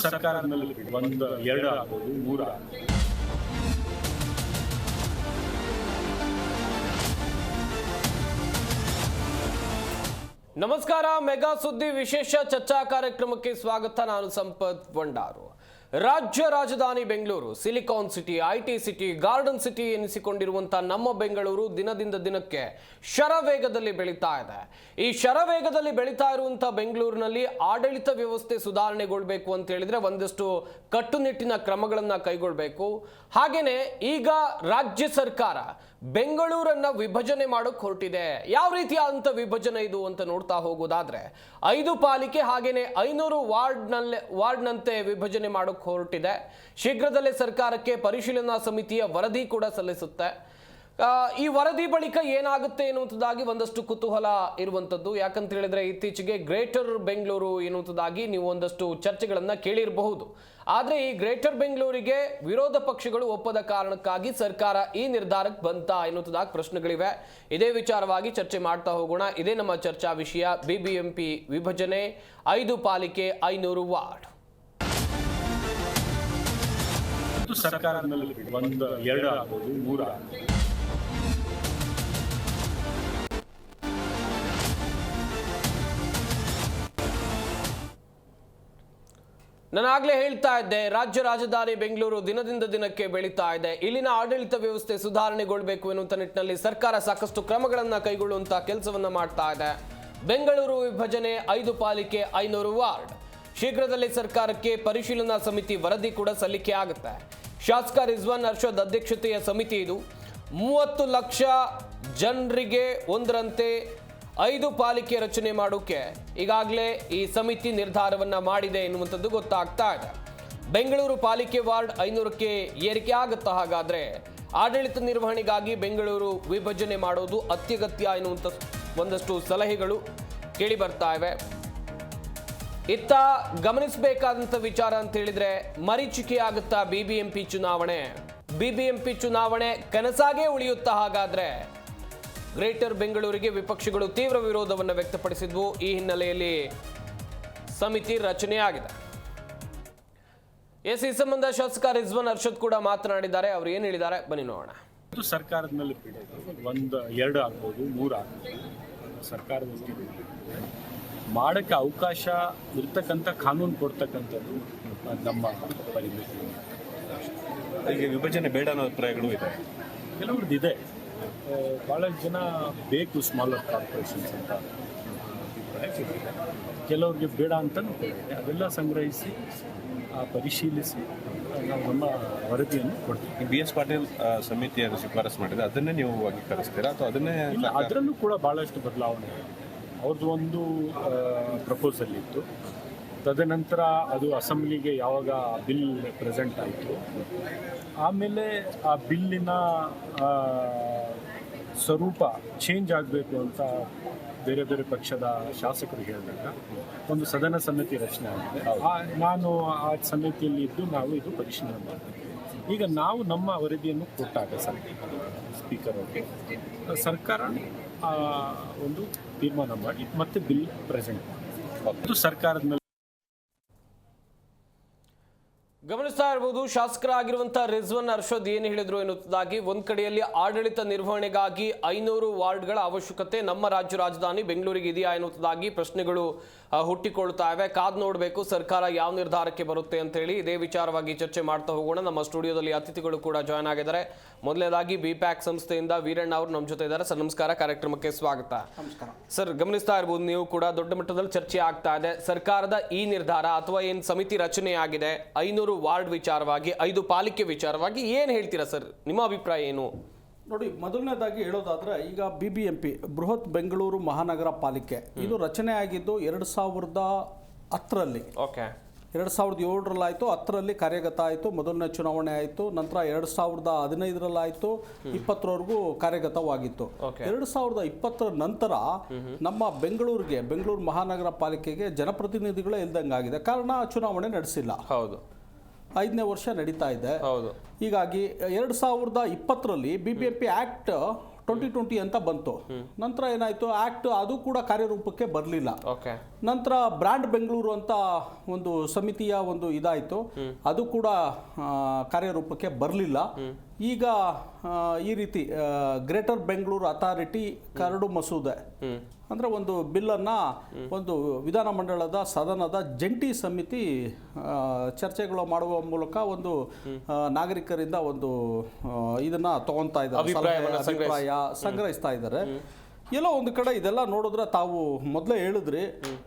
ಸರ್ಕಾರದ ಮೇಲೆ ಒಂದು ಎರಡು ಆಗ್ಬೋದು, ಮೂರು ಆಗ್ಬೋದು. ನಮಸ್ಕಾರ. ಮೆಗಾ ಸುದ್ದಿ ವಿಶೇಷ ಚರ್ಚಾ ಕಾರ್ಯಕ್ರಮಕ್ಕೆ ಸ್ವಾಗತ. ನಾನು ಸಂಪತ್ ಭಂಡಾರು. ರಾಜ್ಯ ರಾಜಧಾನಿ Bengaluru silicon city, IT city, garden city ಎನಿಸಿಕೊಂಡಿರುವಂತಹ ನಮ್ಮ ಬೆಂಗಳೂರು ದಿನದಿಂದ ದಿನಕ್ಕೆ ಶರವೇಗದಲ್ಲಿ ಬೆಳೀತಾ ಇದೆ. ಈ ಶರವೇಗದಲ್ಲಿ ಬೆಳೀತಾ ಇರುವಂತಹ ಬೆಂಗಳೂರಿನಲ್ಲಿ ಆಡಳಿತ ವ್ಯವಸ್ಥೆ ಸುಧಾರಣೆಗೊಳ್ಬೇಕು ಅಂತ ಹೇಳಿದ್ರೆ ಒಂದಷ್ಟು ಕಟ್ಟುನಿಟ್ಟಿನ ಕ್ರಮಗಳನ್ನ ಕೈಗೊಳ್ಳಬೇಕು. ಹಾಗೇನೆ ಈಗ ರಾಜ್ಯ ಸರ್ಕಾರ ಬೆಂಗಳೂರನ್ನ ವಿಭಜನೆ ಮಾಡೋಕೆ ಹೊರಟಿದೆ. ಯಾವ ರೀತಿಯಾದಂಥ ವಿಭಜನೆ ಇದು ಅಂತ ನೋಡ್ತಾ ಹೋಗೋದಾದ್ರೆ 5 ಪಾಲಿಕೆ ಹಾಗೇನೆ 500 ವಾರ್ಡ್ನಂತೆ ವಿಭಜನೆ ಮಾಡೋಕೆ ಹೊರಟಿದೆ. ಶೀಘ್ರದಲ್ಲೇ ಸರ್ಕಾರಕ್ಕೆ ಪರಿಶೀಲನಾ ಸಮಿತಿಯ ವರದಿ ಕೂಡ ಸಲ್ಲಿಸುತ್ತೆ. ಈ ವರದಿ ಬಳಿಕ ಏನಾಗುತ್ತೆ ಎನ್ನುವಂಥದ್ದಾಗಿ ಒಂದಷ್ಟು ಕುತೂಹಲ ಇರುವಂಥದ್ದು. ಯಾಕಂತ ಹೇಳಿದ್ರೆ ಇತ್ತೀಚೆಗೆ ಗ್ರೇಟರ್ ಬೆಂಗಳೂರು ಎನ್ನುವಂಥದ್ದಾಗಿ ನೀವು ಒಂದಷ್ಟು ಚರ್ಚೆಗಳನ್ನ ಕೇಳಿರಬಹುದು. ಆದರೆ ಈ ಗ್ರೇಟರ್ ಬೆಂಗಳೂರಿಗೆ ವಿರೋಧ ಪಕ್ಷಗಳು ಒಪ್ಪದ ಕಾರಣಕ್ಕಾಗಿ ಸರ್ಕಾರ ಈ ನಿರ್ಧಾರಕ್ಕೆ ಬಂತಾ ಎನ್ನುವಂಥದ್ದಾಗಿ ಪ್ರಶ್ನೆಗಳಿವೆ. ಇದೇ ವಿಚಾರವಾಗಿ ಚರ್ಚೆ ಮಾಡ್ತಾ ಹೋಗೋಣ. ಇದೇ ನಮ್ಮ ಚರ್ಚಾ ವಿಷಯ. ಬಿಬಿಎಂಪಿ ವಿಭಜನೆ, 5 ಪಾಲಿಕೆ, 500 ವಾರ್ಡ್. ಸರ್ಕಾರದ ಮೇಲೆ ಒಂದು ಎರಡು ಆಗ್ಬೋದು, ಮೂರು ಆಗ್ಬೋದು. ನಾನು ಆಗ್ಲೇ ಹೇಳ್ತಾ ಇದ್ದೆ, ರಾಜ್ಯ ರಾಜಧಾನಿ ಬೆಂಗಳೂರು ದಿನದಿಂದ ದಿನಕ್ಕೆ ಬೆಳೀತಾ ಇದೆ. ಇಲ್ಲಿನ ಆಡಳಿತ ವ್ಯವಸ್ಥೆ ಸುಧಾರಣೆಗೊಳ್ಳಬೇಕು ಎನ್ನುವಂಥ ನಿಟ್ಟಿನಲ್ಲಿ ಸರ್ಕಾರ ಸಾಕಷ್ಟು ಕ್ರಮಗಳನ್ನು ಕೈಗೊಳ್ಳುವಂತಹ ಕೆಲಸವನ್ನ ಮಾಡ್ತಾ ಇದೆ. ಬೆಂಗಳೂರು ವಿಭಜನೆ, 5 ಪಾಲಿಕೆ, 500 ವಾರ್ಡ್. ಶೀಘ್ರದಲ್ಲೇ ಸರ್ಕಾರಕ್ಕೆ ಪರಿಶೀಲನಾ ಸಮಿತಿ ವರದಿ ಕೂಡ ಸಲ್ಲಿಕೆ ಆಗುತ್ತೆ. ಶಾಸಕ ರಿಜ್ವಾನ್ ಅರ್ಷದ್ ಅಧ್ಯಕ್ಷತೆಯ ಸಮಿತಿ ಇದು. 30 ಲಕ್ಷ ಜನರಿಗೆ ಒಂದರಂತೆ 5 ಪಾಲಿಕೆ ರಚನೆ ಮಾಡೋಕೆ ಈಗಾಗಲೇ ಈ ಸಮಿತಿ ನಿರ್ಧಾರವನ್ನ ಮಾಡಿದೆ ಎನ್ನುವಂಥದ್ದು ಗೊತ್ತಾಗ್ತಾ ಇದೆ. ಬೆಂಗಳೂರು ಪಾಲಿಕೆ ವಾರ್ಡ್ 500ಕ್ಕೆ ಏರಿಕೆ ಆಗುತ್ತಾ? ಹಾಗಾದ್ರೆ ಆಡಳಿತ ನಿರ್ವಹಣೆಗಾಗಿ ಬೆಂಗಳೂರು ವಿಭಜನೆ ಮಾಡೋದು ಅತ್ಯಗತ್ಯ ಎನ್ನುವಂಥ ಒಂದಷ್ಟು ಸಲಹೆಗಳು ಕೇಳಿ ಬರ್ತಾ ಇವೆ. ಇತ್ತ ಗಮನಿಸಬೇಕಾದಂಥ ವಿಚಾರ ಅಂತ ಹೇಳಿದ್ರೆ ಮರೀಚಿಕೆ ಆಗುತ್ತಾ ಬಿಬಿಎಂಪಿ ಚುನಾವಣೆ? ಬಿಬಿಎಂಪಿ ಚುನಾವಣೆ ಕನಸಾಗೇ ಉಳಿಯುತ್ತಾ? ಹಾಗಾದ್ರೆ ಗ್ರೇಟರ್ ಬೆಂಗಳೂರಿಗೆ ವಿಪಕ್ಷಗಳು ತೀವ್ರ ವಿರೋಧವನ್ನು ವ್ಯಕ್ತಪಡಿಸಿದ್ವು. ಈ ಹಿನ್ನೆಲೆಯಲ್ಲಿ ಸಮಿತಿ ರಚನೆಯಾಗಿದೆ. ಈ ಸಂಬಂಧ ಶಾಸಕ ರಿಜ್ವಾನ್ ಅರ್ಷದ್ ಕೂಡ ಮಾತನಾಡಿದ್ದಾರೆ. ಅವರು ಏನು ಹೇಳಿದ್ದಾರೆ ಬನ್ನಿ ನೋಡೋಣ. ಸರ್ಕಾರದ ಮೇಲೆ ಒಂದು ಎರಡು ಆಗ್ಬೋದು, ಮೂರು ಆಗ್ಬೋದು. ಸರ್ಕಾರದ ಮಾಡಕ್ಕೆ ಅವಕಾಶ ಇರ್ತಕ್ಕಂಥ ಕಾನೂನು ಕೊಡ್ತಕ್ಕಂಥದ್ದು ನಮ್ಮ ಪರಿಮಿತಿ. ಈಗ ವಿಭಜನೆ ಬೇಡ ಅನ್ನೋ ಅಭಿಪ್ರಾಯಗಳು ಇದೆ, ಕೆಲವ್ರದ್ದು ಇದೆ. ಭಾಳಷ್ಟು ಜನ ಬೇಕು ಸ್ಮಾಲರ್ ಕಾರ್ಪೊರೇಷನ್ಸ್ ಅಂತ ಅಭಿಪ್ರಾಯ, ಕೆಲವ್ರಿಗೆ ಬೇಡ ಅಂತಲೂ ಇದೆ. ಅದೆಲ್ಲ ಸಂಗ್ರಹಿಸಿ ಪರಿಶೀಲಿಸಿ ನಾವು ನಮ್ಮ ವರದಿಯನ್ನು ಕೊಡ್ತೀವಿ. BS ಪಾಟೀಲ್ ಸಮಿತಿಯನ್ನು ಶಿಫಾರಸು ಮಾಡಿದೆ, ಅದನ್ನೇ ನೀವು ಅಂಗೀಕರಿಸ್ತೀರಾ ಅಥವಾ ಅದನ್ನೇ? ಅದರಲ್ಲೂ ಕೂಡ ಭಾಳಷ್ಟು ಬದಲಾವಣೆ. ಅವ್ರದ್ದು ಒಂದು ಪ್ರಪೋಸಲ್ ಇತ್ತು, ತದನಂತರ ಅದು ಅಸೆಂಬ್ಲಿಗೆ ಯಾವಾಗ ಬಿಲ್ ಪ್ರೆಸೆಂಟ್ ಆಯಿತು, ಆಮೇಲೆ ಆ ಬಿಲ್ಲಿನ ಸ್ವರೂಪ ಚೇಂಜ್ ಆಗಬೇಕು ಅಂತ ಬೇರೆ ಬೇರೆ ಪಕ್ಷದ ಶಾಸಕರು ಹೇಳಿದಾಗ ಒಂದು ಸದನ ಸಮಿತಿ ರಚನೆ ಆಗಿದೆ. ನಾನು ಆ ಸಮಿತಿಯಲ್ಲಿ ಇದ್ದು ನಾವು ಇದು ಪರಿಶೀಲನೆ ಮಾಡ್ತೀವಿ. ಈಗ ನಾವು ನಮ್ಮ ವರದಿಯನ್ನು ಕೊಟ್ಟಾಗ ಸ್ಪೀಕರ್ ಅವರಿಗೆ ಸರ್ಕಾರ ಒಂದು ತೀರ್ಮಾನ ಮಾಡಿ ಮತ್ತೆ ಬಿಲ್ ಪ್ರೆಸೆಂಟ್ ಮಾಡಿ ಸರ್ಕಾರದ ಮೇಲೆ. ಗಮನಿಸ್ತಾ ಇರಬಹುದು, ಶಾಸಕರಾಗಿರುವಂತಹ ರಿಜ್ವಾನ್ ಅರ್ಷದ್ ಏನು ಹೇಳಿದ್ರು ಎನ್ನುವುದಾಗಿ. ಒಂದ್ ಕಡೆಯಲ್ಲಿ ಆಡಳಿತ ನಿರ್ವಹಣೆಗಾಗಿ 500 ವಾರ್ಡ್ಗಳ ಅವಶ್ಯಕತೆ ನಮ್ಮ ರಾಜ್ಯ ರಾಜಧಾನಿ ಬೆಂಗಳೂರಿಗೆ ಇದೆಯಾ ಎನ್ನುವುದಾಗಿ ಪ್ರಶ್ನೆಗಳು ಹುಟ್ಟಿಕೊಳ್ತಾ ಇವೆ. ಕಾದ್ ನೋಡಬೇಕು ಸರ್ಕಾರ ಯಾವ ನಿರ್ಧಾರಕ್ಕೆ ಬರುತ್ತೆ ಅಂತ ಹೇಳಿ. ಇದೇ ವಿಚಾರವಾಗಿ ಚರ್ಚೆ ಮಾಡ್ತಾ ಹೋಗೋಣ. ನಮ್ಮ ಸ್ಟುಡಿಯೋದಲ್ಲಿ ಅತಿಥಿಗಳು ಕೂಡ ಜಾಯ್ನ್ ಆಗಿದ್ದಾರೆ. ಮೊದಲನೇದಾಗಿ ಬಿಪ್ಯಾಕ್ ಸಂಸ್ಥೆಯಿಂದ ವೀರಣ್ಣ ಅವರು ನಮ್ಮ ಜೊತೆ ಇದ್ದಾರೆ. ಸರ್ ನಮಸ್ಕಾರ, ಕಾರ್ಯಕ್ರಮಕ್ಕೆ ಸ್ವಾಗತ. ನಮಸ್ಕಾರ ಸರ್. ಗಮನಿಸ್ತಾ ಇರಬಹುದು, ನೀವು ಕೂಡ ದೊಡ್ಡ ಮಟ್ಟದಲ್ಲಿ ಚರ್ಚೆ ಆಗ್ತಾ ಇದೆ. ಸರ್ಕಾರದ ಈ ನಿರ್ಧಾರ ಅಥವಾ ಏನು ಸಮಿತಿ ರಚನೆ ಆಗಿದೆ 500 ವಾರ್ಡ್ ವಿಚಾರವಾಗಿ, 5 ಪಾಲಿಕೆ ವಿಚಾರವಾಗಿ ಏನ್ ಹೇಳ್ತೀರಾ ಸರ್? ನಿಮ್ಮ ಅಭಿಪ್ರಾಯ ಏನು? ನೋಡಿ, ಮೊದಲನೇದಾಗಿ ಹೇಳೋದಾದ್ರೆ ಈಗ BBMP ಬೃಹತ್ ಬೆಂಗಳೂರು ಮಹಾನಗರ ಪಾಲಿಕೆ ಇದು ರಚನೆ ಆಗಿದ್ದು 2010ರಲ್ಲಿ. ಓಕೆ. 2007ರಲ್ಲಿ ಆಯಿತು, 10ರಲ್ಲಿ ಕಾರ್ಯಗತ ಆಯಿತು, ಮೊದಲನೇ ಚುನಾವಣೆ ಆಯಿತು. ನಂತರ 2015ರಲ್ಲಿ ಆಯಿತು, 20ರವರೆಗೂ ಕಾರ್ಯಗತವಾಗಿತ್ತು. 2020ರ ನಂತರ ನಮ್ಮ ಬೆಂಗಳೂರು ಮಹಾನಗರ ಪಾಲಿಕೆಗೆ ಜನಪ್ರತಿನಿಧಿಗಳೇ ಇಲ್ದಂಗಾಗಿದೆ. ಕಾರಣ ಚುನಾವಣೆ ನಡೆಸಿಲ್ಲ. ಹೌದು, 5ನೇ ವರ್ಷ ನಡೀತಾ ಇದೆ. ಹೌದು. ಹೀಗಾಗಿ 2020ರಲ್ಲಿ BBMP ಆಕ್ಟ್ 2020 ಅಂತ ಬಂತು. ನಂತರ ಏನಾಯ್ತು, ಆಕ್ಟ್ ಅದು ಕೂಡ ಕಾರ್ಯರೂಪಕ್ಕೆ ಬರಲಿಲ್ಲ. ಓಕೆ. ನಂತರ ಬ್ರ್ಯಾಂಡ್ ಬೆಂಗಳೂರು ಅಂತ ಒಂದು ಸಮಿತಿಯ ಒಂದು ಇದಾಯಿತು, ಅದು ಕೂಡ ಕಾರ್ಯರೂಪಕ್ಕೆ ಬರಲಿಲ್ಲ. ಈಗ ಈ ರೀತಿ ಗ್ರೇಟರ್ ಬೆಂಗಳೂರು ಅಥಾರಿಟಿ ಕರಡು ಮಸೂದೆ ಅಂದರೆ ಒಂದು ಬಿಲ್ಲನ್ನು ಒಂದು ವಿಧಾನಮಂಡಲದ ಸದನದ ಜಂಟಿ ಸಮಿತಿ ಚರ್ಚೆಗಳು ಮಾಡುವ ಮೂಲಕ ಒಂದು ನಾಗರಿಕರಿಂದ ಒಂದು ಇದನ್ನ ತಗೊಂತಾ ಇದ್ದಾರೆ, ಅಭಿಪ್ರಾಯ ಸಂಗ್ರಹಿಸ್ತಾ ಇದ್ದಾರೆ. ಎಲ್ಲೋ ಒಂದು ಕಡೆ ಇದೆಲ್ಲ ನೋಡಿದ್ರೆ ತಾವು ಮೊದಲೇ ಹೇಳಿದ್ರಿ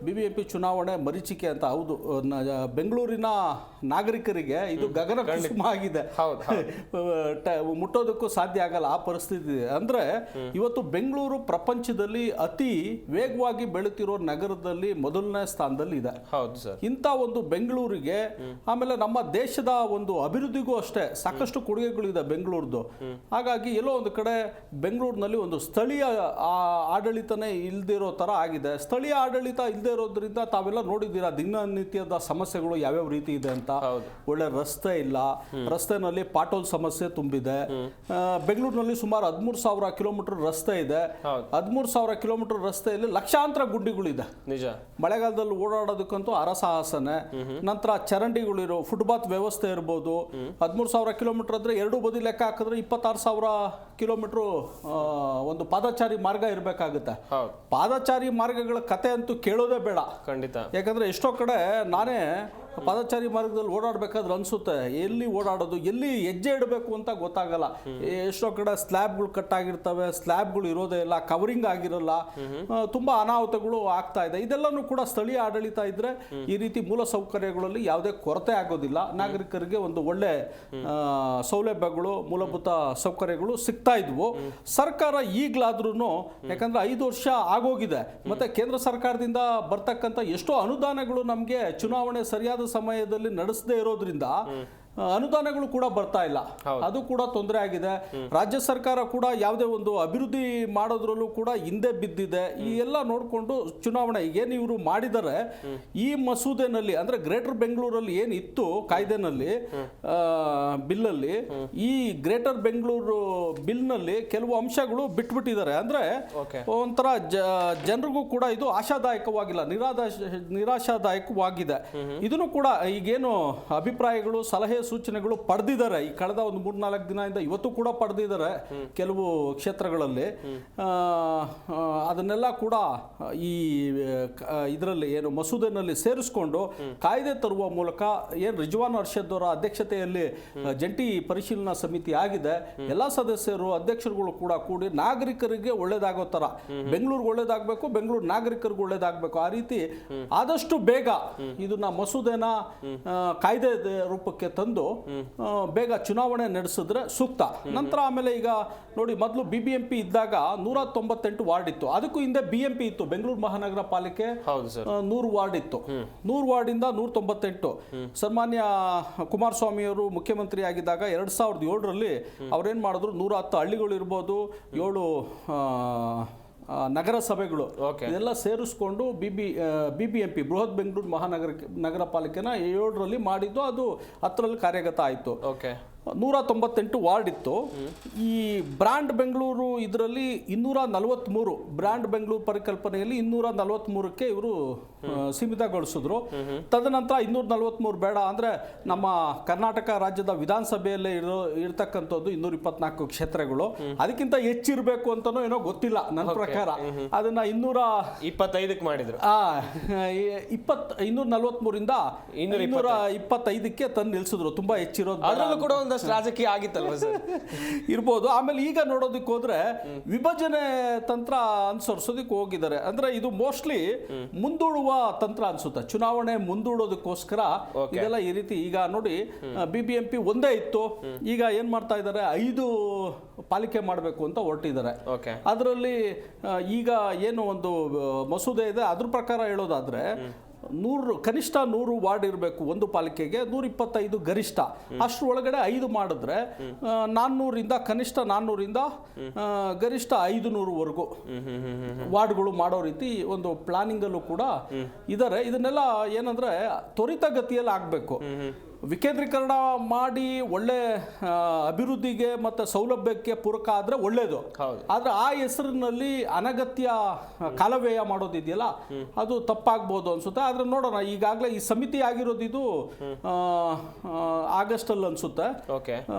BBMP ಚುನಾವಣೆ ಮರೀಚಿಕೆ ಅಂತ. ಹೌದು, ಬೆಂಗಳೂರಿನ ನಾಗರಿಕರಿಗೆ ಇದು ಗಗನ ಕುಸುಮ ಆಗಿದೆ, ಮುಟ್ಟೋದಕ್ಕೂ ಸಾಧ್ಯ ಆಗಲ್ಲ ಆ ಪರಿಸ್ಥಿತಿ ಇದೆ. ಅಂದ್ರೆ ಇವತ್ತು ಬೆಂಗಳೂರು ಪ್ರಪಂಚದಲ್ಲಿ ಅತಿ ವೇಗವಾಗಿ ಬೆಳೀತಿರೋ ನಗರದಲ್ಲಿ ಮೊದಲನೇ ಸ್ಥಾನದಲ್ಲಿ ಇದೆ. ಹೌದು ಸರ್. ಇಂಥ ಒಂದು ಬೆಂಗಳೂರಿಗೆ ಆಮೇಲೆ ನಮ್ಮ ದೇಶದ ಒಂದು ಅಭಿವೃದ್ಧಿಗೂ ಅಷ್ಟೇ ಸಾಕಷ್ಟು ಕೊಡುಗೆಗಳಿದೆ ಬೆಂಗಳೂರ್ದು. ಹಾಗಾಗಿ ಎಲ್ಲೋ ಒಂದು ಕಡೆ ಬೆಂಗಳೂರಿನಲ್ಲಿ ಒಂದು ಸ್ಥಳೀಯ ಆಡಳಿತನೇ ಇಲ್ದಿರೋ ತರ ಆಗಿದೆ. ಸ್ಥಳೀಯ ಆಡಳಿತ ಇಲ್ಲದೆ ಇರೋದ್ರಿಂದ ತಾವೆಲ್ಲ ನೋಡಿದ್ದೀರಾ ದಿನನಿತ್ಯದ ಸಮಸ್ಯೆಗಳು ಯಾವ್ಯಾವ ರೀತಿ ಇದೆ ಅಂತ. ಒಳ್ಳೆ ರಸ್ತೆ ಇಲ್ಲ, ರಸ್ತೆನಲ್ಲಿ ಪಾಟೋಲ್ ಸಮಸ್ಯೆ ತುಂಬಿದೆ. ಬೆಂಗಳೂರಿನಲ್ಲಿ ಸುಮಾರು 13,000 ಕಿಲೋಮೀಟರ್ ರಸ್ತೆ ಇದೆ. 13,000 ಕಿಲೋಮೀಟರ್ ರಸ್ತೆಯಲ್ಲಿ ಲಕ್ಷಾಂತರ ಗುಂಡಿಗಳಿದೆ. ನಿಜ. ಮಳೆಗಾಲದಲ್ಲಿ ಓಡಾಡೋದಕ್ಕಂತೂ ಅರಸಾಹಸನೆ. ನಂತರ ಚರಂಡಿಗಳಿರೋ ಫುಟ್ಪಾತ್ ವ್ಯವಸ್ಥೆ ಇರ್ಬೋದು. 13,000 ಕಿಲೋಮೀಟರ್ ಅಂದ್ರೆ ಎರಡು ಬದಿ ಲೆಕ್ಕ ಹಾಕಿದ್ರೆ 26,000 ಕಿಲೋಮೀಟರ್ ಒಂದು ಪಾದಚಾರಿ ಮಾರ್ಗ ಇರಬೇಕಾಗುತ್ತೆ. ಪಾದಚಾರಿ ಮಾರ್ಗಗಳ ಕತೆ ಅಂತೂ ಕೇಳೋದೇ ಬೇಡ ಖಂಡಿತ. ಯಾಕಂದ್ರೆ ಎಷ್ಟೋ ಕಡೆ ನಾನೇ ಪಾದಚಾರಿ ಮಾರ್ಗದಲ್ಲಿ ಓಡಾಡಬೇಕಾದ್ರೆ ಅನ್ಸುತ್ತೆ ಎಲ್ಲಿ ಓಡಾಡೋದು, ಎಲ್ಲಿ ಹೆಜ್ಜೆ ಇಡಬೇಕು ಅಂತ ಗೊತ್ತಾಗಲ್ಲ. ಎಷ್ಟೋ ಕಡೆ ಸ್ಲ್ಯಾಬ್ಗಳು ಕಟ್ ಆಗಿರ್ತವೆ, ಸ್ಲ್ಯಾಬ್ಗಳು ಇರೋದೇ ಇಲ್ಲ, ಕವರಿಂಗ್ ಆಗಿರಲ್ಲ, ತುಂಬಾ ಅನಾಹುತಗಳು ಆಗ್ತಾ ಇದೆ. ಇದೆಲ್ಲನೂ ಕೂಡ ಸ್ಥಳೀಯ ಆಡಳಿತ ಇದ್ರೆ ಈ ರೀತಿ ಮೂಲ ಸೌಕರ್ಯಗಳಲ್ಲಿ ಯಾವುದೇ ಕೊರತೆ ಆಗೋದಿಲ್ಲ. ನಾಗರಿಕರಿಗೆ ಒಂದು ಒಳ್ಳೆ ಸೌಲಭ್ಯಗಳು, ಮೂಲಭೂತ ಸೌಕರ್ಯಗಳು ಸಿಗ್ತಾ ಇದ್ವು. ಸರ್ಕಾರ ಈಗಲಾದ್ರೂ, ಯಾಕಂದ್ರೆ 5 ವರ್ಷ ಆಗೋಗಿದೆ, ಮತ್ತೆ ಕೇಂದ್ರ ಸರ್ಕಾರದಿಂದ ಬರ್ತಕ್ಕಂಥ ಎಷ್ಟೋ ಅನುದಾನಗಳು ನಮಗೆ ಚುನಾವಣೆ ಸರಿಯಾದ ಸಮಯದಲ್ಲಿ ನಡೆಸದೇ ಇರೋದ್ರಿಂದ ಅನುದಾನಗಳು ಕೂಡ ಬರ್ತಾ ಇಲ್ಲ. ಅದು ಕೂಡ ತೊಂದರೆ ಆಗಿದೆ. ರಾಜ್ಯ ಸರ್ಕಾರ ಕೂಡ ಯಾವುದೇ ಒಂದು ಅಭಿವೃದ್ಧಿ ಮಾಡೋದ್ರಲ್ಲೂ ಕೂಡ ಹಿಂದೆ ಬಿದ್ದಿದೆ. ಈ ಎಲ್ಲ ನೋಡಿಕೊಂಡು ಚುನಾವಣೆ ಏನು ಇವರು ಮಾಡಿದರೆ ಈ ಮಸೂದೆನಲ್ಲಿ ಅಂದ್ರೆ ಗ್ರೇಟರ್ ಬೆಂಗಳೂರಲ್ಲಿ ಏನಿತ್ತು ಕಾಯ್ದೆನಲ್ಲಿ ಬಿಲ್ಲಲ್ಲಿ, ಈ ಗ್ರೇಟರ್ ಬೆಂಗಳೂರು ಬಿಲ್ನಲ್ಲಿ ಕೆಲವು ಅಂಶಗಳು ಬಿಟ್ಬಿಟ್ಟಿದ್ದಾರೆ. ಅಂದ್ರೆ ಒಂಥರ ಜನರಿಗೂ ಕೂಡ ಇದು ಆಶಾದಾಯಕವಾಗಿಲ್ಲ, ನಿರಾಶಾದಾಯಕವಾಗಿದೆ. ಇದನ್ನು ಕೂಡ ಈಗೇನು ಅಭಿಪ್ರಾಯಗಳು, ಸಲಹೆ, ಸೂಚನೆಗಳು ಪಡೆದಿದ್ದಾರೆ ಈ ಕಳೆದ ಒಂದು 3-4 ದಿನದಿಂದ, ಇವತ್ತು ಕೂಡ ಪಡೆದಿದ್ದಾರೆ ಕೆಲವು ಕ್ಷೇತ್ರಗಳಲ್ಲಿ. ಅದನ್ನೆಲ್ಲ ಕೂಡ ಈ ಇದರಲ್ಲಿ ಏನು ಮಸೂದೆನಲ್ಲಿ ಸೇರಿಸ್ಕೊಂಡು ಕಾಯ್ದೆ ತರುವ ಮೂಲಕ ಏನು ರಿಜ್ವಾನ್ ಅರ್ಷದ್ ಅವರ ಅಧ್ಯಕ್ಷತೆಯಲ್ಲಿ ಜಂಟಿ ಪರಿಶೀಲನಾ ಸಮಿತಿ ಆಗಿದೆ. ಎಲ್ಲ ಸದಸ್ಯರು, ಅಧ್ಯಕ್ಷರುಗಳು ಕೂಡ ಕೂಡಿ ನಾಗರಿಕರಿಗೆ ಒಳ್ಳೇದಾಗೋ ತರ, ಬೆಂಗಳೂರಿಗೆ ಒಳ್ಳೇದಾಗಬೇಕು, ಬೆಂಗಳೂರು ನಾಗರಿಕರಿಗೆ ಒಳ್ಳೇದಾಗಬೇಕು, ಆ ರೀತಿ ಆದಷ್ಟು ಬೇಗ ಇದನ್ನ ಮಸೂದೆನ ಕಾಯ್ದೆ ರೂಪಕ್ಕೆ ತಂದು ಬೇಗ ಚುನಾವಣೆ ನಡೆಸಿದ್ರೆ ಸೂಕ್ತ. ನಂತರ ಆಮೇಲೆ ಈಗ ನೋಡಿ, ಮೊದಲು BBMP ಇದ್ದಾಗ 198 ವಾರ್ಡ್ ಇತ್ತು. ಅದಕ್ಕೂ ಹಿಂದೆ BMP ಇತ್ತು, ಬೆಂಗಳೂರು ಮಹಾನಗರ ಪಾಲಿಕೆ. 100 ವಾರ್ಡ್ ಇತ್ತು. 100 ವಾರ್ಡ್ ಇಂದ 198. ಸನ್ಮಾನ್ಯ ಕುಮಾರಸ್ವಾಮಿ ಅವರು ಮುಖ್ಯಮಂತ್ರಿ ಆಗಿದ್ದಾಗ 2007ರಲ್ಲಿ ಅವ್ರೇನ್ ಮಾಡಿದ್ರು, 110 ಹಳ್ಳಿಗಳು ಇರ್ಬೋದು, 7 ನಗರ ಸಭೆಗಳು ಇದೆಲ್ಲ ಸೇರಿಸ್ಕೊಂಡು BBMP ಬೃಹತ್ ಬೆಂಗಳೂರು ನಗರ ಪಾಲಿಕೆನ 7ರಲ್ಲಿ ಮಾಡಿದ್ದು. ಅದು 10ರಲ್ಲಿ ಕಾರ್ಯಗತ ಆಯಿತು. 198 ವಾರ್ಡ್ ಇತ್ತು. ಈ ಬ್ರ್ಯಾಂಡ್ ಬೆಂಗಳೂರು ಇದರಲ್ಲಿ 243, ಬ್ರ್ಯಾಂಡ್ ಬೆಂಗಳೂರು ಪರಿಕಲ್ಪನೆಯಲ್ಲಿ 243ಕ್ಕೆ ಇವರು ಸೀಮಿತಗೊಳಿಸಿದ್ರು. ತದನಂತರ 243 ಬೇಡ ಅಂದ್ರೆ ನಮ್ಮ ಕರ್ನಾಟಕ ರಾಜ್ಯದ ವಿಧಾನಸಭೆಯಲ್ಲೇ ಇರ್ತಕ್ಕಂಥದ್ದು 224 ಕ್ಷೇತ್ರಗಳು, ಅದಕ್ಕಿಂತ ಹೆಚ್ಚಿರಬೇಕು ಅಂತನೋ ಏನೋ ಗೊತ್ತಿಲ್ಲ ನನ್ನ ಪ್ರಕಾರ. ಅದನ್ನ 225ಕ್ಕೆ ಮಾಡಿದ್ರು. 243ರಿಂದ 225ಕ್ಕೆ ತಂದು ನಿಲ್ಸಿದ್ರು. ತುಂಬಾ ಹೆಚ್ಚಿರೋದು ರಾಜಕೀಯ ಆಗಿತ್ತಲ್ವ ಸರ್ ಇರ್ಬೋದು. ಆಮೇಲೆ ಈಗ ನೋಡೋದಕ್ಕೆ ಹೋದ್ರೆ ವಿಭಜನೆ ತಂತ್ರ ಅನುಸರಿಸೋದಕ್ಕೆ ಹೋಗಿದ್ದಾರೆ. ಅಂದ್ರೆ ಇದು ಮೋಸ್ಟ್ಲಿ ಮುಂದೂಡುವ ತಂತ್ರ ಅನ್ಸುತ್ತೆ, ಚುನಾವಣೆ ಮುಂದೂಡೋದಕ್ಕೋಸ್ಕರ ಇದೆಲ್ಲ ಈ ರೀತಿ. ಈಗ ನೋಡಿ, BBMP ಒಂದೇ ಇತ್ತು, ಈಗ ಏನ್ ಮಾಡ್ತಾ ಇದ್ದಾರೆ, 5 ಪಾಲಿಕೆ ಮಾಡಬೇಕು ಅಂತ ಹೊರಟಿದ್ದಾರೆ. ಅದರಲ್ಲಿ ಈಗ ಏನು ಒಂದು ಮಸೂದೆ ಇದೆ ಅದ್ರ ಪ್ರಕಾರ ಹೇಳೋದಾದ್ರೆ ಕನಿಷ್ಠ 100 ವಾರ್ಡ್ ಇರಬೇಕು ಒಂದು ಪಾಲಿಕೆಗೆ, 125 ಗರಿಷ್ಠ. ಅಷ್ಟ್ರ ಒಳಗಡೆ 5 ಮಾಡಿದ್ರೆ 400ರಿಂದ ಕನಿಷ್ಠ 400ರಿಂದ ಗರಿಷ್ಠ 500ವರೆಗೂ ವಾರ್ಡ್ಗಳು ಮಾಡೋ ರೀತಿ ಒಂದು ಪ್ಲಾನಿಂಗ್ ಅಲ್ಲೂ ಕೂಡ ಇದ್ದಾರೆ. ಇದನ್ನೆಲ್ಲ ಏನಂದ್ರೆ ತ್ವರಿತಗತಿಯಲ್ಲಿ ಆಗಬೇಕು. ವಿಕೇಂದ್ರೀಕರಣ ಮಾಡಿ ಒಳ್ಳೆ ಅಭಿವೃದ್ಧಿಗೆ ಮತ್ತು ಸೌಲಭ್ಯಕ್ಕೆ ಪೂರಕ ಆದರೆ ಒಳ್ಳೆಯದು. ಆದರೆ ಆ ಹೆಸರಿನಲ್ಲಿ ಅನಗತ್ಯ ಕಾಲವ್ಯಯ ಮಾಡೋದಿದೆಯಲ್ಲ ಅದು ತಪ್ಪಾಗ್ಬೋದು ಅನ್ಸುತ್ತೆ. ಆದರೆ ನೋಡೋಣ, ಈಗಾಗಲೇ ಈ ಸಮಿತಿ ಆಗಿರೋದು ಇದು ಆಗಸ್ಟಲ್ಲಿ ಅನ್ಸುತ್ತೆ.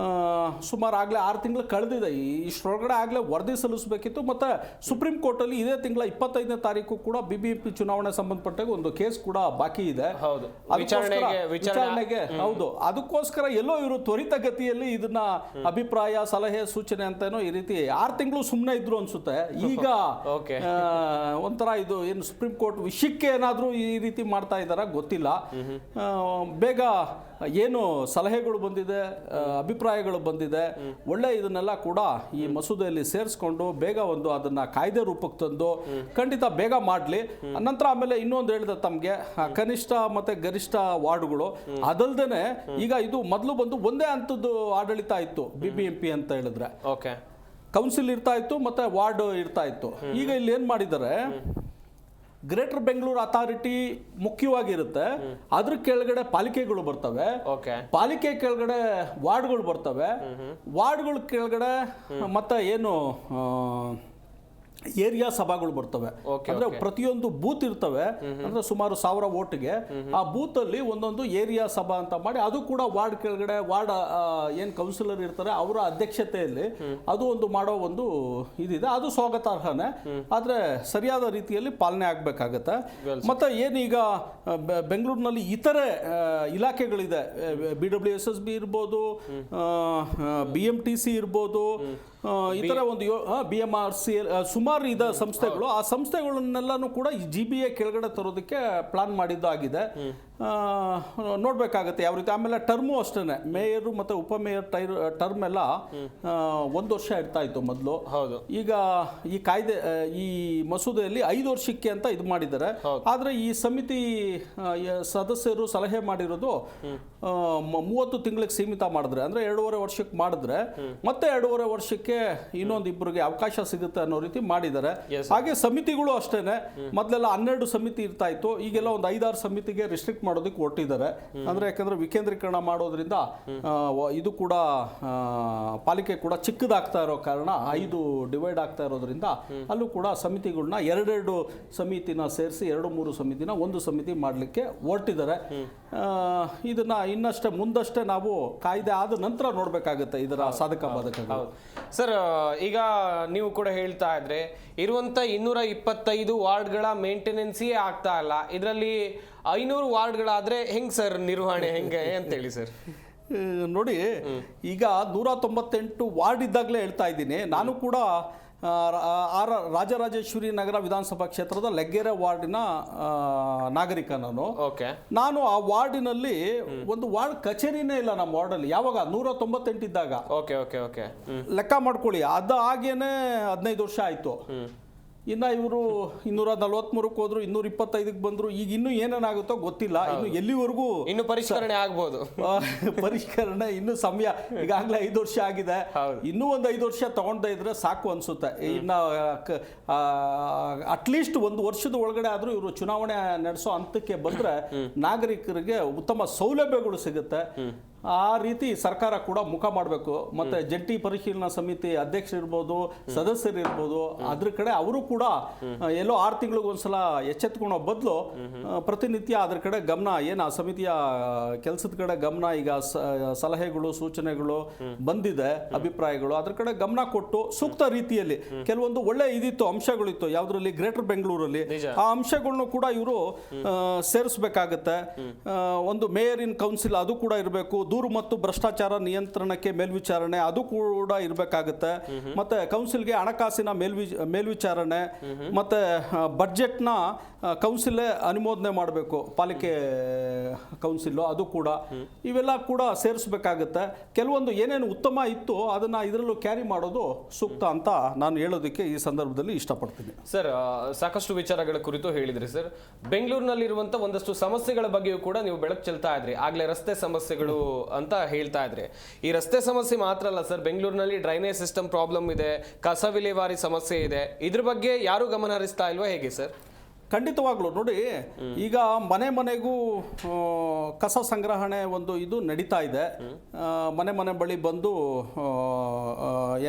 ಸುಮಾರು ಆಗಲೇ 6 ತಿಂಗಳು ಕಳೆದಿದೆ. ಇಷ್ಟರೊಳಗಡೆ ಆಗಲೇ ವರದಿ ಸಲ್ಲಿಸಬೇಕಿತ್ತು. ಮತ್ತು ಸುಪ್ರೀಂ ಕೋರ್ಟಲ್ಲಿ ಇದೇ ತಿಂಗಳ 25ನೇ ತಾರೀಕು ಕೂಡ BBMP ಚುನಾವಣೆ ಸಂಬಂಧಪಟ್ಟಾಗ ಒಂದು ಕೇಸ್ ಕೂಡ ಬಾಕಿ ಇದೆ ವಿಚಾರಣೆಗೆ. ಹೌದು, ಅದಕ್ಕೋಸ್ಕರ ಎಲ್ಲೋ ಇವರು ತ್ವರಿತಗತಿಯಲ್ಲಿ ಇದನ್ನ ಅಭಿಪ್ರಾಯ ಸಲಹೆ ಸೂಚನೆ ಅಂತನೋ ಈ ರೀತಿ 6 ತಿಂಗಳು ಸುಮ್ಮನೆ ಇದ್ರು ಅನ್ಸುತ್ತೆ. ಈಗ ಒಂಥರ ಇದು ಏನು ಸುಪ್ರೀಂ ಕೋರ್ಟ್ ವಿಷಯಕ್ಕೆ ಏನಾದರೂ ಈ ರೀತಿ ಮಾಡ್ತಾ ಇದ್ದಾರಾ ಗೊತ್ತಿಲ್ಲ. ಬೇಗ ಏನು ಸಲಹೆಗಳು ಬಂದಿದೆ, ಅಭಿಪ್ರಾಯಗಳು ಬಂದಿದೆ, ಒಳ್ಳೆ ಇದನ್ನೆಲ್ಲ ಕೂಡ ಈ ಮಸೂದೆಯಲ್ಲಿ ಸೇರಿಸ್ಕೊಂಡು ಬೇಗ ಒಂದು ಅದನ್ನ ಕಾಯ್ದೆ ರೂಪಕ್ಕೆ ತಂದು ಖಂಡಿತ ಬೇಗ ಮಾಡಲಿ. ನಂತರ ಆಮೇಲೆ ಇನ್ನೊಂದು ಹೇಳಿದೆ ತಮಗೆ, ಕನಿಷ್ಠ ಮತ್ತೆ ಗರಿಷ್ಠ ವಾರ್ಡ್ಗಳು ಅದಲ್ದೇನೆ ಈಗ ಇದು ಮೊದಲು ಬಂದು ಒಂದೇ ಹಂತದ್ದು ಆಡಳಿತ ಇತ್ತು BBMP ಅಂತ ಹೇಳಿದ್ರೆ. ಕೌನ್ಸಿಲ್ ಇರ್ತಾ ಇತ್ತು ಮತ್ತೆ ವಾರ್ಡ್ ಇರ್ತಾ ಇತ್ತು. ಈಗ ಇಲ್ಲಿ ಏನ್ ಮಾಡಿದ್ದಾರೆ, ಗ್ರೇಟರ್ ಬೆಂಗಳೂರು ಅಥಾರಿಟಿ ಮುಖ್ಯವಾಗಿರುತ್ತೆ, ಅದ್ರ ಕೆಳಗಡೆ ಪಾಲಿಕೆಗಳು ಬರ್ತವೆ, ಪಾಲಿಕೆ ಕೆಳಗಡೆ ವಾರ್ಡ್ಗಳು ಬರ್ತವೆ, ವಾರ್ಡ್ಗಳ ಕೆಳಗಡೆ ಮತ್ತೆ ಏನು ಏರಿಯಾ ಸಭಾಗಳು ಬರ್ತವೆ. ಅಂದ್ರೆ ಪ್ರತಿಯೊಂದು ಬೂತ್ ಇರ್ತವೆ, ಅಂದ್ರೆ ಸುಮಾರು 1000 ವೋಟ್ಗೆ ಆ ಬೂತ್ ಅಲ್ಲಿ ಒಂದೊಂದು ಏರಿಯಾ ಸಭಾ ಅಂತ ಮಾಡಿ ಅದು ಕೂಡ ವಾರ್ಡ್ ಕೆಳಗಡೆ ವಾರ್ಡ್ ಏನ್ ಕೌನ್ಸಿಲರ್ ಇರ್ತಾರೆ ಅವರ ಅಧ್ಯಕ್ಷತೆಯಲ್ಲಿ ಅದು ಒಂದು ಮಾಡೋ ಒಂದು ಇದಿದೆ. ಅದು ಸ್ವಾಗತಾರ್ಹನೇ, ಆದ್ರೆ ಸರಿಯಾದ ರೀತಿಯಲ್ಲಿ ಪಾಲನೆ ಆಗ್ಬೇಕಾಗತ್ತೆ. ಮತ್ತೆ ಏನೀಗ ಬೆಂಗಳೂರಿನಲ್ಲಿ ಇತರೆ ಇಲಾಖೆಗಳಿದೆ, BWSSB ಇರ್ಬೋದು, BMTC ಇರ್ಬೋದು, ಇತರ ಒಂದು BMRC ಸುಮಾರು ಇದೆ ಸಂಸ್ಥೆಗಳು. ಆ ಸಂಸ್ಥೆಗಳನ್ನೆಲ್ಲನೂ ಕೂಡ ಈ GBA ಕೆಳಗಡೆ ತರೋದಕ್ಕೆ ಪ್ಲಾನ್ ಮಾಡಿದ್ದಾಗಿದೆ. ನೋಡ್ಬೇಕಾಗತ್ತೆ ಯಾವ ರೀತಿ. ಆಮೇಲೆ ಟರ್ಮು ಅಷ್ಟೇ, ಮೇಯರು ಮತ್ತೆ ಉಪಮೇಯರ್ ಟರ್ಮ್ ಎಲ್ಲ 1 ವರ್ಷ ಇರ್ತಾ ಇತ್ತು ಮೊದಲು. ಈಗ ಈ ಕಾಯ್ದೆ ಈ ಮಸೂದೆಯಲ್ಲಿ 5 ವರ್ಷಕ್ಕೆ ಅಂತ ಇದು ಮಾಡಿದ್ದಾರೆ. ಆದ್ರೆ ಈ ಸಮಿತಿ ಸದಸ್ಯರು ಸಲಹೆ ಮಾಡಿರೋದು 30 ತಿಂಗಳಿಗೆ ಸೀಮಿತ ಮಾಡಿದ್ರೆ, ಅಂದ್ರೆ 2.5 ವರ್ಷಕ್ಕೆ ಮಾಡಿದ್ರೆ ಮತ್ತೆ 2.5 ವರ್ಷಕ್ಕೆ ಇನ್ನೊಂದು ಇಬ್ಬರಿಗೆ ಅವಕಾಶ ಸಿಗುತ್ತೆ ಅನ್ನೋ ರೀತಿ ಮಾಡಿದ್ದಾರೆ. ಹಾಗೆ ಸಮಿತಿಗಳು ಅಷ್ಟೇನೆ, ಮೊದಲೆಲ್ಲ 12 ಸಮಿತಿ ಇರ್ತಾ ಇತ್ತು, ಈಗೆಲ್ಲ ಒಂದು 5-6 ಸಮಿತಿಗೆ ರಿಸ್ಟ್ರಿಕ್ಟ್ ಮಾಡೋದಕ್ಕೆ ಹೊರಟಿದ್ದಾರೆ. ಅಂದ್ರೆ ಯಾಕಂದ್ರೆ ವಿಕೇಂದ್ರೀಕರಣ ಮಾಡೋದ್ರಿಂದ ಇದು ಕೂಡ ಪಾಲಿಕೆ ಕೂಡ ಚಿಕ್ಕದಾಗ್ತಾ ಇರೋ ಕಾರಣ 5 ಡಿವೈಡ್ ಆಗ್ತಾ ಇರೋದ್ರಿಂದ ಅಲ್ಲೂ ಕೂಡ ಸಮಿತಿಗಳನ್ನ 2 ಸಮಿತಿನ ಸೇರಿಸಿ 2-3 ಸಮಿತಿನ ಒಂದು ಸಮಿತಿ ಮಾಡಲಿಕ್ಕೆ ಹೊರಟಿದ್ದಾರೆ. ಇದನ್ನ ಇನ್ನಷ್ಟೇ ಮುಂದಷ್ಟೇ ನಾವು ಕಾಯ್ದೆ ಆದ ನಂತರ ನೋಡ್ಬೇಕಾಗುತ್ತೆ ಇದರ ಸಾಧಕ ಬಾಧಕಗಳು. ಸರ್, ಈಗ ನೀವು ಕೂಡ ಹೇಳ್ತಾ ಇದ್ರೆ ಇರುವಂತ 225 ವಾರ್ಡ್ಗಳ ಮೇಂಟೆನೆನ್ಸೇ ಆಗ್ತಾ ಇಲ್ಲ. ಇದರಲ್ಲಿ 500 ವಾರ್ಡ್ಗಳಾದ್ರೆ ಹೆಂಗ್ ಸರ್ ನಿರ್ವಹಣೆ ಹೆಂಗೆ ಅಂತ ಹೇಳಿ ಸರ್. ನೋಡಿ, ಈಗ 198 ವಾರ್ಡ್ ಇದ್ದಾಗಲೇ ಹೇಳ್ತಾ ಇದ್ದೀನಿ. ನಾನು ಕೂಡ ರಾಜರಾಜೇಶ್ವರಿ ನಗರ ವಿಧಾನಸಭಾ ಕ್ಷೇತ್ರದ ಲೆಗ್ಗೆರೆ ವಾರ್ಡಿನ ನಾಗರಿಕ. ನಾನು ಆ ವಾರ್ಡಿನಲ್ಲಿ ಒಂದು ವಾರ್ಡ್ ಕಚೇರಿನೇ ಇಲ್ಲ ನಮ್ಮ ವಾರ್ಡಲ್ಲಿ. ಯಾವಾಗ 198 ಇದ್ದಾಗ ಲೆಕ್ಕ ಮಾಡ್ಕೊಳ್ಳಿ, ಅದು ಆಗೇನೆ 15 ವರ್ಷ ಆಯ್ತು. ಇನ್ನು ಇವರು 243ಕ್ಕೆ ಹೋದ್ರು, 225ಕ್ಕೆ ಬಂದ್ರು. ಈಗ ಇನ್ನೂ ಏನೇನಾಗುತ್ತೋ ಗೊತ್ತಿಲ್ಲ. ಇನ್ನು ಎಲ್ಲಿವರೆಗೂ ಇನ್ನು ಪರಿಷ್ಕರಣೆ ಆಗ್ಬೋದು. ಪರಿಷ್ಕರಣೆ ಇನ್ನು ಸಮಯ, ಈಗಾಗಲೇ 5 ವರ್ಷ ಆಗಿದೆ. ಇನ್ನೂ ಒಂದು 5 ವರ್ಷ ತಗೊಂಡೇ ಇದ್ರೆ ಸಾಕು ಅನ್ಸುತ್ತೆ. ಇನ್ನು ಅಟ್ಲೀಸ್ಟ್ 1 ವರ್ಷದ ಒಳಗಡೆ ಆದ್ರೂ ಇವರು ಚುನಾವಣೆ ನಡೆಸೋ ಹಂತಕ್ಕೆ ಬಂದ್ರೆ ನಾಗರಿಕರಿಗೆ ಉತ್ತಮ ಸೌಲಭ್ಯಗಳು ಸಿಗುತ್ತೆ. ಆ ರೀತಿ ಸರ್ಕಾರ ಕೂಡ ಮುಖ ಮಾಡಬೇಕು. ಮತ್ತೆ ಜಂಟಿ ಪರಿಶೀಲನಾ ಸಮಿತಿ ಅಧ್ಯಕ್ಷರಿರ್ಬೋದು, ಸದಸ್ಯರಿರ್ಬೋದು, ಅದ್ರ ಕಡೆ ಅವರು ಕೂಡ ಎಲ್ಲೋ 6 ತಿಂಗಳಿಗೊಂದ್ಸಲ ಎಚ್ಚೆತ್ಕೊಳ್ಳೋ ಬದಲು ಪ್ರತಿನಿತ್ಯ ಅದ್ರ ಕಡೆ ಗಮನ, ಏನು ಆ ಸಮಿತಿಯ ಕೆಲಸದ ಕಡೆ ಗಮನ, ಈಗ ಸಲಹೆಗಳು ಸೂಚನೆಗಳು ಬಂದಿದೆ, ಅಭಿಪ್ರಾಯಗಳು, ಅದ್ರ ಕಡೆ ಗಮನ ಕೊಟ್ಟು ಸೂಕ್ತ ರೀತಿಯಲ್ಲಿ ಕೆಲವೊಂದು ಒಳ್ಳೆ ಇದಿತ್ತು, ಅಂಶಗಳಿತ್ತು ಯಾವ್ದ್ರಲ್ಲಿ ಗ್ರೇಟರ್ ಬೆಂಗಳೂರಲ್ಲಿ, ಆ ಅಂಶಗಳನ್ನು ಕೂಡ ಇವರು ಸೇರಿಸಬೇಕಾಗತ್ತೆ. ಒಂದು ಮೇಯರ್ ಇನ್ ಕೌನ್ಸಿಲ್ ಅದು ಕೂಡ ಇರಬೇಕು. ದೂರು ಮತ್ತು ಭ್ರಷ್ಟಾಚಾರ ನಿಯಂತ್ರಣಕ್ಕೆ ಮೇಲ್ವಿಚಾರಣೆ ಅದು ಕೂಡ ಇರಬೇಕಾಗುತ್ತೆ. ಮತ್ತೆ ಕೌನ್ಸಿಲ್ಗೆ ಹಣಕಾಸಿನ ಮೇಲ್ವಿಚಾರಣೆ, ಮತ್ತೆ ಬಡ್ಜೆಟ್ನ ಕೌನ್ಸಿಲ್ ಅನುಮೋದನೆ ಮಾಡಬೇಕು, ಪಾಲಿಕೆ ಕೌನ್ಸಿಲ್ ಅದು ಕೂಡ, ಇವೆಲ್ಲ ಕೂಡ ಸೇರಿಸಬೇಕಾಗುತ್ತೆ. ಕೆಲವೊಂದು ಏನೇನು ಉತ್ತಮ ಇತ್ತು ಅದನ್ನ ಇದರಲ್ಲೂ ಕ್ಯಾರಿ ಮಾಡೋದು ಸೂಕ್ತ ಅಂತ ನಾನು ಹೇಳೋದಕ್ಕೆ ಈ ಸಂದರ್ಭದಲ್ಲಿ ಇಷ್ಟಪಡ್ತೀನಿ. ಸರ್, ಸಾಕಷ್ಟು ವಿಚಾರಗಳ ಕುರಿತು ಹೇಳಿದ್ರಿ ಸರ್. ಬೆಂಗಳೂರಿನಲ್ಲಿರುವಂತ ಒಂದಷ್ಟು ಸಮಸ್ಯೆಗಳ ಬಗ್ಗೆಯೂ ಕೂಡ ನೀವು ಬೆಳಕು ಚೆಲ್ತಾ ಇದ್ರಿ. ಆಗ್ಲೇ ರಸ್ತೆ ಸಮಸ್ಯೆಗಳು ಅಂತ ಹೇಳ್ತಾ ಇದ್ರಿ. ಈ ರಸ್ತೆ ಸಮಸ್ಯೆ ಮಾತ್ರ ಅಲ್ಲ ಸರ್, ಬೆಂಗಳೂರಿನಲ್ಲಿ ಡ್ರೈನೇಜ್ ಸಿಸ್ಟಮ್ ಪ್ರಾಬ್ಲಮ್ ಇದೆ, ಕಸ ವಿಲೇವಾರಿ ಸಮಸ್ಯೆ ಇದೆ. ಇದ್ರ ಬಗ್ಗೆ ಯಾರು ಗಮನ ಹರಿಸ್ತಾ ಇಲ್ವಾ, ಹೇಗೆ ಸರ್? ಖಂಡಿತವಾಗ್ಲೂ ನೋಡಿ, ಈಗ ಮನೆಗೂ ಕಸ ಸಂಗ್ರಹಣೆ ಒಂದು ಇದು ನಡೀತಾ ಇದೆ. ಮನೆ ಬಳಿ ಬಂದು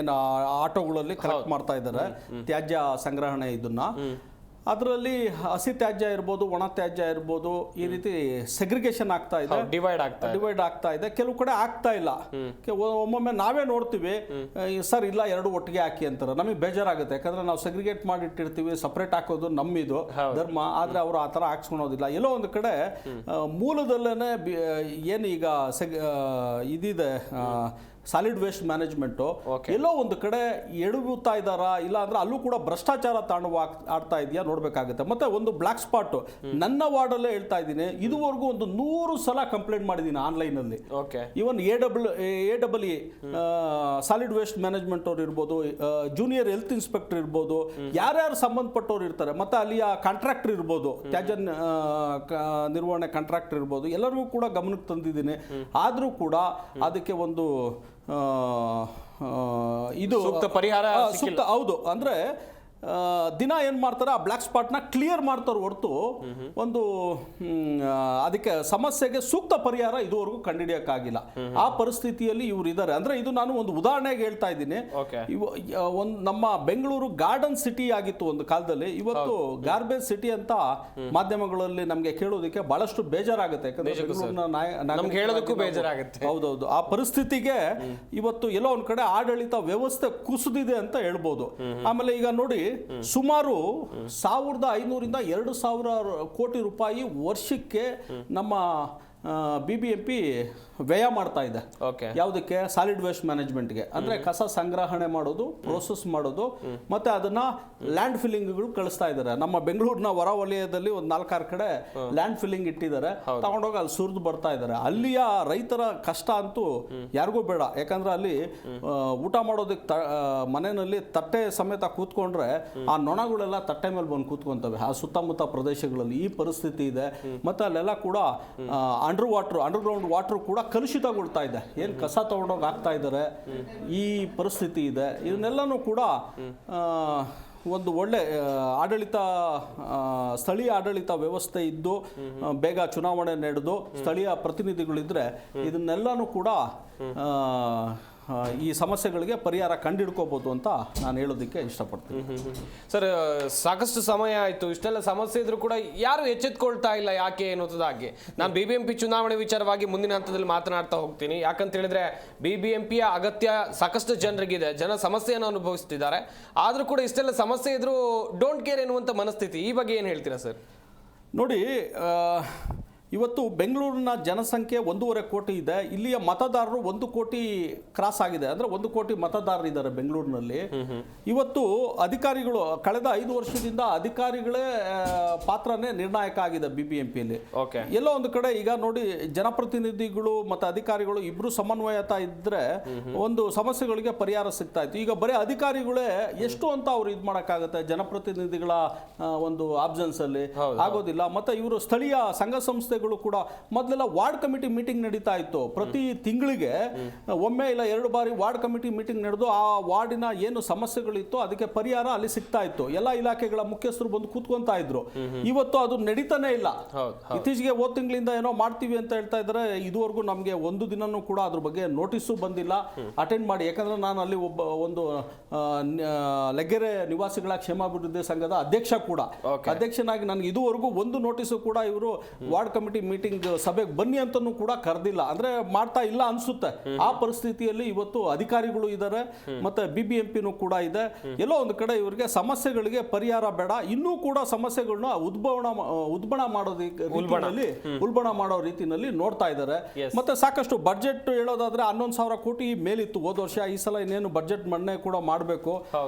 ಏನು ಆಟೋಗಳಲ್ಲಿ ಕಲೆಕ್ಟ್ ಮಾಡ್ತಾ ಇದ್ದಾರೆ ತ್ಯಾಜ್ಯ ಸಂಗ್ರಹಣೆ ಇದನ್ನ. ಅದರಲ್ಲಿ ಹಸಿ ತ್ಯಾಜ್ಯ ಇರ್ಬೋದು, ಒಣ ತ್ಯಾಜ್ಯ ಇರ್ಬೋದು, ಈ ರೀತಿ ಸೆಗ್ರಿಗೇಷನ್ ಆಗ್ತಾ ಇದೆ, ಡಿವೈಡ್ ಆಗ್ತಾ ಇದೆ. ಕೆಲವು ಕಡೆ ಆಗ್ತಾ ಇಲ್ಲ. ಒಮ್ಮೊಮ್ಮೆ ನಾವೇ ನೋಡ್ತೀವಿ, ಸರ್ ಇಲ್ಲ ಎರಡು ಒಟ್ಟಿಗೆ ಹಾಕಿ ಅಂತಾರೆ. ನಮಗೆ ಬೇಜಾರಾಗುತ್ತೆ, ಯಾಕಂದ್ರೆ ನಾವು ಸೆಗ್ರಿಗೇಟ್ ಮಾಡಿ ಇಟ್ಟಿರ್ತೀವಿ, ಸಪ್ರೇಟ್ ಹಾಕೋದು ನಮ್ಮಿದು ಧರ್ಮ. ಆದ್ರೆ ಅವರು ಆ ಥರ ಹಾಕ್ಸ್ಕೊಳೋದಿಲ್ಲ. ಎಲ್ಲೋ ಒಂದು ಕಡೆ ಮೂಲದಲ್ಲೇ ಏನು ಈಗ ಇದಿದೆ ಸಾಲಿಡ್ ವೇಸ್ಟ್ ಮ್ಯಾನೇಜ್ಮೆಂಟು, ಎಲ್ಲೋ ಒಂದು ಕಡೆ ಎಡಗುತ್ತಾ ಇದ್ದಾರಾ, ಇಲ್ಲ ಅಂದ್ರೆ ಅಲ್ಲೂ ಕೂಡ ಭ್ರಷ್ಟಾಚಾರ ತಾಂಡವ ಆಡ್ತಾ ಇದೆಯಾ ನೋಡ್ಬೇಕಾಗುತ್ತೆ. ಮತ್ತೆ ಒಂದು ಬ್ಲಾಕ್ ಸ್ಪಾಟ್ ನನ್ನ ವಾರ್ಡಲ್ಲೇ ಹೇಳ್ತಾ ಇದ್ದೀನಿ, ಇದುವರೆಗೂ ಒಂದು 100 ಸಲ ಕಂಪ್ಲೇಂಟ್ ಮಾಡಿದ್ದೀನಿ ಆನ್ಲೈನಲ್ಲಿ. ಇವನ್ AEE ಸಾಲಿಡ್ ವೇಸ್ಟ್ ಮ್ಯಾನೇಜ್ಮೆಂಟ್ ಅವ್ರು ಇರ್ಬೋದು, ಜೂನಿಯರ್ ಹೆಲ್ತ್ ಇನ್ಸ್ಪೆಕ್ಟರ್ ಇರ್ಬೋದು, ಯಾರ್ಯಾರು ಸಂಬಂಧಪಟ್ಟವ್ರು ಇರ್ತಾರೆ, ಮತ್ತೆ ಅಲ್ಲಿಯ ಕಾಂಟ್ರಾಕ್ಟರ್ ಇರ್ಬೋದು, ತ್ಯಾಜ್ಯ ನಿರ್ವಹಣೆ ಕಾಂಟ್ರಾಕ್ಟರ್ ಇರ್ಬೋದು, ಎಲ್ಲರಿಗೂ ಕೂಡ ಗಮನಕ್ಕೆ ತಂದಿದ್ದೀನಿ. ಆದರೂ ಕೂಡ ಅದಕ್ಕೆ ಒಂದು ಇದು ಸೂಕ್ತ ಪರಿಹಾರ ಸೂಕ್ತ ಹೌದು ಅಂದ್ರೆ ದಿನ ಏನು ಮಾಡ್ತಾರೆ, ಆ ಬ್ಲ್ಯಾಕ್ ಸ್ಪಾಟ್ನ ಕ್ಲಿಯರ್ ಮಾಡ್ತಾರೆ ಹೊರತು ಒಂದು ಅದಕ್ಕೆ ಸಮಸ್ಯೆಗೆ ಸೂಕ್ತ ಪರಿಹಾರ ಇದುವರೆಗೂ ಕಂಡುಹಿಡಿಯೋಕ್ಕಾಗಿಲ್ಲ. ಆ ಪರಿಸ್ಥಿತಿಯಲ್ಲಿ ಇವರು ಇದ್ದಾರೆ. ಅಂದ್ರೆ ಇದು ನಾನು ಒಂದು ಉದಾಹರಣೆಗೆ ಹೇಳ್ತಾ ಇದ್ದೀನಿ. ಒಂದು ನಮ್ಮ ಬೆಂಗಳೂರು ಗಾರ್ಡನ್ ಸಿಟಿ ಆಗಿತ್ತು ಒಂದು ಕಾಲದಲ್ಲಿ, ಇವತ್ತು ಗಾರ್ಬೇಜ್ ಸಿಟಿ ಅಂತ ಮಾಧ್ಯಮಗಳಲ್ಲಿ ನಮಗೆ ಕೇಳೋದಕ್ಕೆ ಬಹಳಷ್ಟು ಬೇಜಾರಾಗುತ್ತೆ. ಬೇಜಾರಾಗುತ್ತೆ. ಹೌದೌದು, ಆ ಪರಿಸ್ಥಿತಿಗೆ ಇವತ್ತು ಎಲ್ಲೋ ಒಂದ್ ಕಡೆ ಆಡಳಿತ ವ್ಯವಸ್ಥೆ ಕುಸಿದಿದೆ ಅಂತ ಹೇಳ್ಬೋದು. ಆಮೇಲೆ ಈಗ ನೋಡಿ, ಸುಮಾರು 1500 ಇಂದ 2000 ಕೋಟಿ ರೂಪಾಯಿ ವರ್ಷಕ್ಕೆ ನಮ್ಮ BBMP ವ್ಯಯ ಮಾಡ್ತಾ ಇದೆ. ಯಾವುದಕ್ಕೆ? ಸಾಲಿಡ್ ವೇಸ್ಟ್ ಮ್ಯಾನೇಜ್ಮೆಂಟ್ಗೆ. ಅಂದ್ರೆ ಕಸ ಸಂಗ್ರಹಣೆ ಮಾಡೋದು, ಪ್ರೋಸೆಸ್ ಮಾಡೋದು, ಮತ್ತೆ ಅದನ್ನ ಲ್ಯಾಂಡ್ ಫಿಲ್ಲಿಂಗ್ಗಳು ಕಳಿಸ್ತಾ ಇದ್ದಾರೆ. ನಮ್ಮ ಬೆಂಗಳೂರಿನ ಹೊರ ವಲಯದಲ್ಲಿ ಒಂದು 4-6 ಕಡೆ ಲ್ಯಾಂಡ್ ಫಿಲ್ಲಿಂಗ್ ಇಟ್ಟಿದ್ದಾರೆ, ತಗೊಂಡೋಗಿ ಅಲ್ಲಿ ಸುರಿದು ಬರ್ತಾ ಇದ್ದಾರೆ. ಅಲ್ಲಿಯ ರೈತರ ಕಷ್ಟ ಅಂತೂ ಯಾರಿಗೂ ಬೇಡ. ಯಾಕಂದ್ರೆ ಅಲ್ಲಿ ಊಟ ಮಾಡೋದಕ್ಕೆ ಮನೆಯಲ್ಲಿ ತಟ್ಟೆ ಸಮೇತ ಕೂತ್ಕೊಂಡ್ರೆ ಆ ನೊಣಗಳೆಲ್ಲ ತಟ್ಟೆ ಮೇಲೆ ಬಂದು ಕೂತ್ಕೊಂತವೆ ಆ ಸುತ್ತಮುತ್ತ ಪ್ರದೇಶಗಳಲ್ಲಿ. ಈ ಪರಿಸ್ಥಿತಿ ಇದೆ. ಮತ್ತೆ ಅಲ್ಲೆಲ್ಲ ಕೂಡ ಅಂಡರ್ಗ್ರೌಂಡ್ ವಾಟರ್ ಕೂಡ ಕಲುಷಿತಗೊಳ್ತಾ ಇದೆ. ಏನು ಕಸ ತಗೊಂಡೋಗಿ ಹಾಕ್ತಾ ಇದ್ದಾರೆ, ಈ ಪರಿಸ್ಥಿತಿ ಇದೆ. ಇದನ್ನೆಲ್ಲನೂ ಕೂಡ ಒಂದು ಒಳ್ಳೆ ಆಡಳಿತ, ಸ್ಥಳೀಯ ಆಡಳಿತ ವ್ಯವಸ್ಥೆ ಇದ್ದು ಬೇಗ ಚುನಾವಣೆ ನಡೆದು ಸ್ಥಳೀಯ ಪ್ರತಿನಿಧಿಗಳಿದ್ರೆ ಇದನ್ನೆಲ್ಲನೂ ಕೂಡ ಈ ಸಮಸ್ಯೆಗಳಿಗೆ ಪರಿಹಾರ ಕಂಡುಹಿಡ್ಕೋಬಹುದು ಅಂತ ನಾನು ಹೇಳೋದಕ್ಕೆ ಇಷ್ಟಪಡ್ತೀನಿ. ಸರ್, ಸಾಕಷ್ಟು ಸಮಯ ಆಯಿತು, ಇಷ್ಟೆಲ್ಲ ಸಮಸ್ಯೆ ಇದ್ರೂ ಕೂಡ ಯಾರು ಎಚ್ಚೆತ್ಕೊಳ್ತಾ ಇಲ್ಲ, ಯಾಕೆ ಅನ್ನೋದಾಗಿ ನಾನು BBMP ಚುನಾವಣೆ ವಿಚಾರವಾಗಿ ಮುಂದಿನ ಹಂತದಲ್ಲಿ ಮಾತನಾಡ್ತಾ ಹೋಗ್ತೀನಿ. ಯಾಕಂತ ಹೇಳಿದ್ರೆ BBMPಯ ಅಗತ್ಯ ಸಾಕಷ್ಟು ಜನರಿಗಿದೆ, ಜನ ಸಮಸ್ಯೆಯನ್ನು ಅನುಭವಿಸ್ತಿದ್ದಾರೆ. ಆದರೂ ಕೂಡ ಇಷ್ಟೆಲ್ಲ ಸಮಸ್ಯೆ ಇದ್ರೂ ಡೋಂಟ್ ಕೇರ್ ಎನ್ನುವಂಥ ಮನಸ್ಥಿತಿ. ಈ ಬಗ್ಗೆ ಏನು ಹೇಳ್ತೀರಾ ಸರ್? ನೋಡಿ, ಇವತ್ತು ಬೆಂಗಳೂರಿನ ಜನಸಂಖ್ಯೆ 1.5 ಕೋಟಿ ಇದೆ. ಇಲ್ಲಿಯ ಮತದಾರರು 1 ಕೋಟಿ ಕ್ರಾಸ್ ಆಗಿದೆ. ಅಂದ್ರೆ 1 ಕೋಟಿ ಮತದಾರರು ಇದ್ದಾರೆ ಬೆಂಗಳೂರಿನಲ್ಲಿ. ಇವತ್ತು ಅಧಿಕಾರಿಗಳು ಕಳೆದ 5 ವರ್ಷದಿಂದ ಅಧಿಕಾರಿಗಳೇ ಪಾತ್ರನೇ ನಿರ್ಣಾಯಕ ಆಗಿದೆ BBMPಯಲ್ಲಿ. ಎಲ್ಲೋ ಒಂದು ಕಡೆ ಈಗ ನೋಡಿ, ಜನಪ್ರತಿನಿಧಿಗಳು ಮತ್ತು ಅಧಿಕಾರಿಗಳು ಇಬ್ರು ಸಮನ್ವಯತಾ ಇದ್ರೆ ಒಂದು ಸಮಸ್ಯೆಗಳಿಗೆ ಪರಿಹಾರ ಸಿಗ್ತಾ ಇತ್ತು. ಈಗ ಬರೀ ಅಧಿಕಾರಿಗಳೇ ಎಷ್ಟು ಅಂತ ಅವ್ರು ಇದು ಮಾಡೋಕ್ಕಾಗತ್ತೆ? ಜನಪ್ರತಿನಿಧಿಗಳ ಒಂದು ಆಬ್ಸೆನ್ಸ್ ಅಲ್ಲಿ ಆಗೋದಿಲ್ಲ. ಮತ್ತೆ ಇವರು ಸ್ಥಳೀಯ ಸಂಘ ಸಂಸ್ಥೆ ಕೂಡ ಮೊದಲೆಲ್ಲ ವಾರ್ಡ್ ಕಮಿಟಿ ಮೀಟಿಂಗ್ ನಡೀತಾ ಇತ್ತು. ಪ್ರತಿ ತಿಂಗಳಿಗೆ ಒಮ್ಮೆ ಇಲ್ಲ 2 ಬಾರಿ ವಾರ್ಡ್ ಕಮಿಟಿ ಮೀಟಿಂಗ್ ನಡೆದು ಆ ವಾರ್ಡಿನ ಏನು ಸಮಸ್ಯೆಗಳಿತ್ತು ಅದಕ್ಕೆ ಪರಿಹಾರ ಅಲ್ಲಿ ಸಿಗ್ತಾ ಇತ್ತು. ಎಲ್ಲ ಇಲಾಖೆಗಳ ಮುಖ್ಯಸ್ಥರು ಬಂದು ಕೂತ್ಕೊಂತಾ ಇದ್ರು. ಇವತ್ತು ಅದು ನಡೀತಾನೆ ಇಲ್ಲ. ಇತ್ತೀಚೆಗೆ ಹೋದ ತಿಂಗಳಿಂದ ಏನೋ ಮಾಡ್ತೀವಿ ಅಂತ ಹೇಳ್ತಾ ಇದ್ದಾರೆ. ಇದುವರೆಗೂ ನಮಗೆ ಒಂದು ದಿನನೂ ಕೂಡ ಅದ್ರ ಬಗ್ಗೆ ನೋಟಿಸು ಬಂದಿಲ್ಲ ಅಟೆಂಡ್ ಮಾಡಿ. ಯಾಕಂದ್ರೆ ನಾನು ಅಲ್ಲಿ ಒಂದು ಲೆಗ್ಗೆರೆ ನಿವಾಸಿಗಳ ಕ್ಷೇಮಾಭಿವೃದ್ಧಿ ಸಂಘದ ಅಧ್ಯಕ್ಷ ಕೂಡ, ಅಧ್ಯಕ್ಷನಾಗಿ ನನಗೆ ಇದುವರೆಗೂ ಒಂದು ನೋಟಿಸು ಕೂಡ ಇವರು ವಾರ್ಡ್ ಕಮಿಟಿ ಮೀಟಿಂಗ್ ಸಭೆಗೆ ಬನ್ನಿ ಅಂತನೂ ಕೂಡ ಕರೆದಿಲ್ಲ. ಅಂದ್ರೆ ಮಾಡ್ತಾ ಇಲ್ಲ ಅನ್ಸುತ್ತೆ. ಆ ಪರಿಸ್ಥಿತಿಯಲ್ಲಿ ಇವತ್ತು ಅಧಿಕಾರಿಗಳು ಇದ್ದಾರೆ, ಮತ್ತೆ BBMPನೂ ಕೂಡ ಇದೆ. ಎಲ್ಲೋ ಒಂದು ಕಡೆ ಇವರಿಗೆ ಸಮಸ್ಯೆಗಳಿಗೆ ಪರಿಹಾರ ಬೇಡ, ಇನ್ನೂ ಕೂಡ ಸಮಸ್ಯೆಗಳನ್ನ ಉಲ್ಬಣ ಮಾಡೋ ರೀತಿಯಲ್ಲಿ ನೋಡ್ತಾ ಇದ್ದಾರೆ. ಮತ್ತೆ ಸಾಕಷ್ಟು ಬಡ್ಜೆಟ್ ಹೇಳೋದಾದ್ರೆ 11,000 ಕೋಟಿ ಮೇಲಿತ್ತು ಹೋದ ವರ್ಷ. ಈ ಸಲ ಇನ್ನೇನು ಬಡ್ಜೆಟ್ ಮಂಡನೆ ಕೂಡ ಮಾಡಬೇಕು.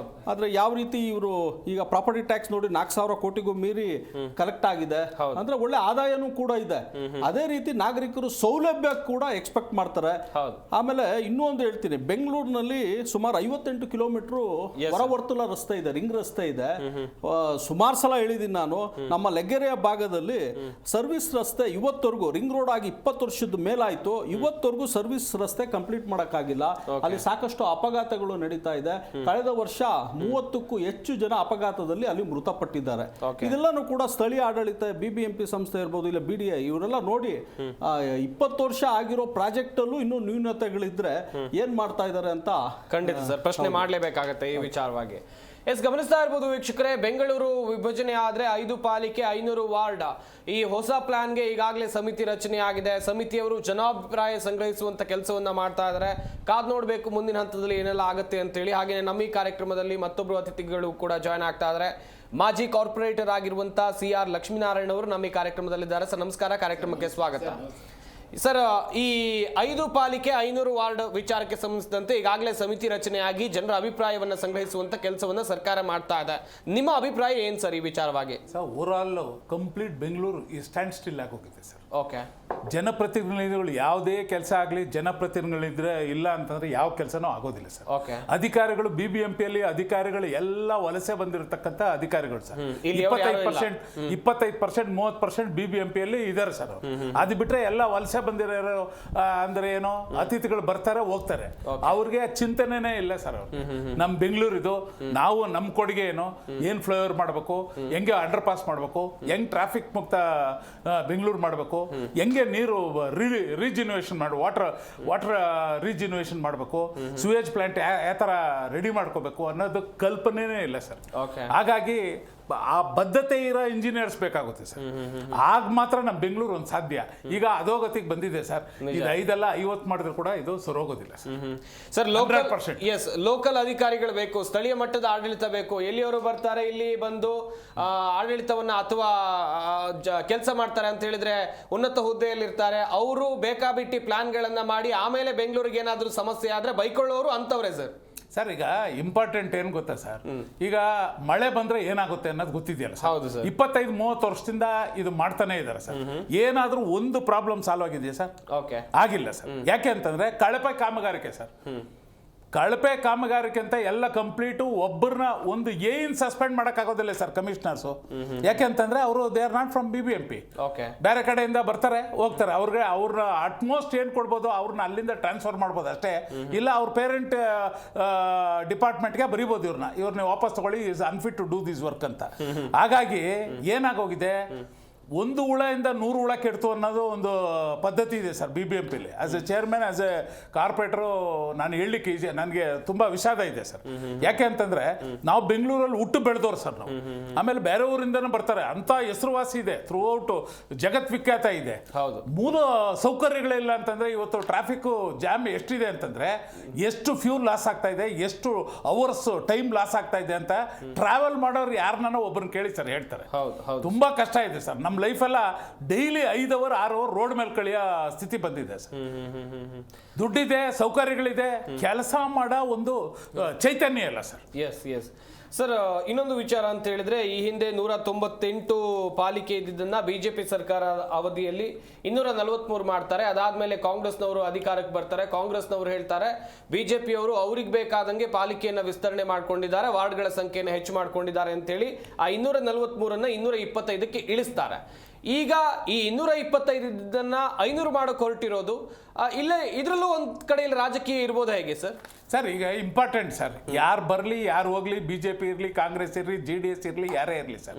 ಆದ್ರೆ ಯಾವ ರೀತಿ ಇವರು ಈಗ ಪ್ರಾಪರ್ಟಿ ಟ್ಯಾಕ್ಸ್ ನೋಡಿ 4,000 ಕೋಟಿಗೂ ಮೀರಿ ಕಲೆಕ್ಟ್ ಆಗಿದೆ. ಅಂದ್ರೆ ಒಳ್ಳೆ ಆದಾಯನೂ ಕೂಡ ಇದೆ. ಇದೆ, ಅದೇ ರೀತಿ ನಾಗರಿಕರು ಸೌಲಭ್ಯ ಕೂಡ ಎಕ್ಸ್ಪೆಕ್ಟ್ ಮಾಡ್ತಾರೆ. ಹೌದು. ಆಮೇಲೆ ಇನ್ನೂ ಒಂದು ಹೇಳ್ತೀನಿ, ಬೆಂಗಳೂರಿನಲ್ಲಿ ಸುಮಾರು 58 ಕಿಲೋಮೀಟರ್ ಹೊರವರ್ತುಲ ರಸ್ತೆ ಇದೆ, ರಿಂಗ್ ರಸ್ತೆ ಇದೆ. ಸುಮಾರು ಸಲ ಹೇಳಿದ್ದೀನಿ ನಾನು, ನಮ್ಮ ಲೆಗ್ಗೆರೆಯ ಭಾಗದಲ್ಲಿ ಸರ್ವಿಸ್ ರಸ್ತೆ ಇವತ್ತವರೆಗೂ ರಿಂಗ್ ರೋಡ್ ಆಗಿ 20 ವರ್ಷದ ಮೇಲಾಯ್ತು, ಇವತ್ತವರೆಗೂ ಸರ್ವಿಸ್ ರಸ್ತೆ ಕಂಪ್ಲೀಟ್ ಮಾಡಕ್ಕಾಗಿಲ್ಲ. ಅಲ್ಲಿ ಸಾಕಷ್ಟು ಅಪಘಾತಗಳು ನಡೀತಾ ಇದೆ. ಕಳೆದ ವರ್ಷ 30ಕ್ಕೂ ಹೆಚ್ಚು ಜನ ಅಪಘಾತದಲ್ಲಿ ಅಲ್ಲಿ ಮೃತಪಟ್ಟಿದ್ದಾರೆ. ಇದೆಲ್ಲಾನು ಕೂಡ ಸ್ಥಳೀಯ ಆಡಳಿತ, ಬಿಬಿಎಂಪಿ ಸಂಸ್ಥೆ ಇರ್ಬೋದು, ಇಲ್ಲ BDI, ಇವರೆಲ್ಲ ನೋಡಿ 20 ವರ್ಷ ಆಗಿರೋ ಪ್ರಾಜೆಕ್ಟ್ ಅಲ್ಲೂ ಇನ್ನೂ ನ್ಯೂನತೆಗಳಿದ್ರೆ ಏನ್ ಮಾಡ್ತಾ ಇದ್ದಾರೆ ಅಂತ ಖಂಡಿತ ಸರ್ ಪ್ರಶ್ನೆ ಮಾಡಲೇಬೇಕಾಗತ್ತೆ ಈ ವಿಚಾರವಾಗಿ. ಗಮನಿಸ್ತಾ ಇರ್ಬೋದು ವೀಕ್ಷಕರೇ, ಬೆಂಗಳೂರು ವಿಭಜನೆ ಆದ್ರೆ 5 ಪಾಲಿಕೆ 500 ವಾರ್ಡ್, ಈ ಹೊಸ ಪ್ಲಾನ್ಗೆ ಈಗಾಗಲೇ ಸಮಿತಿ ರಚನೆ ಆಗಿದೆ. ಸಮಿತಿಯವರು ಜನಾಭಿಪ್ರಾಯ ಸಂಗ್ರಹಿಸುವಂತ ಕೆಲಸವನ್ನ ಮಾಡ್ತಾ ಇದ್ದಾರೆ. ಕಾದ್ ನೋಡ್ಬೇಕು ಮುಂದಿನ ಹಂತದಲ್ಲಿ ಏನೆಲ್ಲ ಆಗುತ್ತೆ ಅಂತೇಳಿ. ಹಾಗೆ ನಮ್ಮ ಈ ಕಾರ್ಯಕ್ರಮದಲ್ಲಿ ಮತ್ತೊಬ್ಬರು ಅತಿಥಿಗಳು ಕೂಡ ಜಾಯ್ನ್ ಆಗ್ತಾ ಇದ್ದಾರೆ. ಮಾಜಿ ಕಾರ್ಪೊರೇಟರ್ ಆಗಿರುವಂತ CR ಲಕ್ಷ್ಮೀನಾರಾಯಣ ಅವರು ನಮ್ಮ ಈ ಕಾರ್ಯಕ್ರಮದಲ್ಲಿದ್ದಾರೆ. ಸರ್ ನಮಸ್ಕಾರ, ಕಾರ್ಯಕ್ರಮಕ್ಕೆ ಸ್ವಾಗತ. ಸರ್, ಈ 5 ಪಾಲಿಕೆ 500 ವಾರ್ಡ್ ವಿಚಾರಕ್ಕೆ ಸಂಬಂಧಿಸಿದಂತೆ ಈಗಾಗಲೇ ಸಮಿತಿ ರಚನೆಯಾಗಿ ಜನರ ಅಭಿಪ್ರಾಯವನ್ನು ಸಂಗ್ರಹಿಸುವಂತ ಕೆಲಸವನ್ನ ಸರ್ಕಾರ ಮಾಡ್ತಾ ಇದೆ. ನಿಮ್ಮ ಅಭಿಪ್ರಾಯ ಏನ್ ಸರ್ ಈ ವಿಚಾರವಾಗಿ? ಸರ್, ಓವರಾಲ್ ಕಂಪ್ಲೀಟ್ ಬೆಂಗಳೂರು ಈ ಸ್ಟ್ಯಾಂಡ್ ಸ್ಟಿಲ್ ಆಗೋಗಿದೆ ಸರ್. ಓಕೆ. ಜನಪ್ರತಿನಿಧಿಗಳು ಯಾವುದೇ ಕೆಲಸ ಆಗಲಿ, ಜನಪ್ರತಿನಿಧಿಗಳಿದ್ರೆ ಇಲ್ಲ ಅಂತಂದ್ರೆ ಯಾವ ಕೆಲಸನೂ ಆಗೋದಿಲ್ಲ ಸರ್. ಓಕೆ. ಅಧಿಕಾರಿಗಳು BBMPಯಲ್ಲಿ ಅಧಿಕಾರಿಗಳು ಎಲ್ಲ ವಲಸೆ ಬಂದಿರತಕ್ಕಂಥ ಅಧಿಕಾರಿಗಳು ಸರ್. 25%, 30% BBMPಯಲ್ಲಿ ಇದಾರೆ ಸರ್. ಅದು ಬಿಟ್ರೆ ಎಲ್ಲ ವಲಸೆ ಬಂದಿರೋ ಅಂದ್ರೆ ಏನೋ ಅತಿಥಿಗಳು ಬರ್ತಾರೆ ಹೋಗ್ತಾರೆ, ಅವ್ರಿಗೆ ಚಿಂತನೆನೇ ಇಲ್ಲ ಸರ್. ನಮ್ ಬೆಂಗಳೂರಿದು, ನಾವು ನಮ್ ಕೊಡುಗೆ ಏನು, ಏನ್ ಫ್ಲೈಓವರ್ ಮಾಡಬೇಕು, ಹೆಂಗೆ ಅಂಡರ್ ಪಾಸ್ ಮಾಡಬೇಕು, ಹೆಂಗ್ ಟ್ರಾಫಿಕ್ ಮುಕ್ತ ಬೆಂಗಳೂರು ಮಾಡಬೇಕು, ಹೆಂಗೆ ನೀರು ರೀಜಿನ್ಯೂವೇಷನ್ ಮಾಡಿ ವಾಟರ್ ರೀಜಿನ್ಯೂವೇಷನ್ ಮಾಡಬೇಕು, ಸುವೇಜ್ ಪ್ಲಾಂಟ್ ಯಾವ ತರ ರೆಡಿ ಮಾಡ್ಕೋಬೇಕು ಅನ್ನೋದು ಕಲ್ಪನೆನೇ ಇಲ್ಲ ಸರ್. ಹಾಗಾಗಿ ಆ ಬದ್ಧತೆ ಇರೋ ಇಂಜಿನಿಯರ್ಸ್ ಬೇಕಾಗುತ್ತೆ ಸರ್. ಆಗ ಮಾತ್ರ ನಮ್ಮ ಬೆಂಗಳೂರು ಒಂದು ಸಾಧ್ಯ. ಈಗ ಅಧೋಗತಿಗೆ ಬಂದಿದೆ ಸರ್. ಇದು 5 ಅಲ್ಲ 50 ಮಾಡಿದ್ರು ಕೂಡ ಇದು ಸರೋಗೋದಿಲ್ಲ ಸರ್. ಲೋಕಲ್ ಅಧಿಕಾರಿಗಳು ಬೇಕು, ಸ್ಥಳೀಯ ಮಟ್ಟದ ಆಡಳಿತ ಬೇಕು. ಎಲ್ಲಿಯವರು ಬರ್ತಾರೆ, ಇಲ್ಲಿ ಬಂದು ಆಡಳಿತವನ್ನ ಅಥವಾ ಕೆಲಸ ಮಾಡ್ತಾರೆ ಅಂತ ಹೇಳಿದ್ರೆ ಉನ್ನತ ಹುದ್ದೆಯಲ್ಲಿ ಇರ್ತಾರೆ. ಅವರು ಬೇಕಾಬಿಟ್ಟಿ ಪ್ಲಾನ್ಗಳನ್ನ ಮಾಡಿ ಆಮೇಲೆ ಬೆಂಗಳೂರಿಗೆ ಏನಾದ್ರೂ ಸಮಸ್ಯೆ ಆದ್ರೆ ಬೈಕೊಳ್ಳೋರು ಅಂತವ್ರೆ ಸರ್. ಸರ್, ಈಗ ಇಂಪಾರ್ಟೆಂಟ್ ಏನ್ ಗೊತ್ತಾ ಸರ್, ಈಗ ಮಳೆ ಬಂದ್ರೆ ಏನಾಗುತ್ತೆ ಅನ್ನೋದು ಗೊತ್ತಿದೆಯಲ್ಲ ಸರ್. 25-30 ವರ್ಷದಿಂದ ಇದು ಮಾಡ್ತಾನೆ ಇದಾರೆ ಸರ್. ಏನಾದ್ರೂ ಒಂದು ಪ್ರಾಬ್ಲಮ್ ಸಾಲ್ವ್ ಆಗಿದೆಯಾ ಸರ್? ಆಗಿಲ್ಲ ಸರ್. ಯಾಕೆ ಅಂತಂದ್ರೆ ಕಳಪೆ ಕಾಮಗಾರಿಕೆ ಸರ್. ಕಳಪೆ ಕಾಮಗಾರಿಕೆ ಅಂತ ಎಲ್ಲ ಕಂಪ್ಲೀಟು ಒಬ್ಬರನ್ನ ಒಂದು ಏನ್ ಸಸ್ಪೆಂಡ್ ಮಾಡೋಕ್ಕಾಗೋದಿಲ್ಲ ಸರ್ ಕಮಿಷನರ್ಸು. ಯಾಕೆ ಅಂತಂದ್ರೆ ಅವರು they are not from BBMP. ಬೇರೆ ಕಡೆಯಿಂದ ಬರ್ತಾರೆ ಹೋಗ್ತಾರೆ. ಅವ್ರನ್ನ ಅಟ್ಮೋಸ್ಟ್ ಏನ್ ಕೊಡ್ಬೋದು, ಅವ್ರನ್ನ ಅಲ್ಲಿಂದ ಟ್ರಾನ್ಸ್ಫರ್ ಮಾಡ್ಬೋದು ಅಷ್ಟೇ. ಇಲ್ಲ ಅವ್ರ ಪೇರೆಂಟ್ ಡಿಪಾರ್ಟ್ಮೆಂಟ್ಗೆ ಬರೀಬೋದು ಇವ್ರನ್ನ ವಾಪಸ್ ತಗೊಳ್ಳಿ, is unfit to do this work ಅಂತ. ಹಾಗಾಗಿ ಏನಾಗೋಗಿದೆ, 1 ಹುಳದಿಂದ 100 ಹುಳ ಕೆಡ್ತು ಅನ್ನೋದು ಒಂದು ಪದ್ಧತಿ ಇದೆ ಸರ್ BBMPಲಿ. As a chairman, as a corporator ನಾನು ಹೇಳಲಿಕ್ಕೆ ಈಜಿ, ನನಗೆ ತುಂಬ ವಿಷಾದ ಇದೆ ಸರ್. ಯಾಕೆ ಅಂತಂದ್ರೆ ನಾವು ಬೆಂಗಳೂರಲ್ಲಿ ಹುಟ್ಟು ಬೆಳೆದವ್ರು ಸರ್ ನಾವು. ಆಮೇಲೆ ಬೇರೆ ಊರಿಂದನೂ ಬರ್ತಾರೆ, ಅಂತ ಹೆಸರುವಾಸಿ ಇದೆ, ಥ್ರೂ ಔಟ್ ಜಗತ್ ವಿಖ್ಯಾತ ಇದೆ. ಮೂಲ ಸೌಕರ್ಯಗಳಿಲ್ಲ ಅಂತಂದ್ರೆ ಇವತ್ತು ಟ್ರಾಫಿಕ್ ಜಾಮ್ ಎಷ್ಟಿದೆ ಅಂತಂದ್ರೆ, ಎಷ್ಟು ಫ್ಯೂಲ್ ಲಾಸ್ ಆಗ್ತಾ ಇದೆ, ಎಷ್ಟು ಅವರ್ಸ್ ಟೈಮ್ ಲಾಸ್ ಆಗ್ತಾ ಇದೆ ಅಂತ ಟ್ರಾವೆಲ್ ಮಾಡೋರು ಯಾರನ್ನ ಒಬ್ಬರನ್ನ ಕೇಳಿ ಸರ್ ಹೇಳ್ತಾರೆ. ತುಂಬಾ ಕಷ್ಟ ಇದೆ ಸರ್. ನಮ್ಮ ಲೈಫೆಲ್ಲ ಡೈಲಿ 5 ಅವರ್ 6 ಅವರ್ ರೋಡ್ ಮೇಲೆ ಕಳೆಯೋ ಸ್ಥಿತಿ ಬಂದಿದೆ ಸರ್. ದುಡ್ಡಿದೆ, ಸೌಕರ್ಯಗಳಿದೆ, ಕೆಲಸ ಮಾಡೋ ಒಂದು ಚೈತನ್ಯ ಇಲ್ಲ ಸರ್. ಎಸ್ ಸರ್, ಇನ್ನೊಂದು ವಿಚಾರ ಅಂತ ಹೇಳಿದ್ರೆ, ಈ ಹಿಂದೆ 198 ಪಾಲಿಕೆ ಇದ್ದಿದ್ದನ್ನ ಬಿಜೆಪಿ ಸರ್ಕಾರ ಅವಧಿಯಲ್ಲಿ 243 ಮಾಡ್ತಾರೆ. ಅದಾದ್ಮೇಲೆ ಕಾಂಗ್ರೆಸ್ನವರು ಅಧಿಕಾರಕ್ಕೆ ಬರ್ತಾರೆ. ಕಾಂಗ್ರೆಸ್ನವರು ಹೇಳ್ತಾರೆ ಬಿಜೆಪಿಯವರು ಅವ್ರಿಗೆ ಬೇಕಾದಂಗೆ ಪಾಲಿಕೆಯನ್ನ ವಿಸ್ತರಣೆ ಮಾಡ್ಕೊಂಡಿದ್ದಾರೆ, ವಾರ್ಡ್ಗಳ ಸಂಖ್ಯೆಯನ್ನು ಹೆಚ್ಚು ಮಾಡ್ಕೊಂಡಿದ್ದಾರೆ ಅಂತೇಳಿ ಆ 243ಅನ್ನ 225ಕ್ಕೆ ಇಳಿಸ್ತಾರೆ. ಈಗ ಈ 225 ಇದ್ದನ್ನ 500 ಮಾಡೋಕೆ ಹೊರಟಿರೋದು, ಇಲ್ಲೇ ಇದರಲ್ಲೂ ಒಂದ್ ಕಡೆಯಲ್ಲಿ ರಾಜಕೀಯ ಇರ್ಬೋದು ಹೇಗೆ ಸರ್? ಸರ್, ಈಗ ಇಂಪಾರ್ಟೆಂಟ್ ಸರ್, ಯಾರು ಬರಲಿ ಯಾರು ಹೋಗ್ಲಿ, BJP ಇರಲಿ, ಕಾಂಗ್ರೆಸ್ ಇರಲಿ, JDS ಇರಲಿ, ಯಾರೇ ಇರಲಿ ಸರ್,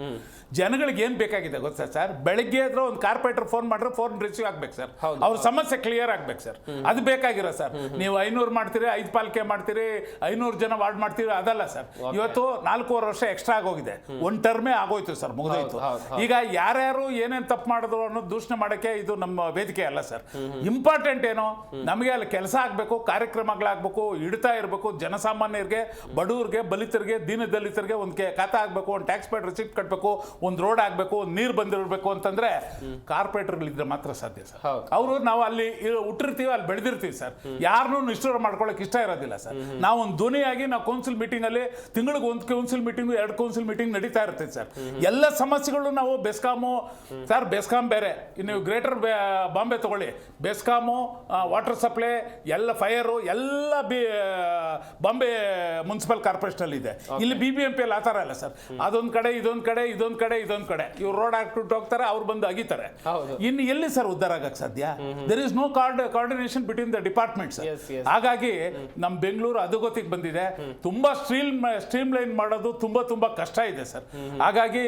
ಜನಗಳಿಗೆ ಏನ್ ಬೇಕಾಗಿದೆ ಗೊತ್ತಾ ಸರ್? ಬೆಳಗ್ಗೆ ಆದ್ರೆ ಒಂದು ಕಾರ್ಪೊರೇಟರ್ ಫೋನ್ ಮಾಡಿದ್ರೆ ಫೋನ್ ರಿಸೀವ್ ಆಗ್ಬೇಕು ಸರ್. ಅವ್ರ ಸಮಸ್ಯೆ ಕ್ಲಿಯರ್ ಆಗ್ಬೇಕು ಸರ್. ಅದು ಬೇಕಾಗಿರೋ ಸರ್. ನೀವು 500 ಮಾಡ್ತೀರಿ, 5 ಪಾಲಿಕೆ ಮಾಡ್ತೀರಿ, 500 ಜನ ವಾರ್ಡ್ ಮಾಡ್ತೀರಿ, ಅದಲ್ಲ ಸರ್. ಇವತ್ತು 4.5 ವರ್ಷ ಎಕ್ಸ್ಟ್ರಾ ಆಗೋಗಿದೆ. ಒಂದು ಟರ್ಮೇ ಆಗೋಯ್ತು ಸರ್, ಮುಗಿದೋಯ್ತು. ಈಗ ಯಾರ್ಯಾರು ಏನೇನ್ ತಪ್ಪು ಮಾಡಿದ್ರು ಅನ್ನೋದು ದೂಷಣೆ ಮಾಡಕ್ಕೆ ಇದು ನಮ್ಮ ವೇದಿಕೆ ಅಲ್ಲ ಸರ್. ಇಂಪಾರ್ಟೆಂಟ್ ಇಂಪಾರ್ಟೆಂಟ್ ಏನು, ನಮಗೆ ಅಲ್ಲಿ ಕೆಲಸ ಆಗಬೇಕು, ಕಾರ್ಯಕ್ರಮಗಳಾಗಬೇಕು, ಇಡ್ತಾ ಇರಬೇಕು, ಜನಸಾಮಾನ್ಯರಿಗೆ, ಬಡವರಿಗೆ, ಬಲಿತರಿಗೆ, ದೀನದಲಿತರಿಗೆ ಒಂದು ಖಾತಾ ಆಗಬೇಕು, ಒಂದು ಟ್ಯಾಕ್ಸ್ ಪೇಡ್ ರಿಸಿಪ್ಟ್ ಕಟ್ಟಬೇಕು, ಒಂದು ರೋಡ್ ಆಗಬೇಕು, ಒಂದು ನೀರು ಬಂದಿರಬೇಕು ಅಂತಂದ್ರೆ ಕಾರ್ಪೊರೇಟರ್ಗಳಿದ್ರೆ ಮಾತ್ರ ಸಾಧ್ಯ ಸರ್. ಅವರು ನಾವು ಅಲ್ಲಿ ಹುಟ್ಟಿರ್ತೀವಿ, ಅಲ್ಲಿ ಬೆಳೆದಿರ್ತೀವಿ ಸರ್, ಯಾರನ್ನೂ ನಿಷ್ಠೂರ ಮಾಡ್ಕೊಳ್ಳೋಕೆ ಇಷ್ಟ ಇರೋದಿಲ್ಲ ಸರ್. ನಾವು ಒಂದು ಧ್ವನಿಯಾಗಿ ನಾವು ಕೌನ್ಸಿಲ್ ಮೀಟಿಂಗ್ ಅಲ್ಲಿ ತಿಂಗಳಿಗೆ ಒಂದು ಕೌನ್ಸಿಲ್ ಮೀಟಿಂಗ್, 2 ಕೌನ್ಸಿಲ್ ಮೀಟಿಂಗ್ ನಡೀತಾ ಇರ್ತೈತೆ ಸರ್. ಎಲ್ಲ ಸಮಸ್ಯೆಗಳು ನಾವು ಬೆಸ್ಕಾಮು ಸರ್, ಬೆಸ್ಕಾಂ ಬೇರೆ, ನೀವು ಗ್ರೇಟರ್ ಬಾಂಬೆ ತಗೊಳ್ಳಿ, ಬೆಸ್ಕಾಮು, ವಾಟರ್ ಸಪ್ಲೈ ಎಲ್ಲ, ಫೈರು ಎಲ್ಲ ಬಾಂಬೆ ಮುನ್ಸಿಪಲ್ ಕಾರ್ಪೊರೇಷನ್ ಅಲ್ಲಿ ಇದೆ. ಇಲ್ಲಿ BBMP ಅಲ್ಲಿ ಆ ಥರ ಇಲ್ಲ ಸರ್. ಅದೊಂದು ಕಡೆ ಇದೊಂದು ಕಡೆ ಇದೊಂದು ಕಡೆ ಇದೊಂದು ಕಡೆ ಇವ್ರು ರೋಡ್ ಹಾಕ್ಬಿಟ್ಟು ಹೋಗ್ತಾರೆ, ಅವ್ರು ಬಂದು ಅಗಿತಾರೆ. ಇನ್ನು ಎಲ್ಲಿ ಸರ್ ಉದ್ಧಾರ ಆಗಕ್ಕೆ ಸಾಧ್ಯ? There is no coordination between the departments. ಹಾಗಾಗಿ ನಮ್ಮ ಬೆಂಗಳೂರು ಅಧೋಗತಿಗೆ ಬಂದಿದೆ. ತುಂಬಾ ಸ್ಟ್ರೀಮ್ ಲೈನ್ ಮಾಡೋದು ತುಂಬಾ ಕಷ್ಟ ಇದೆ ಸರ್. ಹಾಗಾಗಿ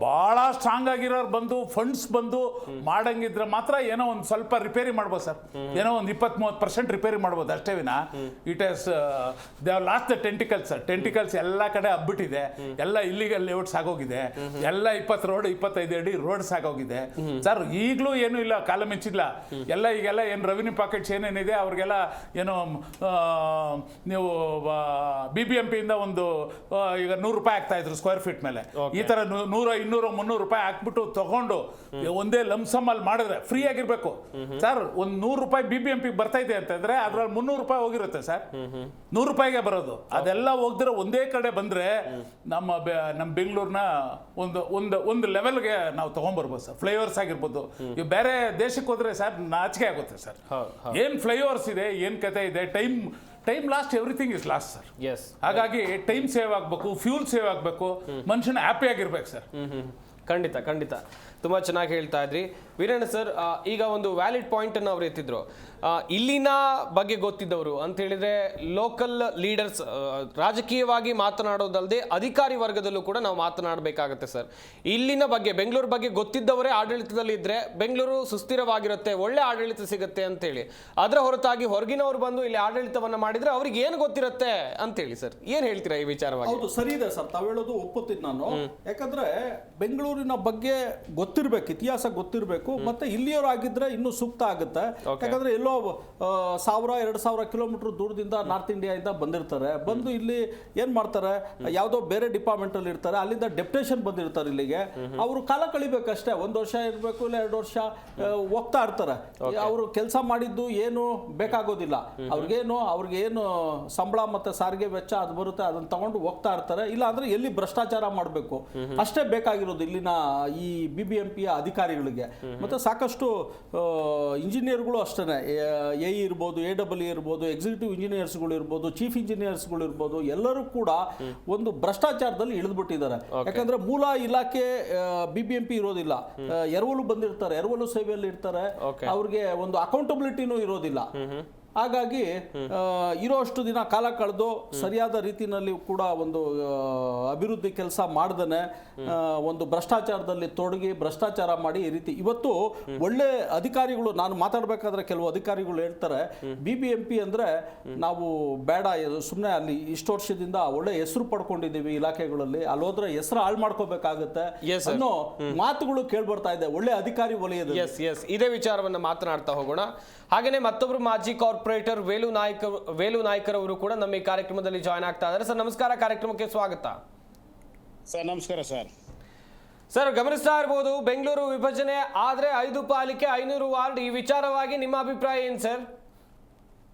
ಬಹಳ ಸ್ಟ್ರಾಂಗ್ ಆಗಿರೋರು ಬಂದು ಫಂಡ್ಸ್ ಬಂದು ಮಾಡಂಗಿದ್ರೆ ಮಾತ್ರ ಏನೋ ಒಂದು ಸ್ವಲ್ಪ ರಿಪೇರಿ ಮಾಡ್ಬೋದು ಸರ್. ಏನೋ ಒಂದು 20-30% ರಿಪೇರಿ ಮಾಡ್ಬೋದು ಅಷ್ಟೇ ವಿನ it is they are last the tentacles sir. Tentacles ಎಲ್ಲ ಕಡೆ ಹಬ್ಬಿಟ್ಟಿದೆ, ಎಲ್ಲ ಇಲ್ಲಿಗಲ್ ಲೇಔಟ್ಸ್ ಆಗೋಗಿದೆ, ಎಲ್ಲ 20 ರೋಡ್ 25 ಅಡಿ ರೋಡ್ಸ್ ಆಗೋಗಿದೆ ಸರ್. ಈಗಲೂ ಏನು ಇಲ್ಲ, ಕಾಲ ಮಿಂಚಿಲ್ಲ ಎಲ್ಲ. ಈಗೆಲ್ಲ ಏನು ರೆವಿನ್ಯೂ ಪಾಕೆಟ್ಸ್ ಏನೇನಿದೆ ಅವ್ರಿಗೆಲ್ಲ ಏನೋ ನೀವು BBMP ಇಂದ ಒಂದು ಈಗ 100 ರೂಪಾಯಿ ಆಗ್ತಾ ಇದ್ರು ಸ್ಕ್ವೇರ್ ಫೀಟ್ ಮೇಲೆ. ಈ ತರ 100, 200, 300 ರೂಪಾಯಿ ಹಾಕ್ಬಿಟ್ಟು ತಗೊಂಡು ಒಂದೇ ಲಂಸಮ್ ಅಲ್ಲಿ ಮಾಡಿದ್ರೆ ಫ್ರೀ ಆಗಿರ್ಬೇಕು ಸರ್. ಒಂದು 100 ರೂಪಾಯಿ BBMP ಬರ್ತಾ ಇದೆ ಅಂತಂದ್ರೆ ಅದ್ರಲ್ಲಿ 300 ರೂಪಾಯಿ ಹೋಗಿರುತ್ತೆ ಸರ್. 100 ರೂಪಾಯಿಗೆ ಬರೋದು. ಅದೆಲ್ಲ ಹೋಗ್ದಿರೋ ಒಂದೇ ಕಡೆ ಬಂದ್ರೆ ನಮ್ಮ ಬೆಂಗಳೂರಿನ ಒಂದು ಲೆವೆಲ್ಗೆ ನಾವು ತಗೊಂಡ್ಬರ್ಬೋದು ಸರ್. ಫ್ಲೈಓವರ್ಸ್ ಆಗಿರ್ಬೋದು. ಇವು ಬೇರೆ ದೇಶಕ್ಕೆ ಹೋದ್ರೆ ಸರ್ ನಾಚಿಕೆ ಆಗುತ್ತೆ ಸರ್. ಏನ್ ಫ್ಲೈಓವರ್ಸ್ ಇದೆ, ಏನ್ ಕತೆ ಇದೆ, time last, everything is last sir. ಹಾಗಾಗಿ ಟೈಮ್ ಸೇವ್ ಆಗಬೇಕು, ಫ್ಯೂಲ್ ಸೇವ್ ಆಗಬೇಕು, ಮನುಷ್ಯನ ಹ್ಯಾಪಿ ಆಗಿರ್ಬೇಕು ಸರ್. ಖಂಡಿತ ತುಂಬ ಚೆನ್ನಾಗಿ ಹೇಳ್ತಾ ಇದ್ರಿ ವೀರಣ್ಣ ಸರ್. ಈಗ ಒಂದು ವ್ಯಾಲಿಡ್ ಪಾಯಿಂಟ್ ಅನ್ನು ಅವ್ರು ಎತ್ತಿದ್ರು. ಇಲ್ಲಿನ ಬಗ್ಗೆ ಗೊತ್ತಿದ್ದವರು ಅಂತ ಹೇಳಿದ್ರೆ ಲೋಕಲ್ ಲೀಡರ್ಸ್, ರಾಜಕೀಯವಾಗಿ ಮಾತನಾಡೋದಲ್ಲದೆ ಅಧಿಕಾರಿ ವರ್ಗದಲ್ಲೂ ಕೂಡ ನಾವು ಮಾತನಾಡಬೇಕಾಗತ್ತೆ ಸರ್. ಇಲ್ಲಿನ ಬಗ್ಗೆ, ಬೆಂಗಳೂರು ಬಗ್ಗೆ ಗೊತ್ತಿದ್ದವರೇ ಆಡಳಿತದಲ್ಲಿ ಇದ್ರೆ ಬೆಂಗಳೂರು ಸುಸ್ಥಿರವಾಗಿರುತ್ತೆ, ಒಳ್ಳೆ ಆಡಳಿತ ಸಿಗುತ್ತೆ ಅಂತೇಳಿ. ಅದರ ಹೊರತಾಗಿ ಹೊರಗಿನವರು ಬಂದು ಇಲ್ಲಿ ಆಡಳಿತವನ್ನ ಮಾಡಿದ್ರೆ ಅವ್ರಿಗೆ ಏನು ಗೊತ್ತಿರುತ್ತೆ ಅಂತೇಳಿ ಸರ್, ಏನ್ ಹೇಳ್ತೀರಾ ಈ ವಿಚಾರವಾಗಿ? ಹೌದು, ಸರಿ ಇದೆ ಸರ್, ತಾವು ಹೇಳೋದು ಒಪ್ಪುತ್ತೀನಿ ನಾನು. ಯಾಕಂದ್ರೆ ಬೆಂಗಳೂರಿನ ಬಗ್ಗೆ ಗೊತ್ತಿರ್ಬೇಕು, ಇತಿಹಾಸ ಗೊತ್ತಿರಬೇಕು, ಮತ್ತೆ ಇಲ್ಲಿಯವರಾಗಿದ್ರೆ ಇನ್ನೂ ಸೂಕ್ತ ಆಗುತ್ತೆ. ಯಾಕಂದ್ರೆ ಎಲ್ಲೋ 1000-2000 ಕಿಲೋಮೀಟರ್ ದೂರದಿಂದ ನಾರ್ತ್ ಇಂಡಿಯಾದಿಂದ ಬಂದಿರ್ತಾರೆ. ಬಂದು ಇಲ್ಲಿ ಏನ್ ಮಾಡ್ತಾರೆ, ಯಾವುದೋ ಬೇರೆ ಡಿಪಾರ್ಟ್ಮೆಂಟ್ ಅಲ್ಲಿ ಇರ್ತಾರೆ, ಅಲ್ಲಿಂದ ಡೆಪ್ಯುಟೇಷನ್ ಬಂದಿರ್ತಾರೆ ಇಲ್ಲಿಗೆ. ಅವರು ಕಾಲ ಕಳಿಬೇಕಷ್ಟೇ, 1 ವರ್ಷ ಇರಬೇಕು, ಇಲ್ಲ 2 ವರ್ಷ ಹೋಗ್ತಾ ಇರ್ತಾರೆ. ಅವರು ಕೆಲಸ ಮಾಡಿದ್ದು ಏನು ಬೇಕಾಗೋದಿಲ್ಲ ಅವ್ರಿಗೇನು ಸಂಬಳ ಮತ್ತೆ ಸಾರಿಗೆ ವೆಚ್ಚ ಅದು ಬರುತ್ತೆ, ಅದನ್ನ ತಗೊಂಡು ಹೋಗ್ತಾ ಇರ್ತಾರೆ. ಇಲ್ಲ ಅಂದ್ರೆ ಎಲ್ಲಿ ಭ್ರಷ್ಟಾಚಾರ ಮಾಡಬೇಕು ಅಷ್ಟೇ ಬೇಕಾಗಿರೋದು ಇಲ್ಲಿನ ಈ BBMP ಅಧಿಕಾರಿಗಳಿಗೆ. ಮತ್ತೆ ಸಾಕಷ್ಟು ಇಂಜಿನಿಯರ್ಗಳು ಅಷ್ಟೇ, AE ಇರ್ಬೋದು, AEE ಇರ್ಬೋದು, ಎಕ್ಸಿಕ್ಯೂಟಿವ್ ಇಂಜಿನಿಯರ್ಸ್ಗಳು ಇರ್ಬೋದು, ಚೀಫ್ ಇಂಜಿನಿಯರ್ಸ್ಗಳು ಇರ್ಬೋದು, ಎಲ್ಲರೂ ಕೂಡ ಒಂದು ಭ್ರಷ್ಟಾಚಾರದಲ್ಲಿ ಇಳಿದ್ಬಿಟ್ಟಿದ್ದಾರೆ. ಯಾಕಂದ್ರೆ ಮೂಲ ಇಲಾಖೆ BBMP ಇರೋದಿಲ್ಲ, ಎರವಲು ಬಂದಿರ್ತಾರೆ, ಎರವಲು ಸೇವೆಯಲ್ಲಿ ಇರ್ತಾರೆ, ಅವ್ರಿಗೆ ಒಂದು ಅಕೌಂಟಬಿಲಿಟಿನೂ ಇರೋದಿಲ್ಲ. ಹಾಗಾಗಿ ಇರೋಷ್ಟು ದಿನ ಕಾಲ ಕಳೆದು ಸರಿಯಾದ ರೀತಿಯಲ್ಲಿ ಕೂಡ ಒಂದು ಅಭಿವೃದ್ಧಿ ಕೆಲಸ ಮಾಡ್ದೇ ಒಂದು ಭ್ರಷ್ಟಾಚಾರದಲ್ಲಿ ತೊಡಗಿ ಭ್ರಷ್ಟಾಚಾರ ಮಾಡಿ ಈ ರೀತಿ ಇವತ್ತು ಒಳ್ಳೆ ಅಧಿಕಾರಿಗಳು, ನಾನು ಮಾತಾಡಬೇಕಾದ್ರೆ ಕೆಲವು ಅಧಿಕಾರಿಗಳು ಹೇಳ್ತಾರೆ BBMP ಅಂದ್ರೆ ನಾವು ಬೇಡ, ಸುಮ್ಮನೆ ಅಲ್ಲಿ ಇಷ್ಟು ವರ್ಷದಿಂದ ಒಳ್ಳೆ ಹೆಸರು ಪಡ್ಕೊಂಡಿದ್ದೀವಿ ಇಲಾಖೆಗಳಲ್ಲಿ, ಅಲ್ಲಿ ಹೋದ್ರೆ ಹೆಸರು ಹಾಳು ಮಾಡ್ಕೋಬೇಕಾಗುತ್ತೆ ಅನ್ನೋ ಮಾತುಗಳು ಕೇಳ್ಬರ್ತಾ ಇದೆ ಒಳ್ಳೆ ಅಧಿಕಾರಿ ವಲಯದಲ್ಲಿ. ಇದೇ ವಿಚಾರವನ್ನ ಮಾತನಾಡ್ತಾ ಹೋಗೋಣ. ಹಾಗೇನೆ ಮತ್ತೊಬ್ರು ಮಾಜಿ ಕಾರ್ಪೊರೇಟರ್ ವೇಲು ನಾಯ್ಕರ್ ಅವರು ಕೂಡ ನಮ್ಮ ಈ ಕಾರ್ಯಕ್ರಮದಲ್ಲಿ ಜಾಯ್ನ್ ಆಗ್ತಾ ಇದ್ದಾರೆ. ಸರ್ ನಮಸ್ಕಾರ, ಕಾರ್ಯಕ್ರಮಕ್ಕೆ ಸ್ವಾಗತ. ಸರ್ ನಮಸ್ಕಾರ ಸರ್. ಸರ್ ಗಮನಿಸ್ತಾ ಇರ್ಬೋದು, ಬೆಂಗಳೂರು ವಿಭಜನೆ ಆದ್ರೆ 5 ಪಾಲಿಕೆ 500 ವಾರ್ಡ್, ಈ ವಿಚಾರವಾಗಿ ನಿಮ್ಮ ಅಭಿಪ್ರಾಯ ಏನು ಸರ್?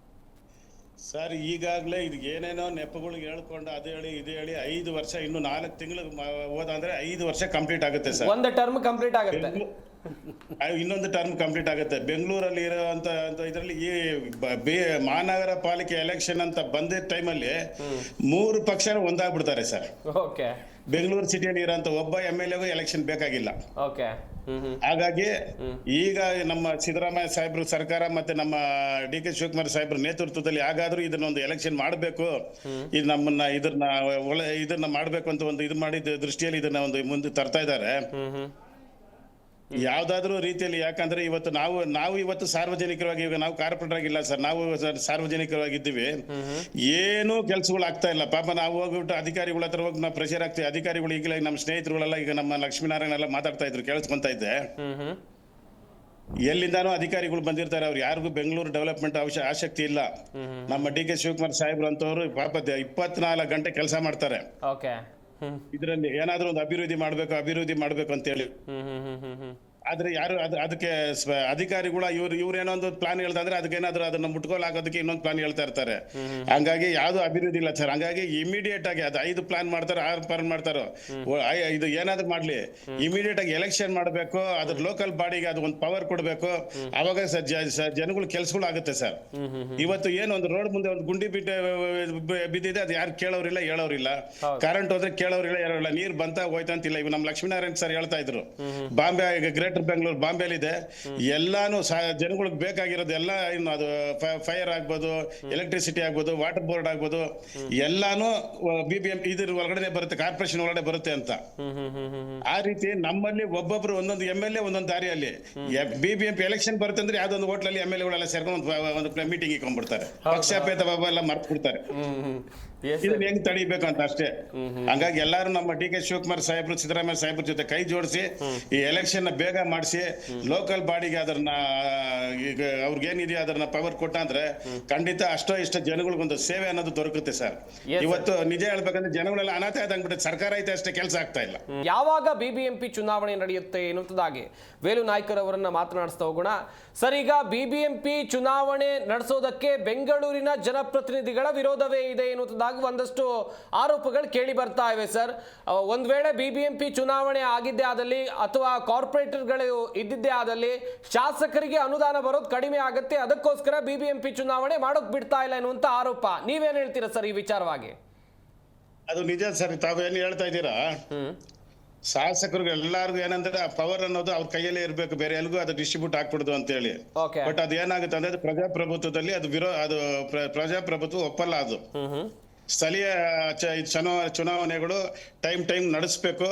ಸರ್ ಈಗಾಗಲೇ ಇದು ಏನೇನೋ ನೆಪಗಳಿಗೆ ಹೇಳ್ಕೊಂಡು ಅದು ಹೇಳಿ ಇದು ಹೇಳಿ 5 ವರ್ಷ, ಇನ್ನು 4 ತಿಂಗಳು ಹೋದಂದ್ರೆ 5 ವರ್ಷ ಕಂಪ್ಲೀಟ್ ಆಗುತ್ತೆ ಸರ್. ಒಂದು ಟರ್ಮ್ ಕಂಪ್ಲೀಟ್ ಆಗುತ್ತೆ, ಇನ್ನೊಂದು ಟರ್ಮ್ ಕಂಪ್ಲೀಟ್ ಆಗುತ್ತೆ. ಬೆಂಗಳೂರಲ್ಲಿ ಇರೋಂತ ಇದರಲ್ಲಿ ಈ ಮಹಾನಗರ ಪಾಲಿಕೆ ಎಲೆಕ್ಷನ್ ಅಂತ ಬಂದಿದ್ದ ಟೈಮಲ್ಲಿ 3 ಪಕ್ಷ ಒಂದಾಗ್ಬಿಡ್ತಾರೆ ಸರ್. ಬೆಂಗಳೂರು ಸಿಟಿಯಲ್ಲಿ ಇರೋಂತ ಒಬ್ಬ MLA ಎಲೆಕ್ಷನ್ ಬೇಕಾಗಿಲ್ಲ. ಹಾಗಾಗಿ ಈಗ ನಮ್ಮ ಸಿದ್ದರಾಮಯ್ಯ ಸಾಹೇಬ್ರು ಸರ್ಕಾರ ಮತ್ತೆ ನಮ್ಮ DK ಶಿವಕುಮಾರ್ ಸಾಹೇಬ್ರ ನೇತೃತ್ವದಲ್ಲಿ ಹಾಗಾದ್ರೂ ಇದನ್ನೊಂದು ಎಲೆಕ್ಷನ್ ಮಾಡಬೇಕು, ಇದು ನಮ್ಮನ್ನ ಇದನ್ನ ಮಾಡ್ಬೇಕು ಅಂತ ಒಂದು ಇದು ಮಾಡಿದ ದೃಷ್ಟಿಯಲ್ಲಿ ಇದನ್ನ ಒಂದು ಮುಂದೆ ತರ್ತಾ ಇದ್ದಾರೆ ಯಾವ್ದಾದ್ರು ರೀತಿಯಲ್ಲಿ. ಯಾಕಂದ್ರೆ ಇವತ್ತು ನಾವು ಇವತ್ತು ಸಾರ್ವಜನಿಕರಾಗಿ, ಈಗ ನಾವು ಕಾರ್ಪೊರೇಟರ್ ಆಗಿಲ್ಲ ಸರ್, ನಾವು ಸಾರ್ವಜನಿಕರಾಗಿದ್ದೀವಿ, ಏನೂ ಕೆಲ್ಸಗಳು ಆಗ್ತಾ ಇಲ್ಲ. ಪಾಪ ನಾವು ಹೋಗ್ಬಿಟ್ಟು ಅಧಿಕಾರಿಗಳ ಹತ್ರ ಹೋಗಿ ನಾವು ಪ್ರೆಷರ್ ಆಗ್ತೀವಿ. ಅಧಿಕಾರಿಗಳು ಈಗಲೇ ನಮ್ಮ ಸ್ನೇಹಿತರುಗಳೆಲ್ಲ, ಈಗ ನಮ್ಮ ಲಕ್ಷ್ಮೀನಾರಾಯಣ ಎಲ್ಲ ಮಾತಾಡ್ತಾ ಇದ್ರು, ಕೇಳಿಸ್ಕೊಂತ ಇದ್ದೆ. ಎಲ್ಲಿಂದಾನೂ ಅಧಿಕಾರಿಗಳು ಬಂದಿರ್ತಾರೆ, ಅವ್ರು ಯಾರಿಗೂ ಬೆಂಗಳೂರು ಡೆವಲಪ್ಮೆಂಟ್ ಆಸಕ್ತಿ ಇಲ್ಲ. ನಮ್ಮ DK ಶಿವಕುಮಾರ್ ಸಾಹೇಬ್ರು ಅಂತವ್ರು ಪಾಪ 24 ಗಂಟೆ ಕೆಲಸ ಮಾಡ್ತಾರೆ. ಓಕೆ. ಇದರಲ್ಲಿ ಏನಾದ್ರೂ ಒಂದು ಅಭಿವೃದ್ಧಿ ಮಾಡ್ಬೇಕು ಅಂತ ಹೇಳಿ. ಆದ್ರೆ ಯಾರು ಅದಕ್ಕೆ ಅಧಿಕಾರಿಗಳ ಇವ್ರೇನೋ ಒಂದು ಪ್ಲಾನ್ ಹೇಳ್ತಾರೆ, ಅದಕ್ಕೇನಾದ್ರೂ ಅದನ್ನ ಮುಟ್ಕೋಲ್ ಹಾಕೋದಕ್ಕೆ ಇನ್ನೊಂದು ಪ್ಲಾನ್ ಹೇಳ್ತಾ ಇರ್ತಾರೆ. ಹಂಗಾಗಿ ಯಾವ್ದು ಅಭಿವೃದ್ಧಿ ಇಲ್ಲ ಸರ್. ಹಂಗಾಗಿ ಇಮಿಡಿಯೇಟ್ ಆಗಿ ಅದು 5 ಪ್ಲಾನ್ ಮಾಡ್ತಾರೋ 6 ಪ್ಲಾನ್ ಮಾಡ್ತಾರೋ, ಇದು ಏನಾದ್ರು ಮಾಡ್ಲಿ, ಇಮಿಡಿಯೇಟ್ ಆಗಿ ಎಲೆಕ್ಷನ್ ಮಾಡ್ಬೇಕು. ಅದ್ರ ಲೋಕಲ್ ಬಾಡಿಗೆ ಅದು ಒಂದು ಪವರ್ ಕೊಡ್ಬೇಕು. ಅವಾಗ ಜನಗಳು ಕೆಲ್ಸಗಳು ಆಗುತ್ತೆ ಸರ್. ಇವತ್ತು ಏನು ಒಂದು ರೋಡ್ ಮುಂದೆ ಒಂದು ಗುಂಡಿ ಬಿದ್ದಿದೆ, ಅದು ಯಾರು ಕೇಳೋರಿಲ್ಲ ಹೇಳೋರಿಲ್ಲ. ಕರೆಂಟ್ ಹೋದ್ರೆ ಕೇಳೋರಿಲ್ಲ ಹೇಳೋರಿಲ್ಲ. ನೀರ್ ಬಂತ ಹೋಯ್ತಂತಿಲ್ಲ. ಇವ್ ನಮ್ ಲಕ್ಷ್ಮೀನಾರಾಯಣ್ ಸರ್ ಹೇಳ್ತಾ ಇದ್ರು, ಬಾಂಬೆ ಗ್ರೇಟರ್ ಬೆಂಗಳೂರು ಬಾಂಬೆಲಿದೆ, ಎಲ್ಲಾನು ಜನಗಳಿಗೆ ಬೇಕಾಗಿರೋದು ಎಲ್ಲ, ಇನ್ನು ಅದು ಫೈರ್ ಆಗ್ಬೋದು, ಎಲೆಕ್ಟ್ರಿಸಿಟಿ ಆಗ್ಬೋದು, ವಾಟರ್ ಬೋರ್ಡ್ ಆಗ್ಬೋದು, ಎಲ್ಲಾನು BBMP ಇದ್ರ ಒಳಗಡೆ ಬರುತ್ತೆ, ಕಾರ್ಪೊರೇಷನ್ ಒಳಗಡೆ ಬರುತ್ತೆ ಅಂತ. ಆ ರೀತಿ ನಮ್ಮಲ್ಲಿ ಒಬ್ಬೊಬ್ರು ಒಂದೊಂದು MLA ಒಂದೊಂದು ದಾರಿಯಲ್ಲಿ BBMP ಎಲೆಕ್ಷನ್ ಬರುತ್ತೆ ಅಂದ್ರೆ ಯಾವ್ದೊಂದು ಹೋಟ್ಲಲ್ಲಿ MLA ಸೇರ್ಕೊಂಡು ಒಂದು ಮೀಟಿಂಗ್ ಇಟ್ಕೊಂಡ್ಬಿಡ್ತಾರೆ, ಪಕ್ಷಾಭೇದ ಎಲ್ಲ ಮರ್ತು ಬಿಡ್ತಾರೆ. ಇದನ್ನ ಹೆಂಗ್ ತಡಿಬೇಕು ಅಂತ ಅಷ್ಟೇ. ಹಂಗಾಗಿ ಎಲ್ಲಾರು ನಮ್ಮ DK ಶಿವಕುಮಾರ್ ಸಾಹೇಬ್ರು, ಸಿದ್ದರಾಮಯ್ಯ ಸಾಹೇಬ್ರ ಜೊತೆ ಕೈ ಜೋಡಿಸಿ ಈ ಎಲೆಕ್ಷನ್ ಬೇಗ ಮಾಡಿಸಿ ಲೋಕಲ್ ಬಾಡಿಗೆ ಅದನ್ನ ಈಗ ಅವ್ರಿಗೇನಿದೆಯೋ ಅದನ್ನ ಪವರ್ ಕೊಟ್ಟ ಅಂದ್ರೆ ಖಂಡಿತ ಅಷ್ಟೋ ಇಷ್ಟ ಜನಗಳಿಗೊಂದು ಸೇವೆ ಅನ್ನೋದು ದೊರಕುತ್ತೆ ಸರ್. ಇವತ್ತು ನಿಜ ಹೇಳ್ಬೇಕಂದ್ರೆ ಜನಗಳೆಲ್ಲ ಅನಾಥ ಆದಂಗ್ಬಿಟ್ಟು ಸರ್ಕಾರ ಐತೆ ಅಷ್ಟೇ ಕೆಲಸ ಆಗ್ತಾ ಇಲ್ಲ. ಯಾವಾಗ BBMP ಚುನಾವಣೆ ನಡೆಯುತ್ತೆ ಎನ್ನುವುದಾಗಿ ವೇಲು ನಾಯ್ಕರ್ ಅವರನ್ನ ಮಾತನಾಡಿಸ್ತಾ ಹೋಗೋಣ. ಸರ್, ಈಗ BBMP ಚುನಾವಣೆ ನಡೆಸೋದಕ್ಕೆ ಬೆಂಗಳೂರಿನ ಜನಪ್ರತಿನಿಧಿಗಳ ವಿರೋಧವೇ ಇದೆ ಎನ್ನುವುದಾಗಿ ಒಂದಷ್ಟು ಆರೋಪಗಳು ಕೇಳಿ ಬರ್ತಾ ಇವೆ ಸರ್. ಒಂದ್ ವೇಳೆ BBMP ಚುನಾವಣೆ ಆಗಿದ್ದೇ ಆದಲ್ಲಿ ಅಥವಾ ಕಾರ್ಪೊರೇಟರ್ಗಳು ಇದ್ದಿದ್ದೇ ಆದಲ್ಲಿ ಶಾಸಕರಿಗೆ ಅನುದಾನ ಬರೋದು ಕಡಿಮೆ ಆಗುತ್ತೆ, ಅದಕ್ಕೋಸ್ಕರ BBMP ಚುನಾವಣೆ ಮಾಡೋಕ್ ಬಿಡ್ತಾ ಇಲ್ಲ ಎನ್ನುವಂತ ಆರೋಪ. ನೀವೇನ್ ಹೇಳ್ತೀರಾ ಸರ್ ಈ ವಿಚಾರವಾಗಿ? ಅದು ನಿಜ ಸರ್. ತಾವೇನು ಹೇಳ್ತಾ ಇದ್ದೀರಾ, ಶಾಸಕರಿಗೆ ಎಲ್ಲಾರ್ಗು ಏನಂದ್ರೆ ಆ ಪವರ್ ಅನ್ನೋದು ಅವ್ರ ಕೈಯಲ್ಲೇ ಇರ್ಬೇಕು, ಬೇರೆ ಎಲ್ಗೂ ಅದು ಡಿಸ್ಟ್ರಿಬ್ಯೂಟ್ ಆಗ್ಬಿಡುದು ಅಂತ ಹೇಳಿ. ಬಟ್ ಅದು ಏನಾಗುತ್ತೆ ಅಂದ್ರೆ ಪ್ರಜಾಪ್ರಭುತ್ವದಲ್ಲಿ ಅದು ಪ್ರಜಾಪ್ರಭುತ್ವ ಒಪ್ಪಲ್ಲ. ಅದು ಸ್ಥಳೀಯ ಚುನಾವಣೆಗಳು ಟೈಮ್ ನಡೆಸಬೇಕು.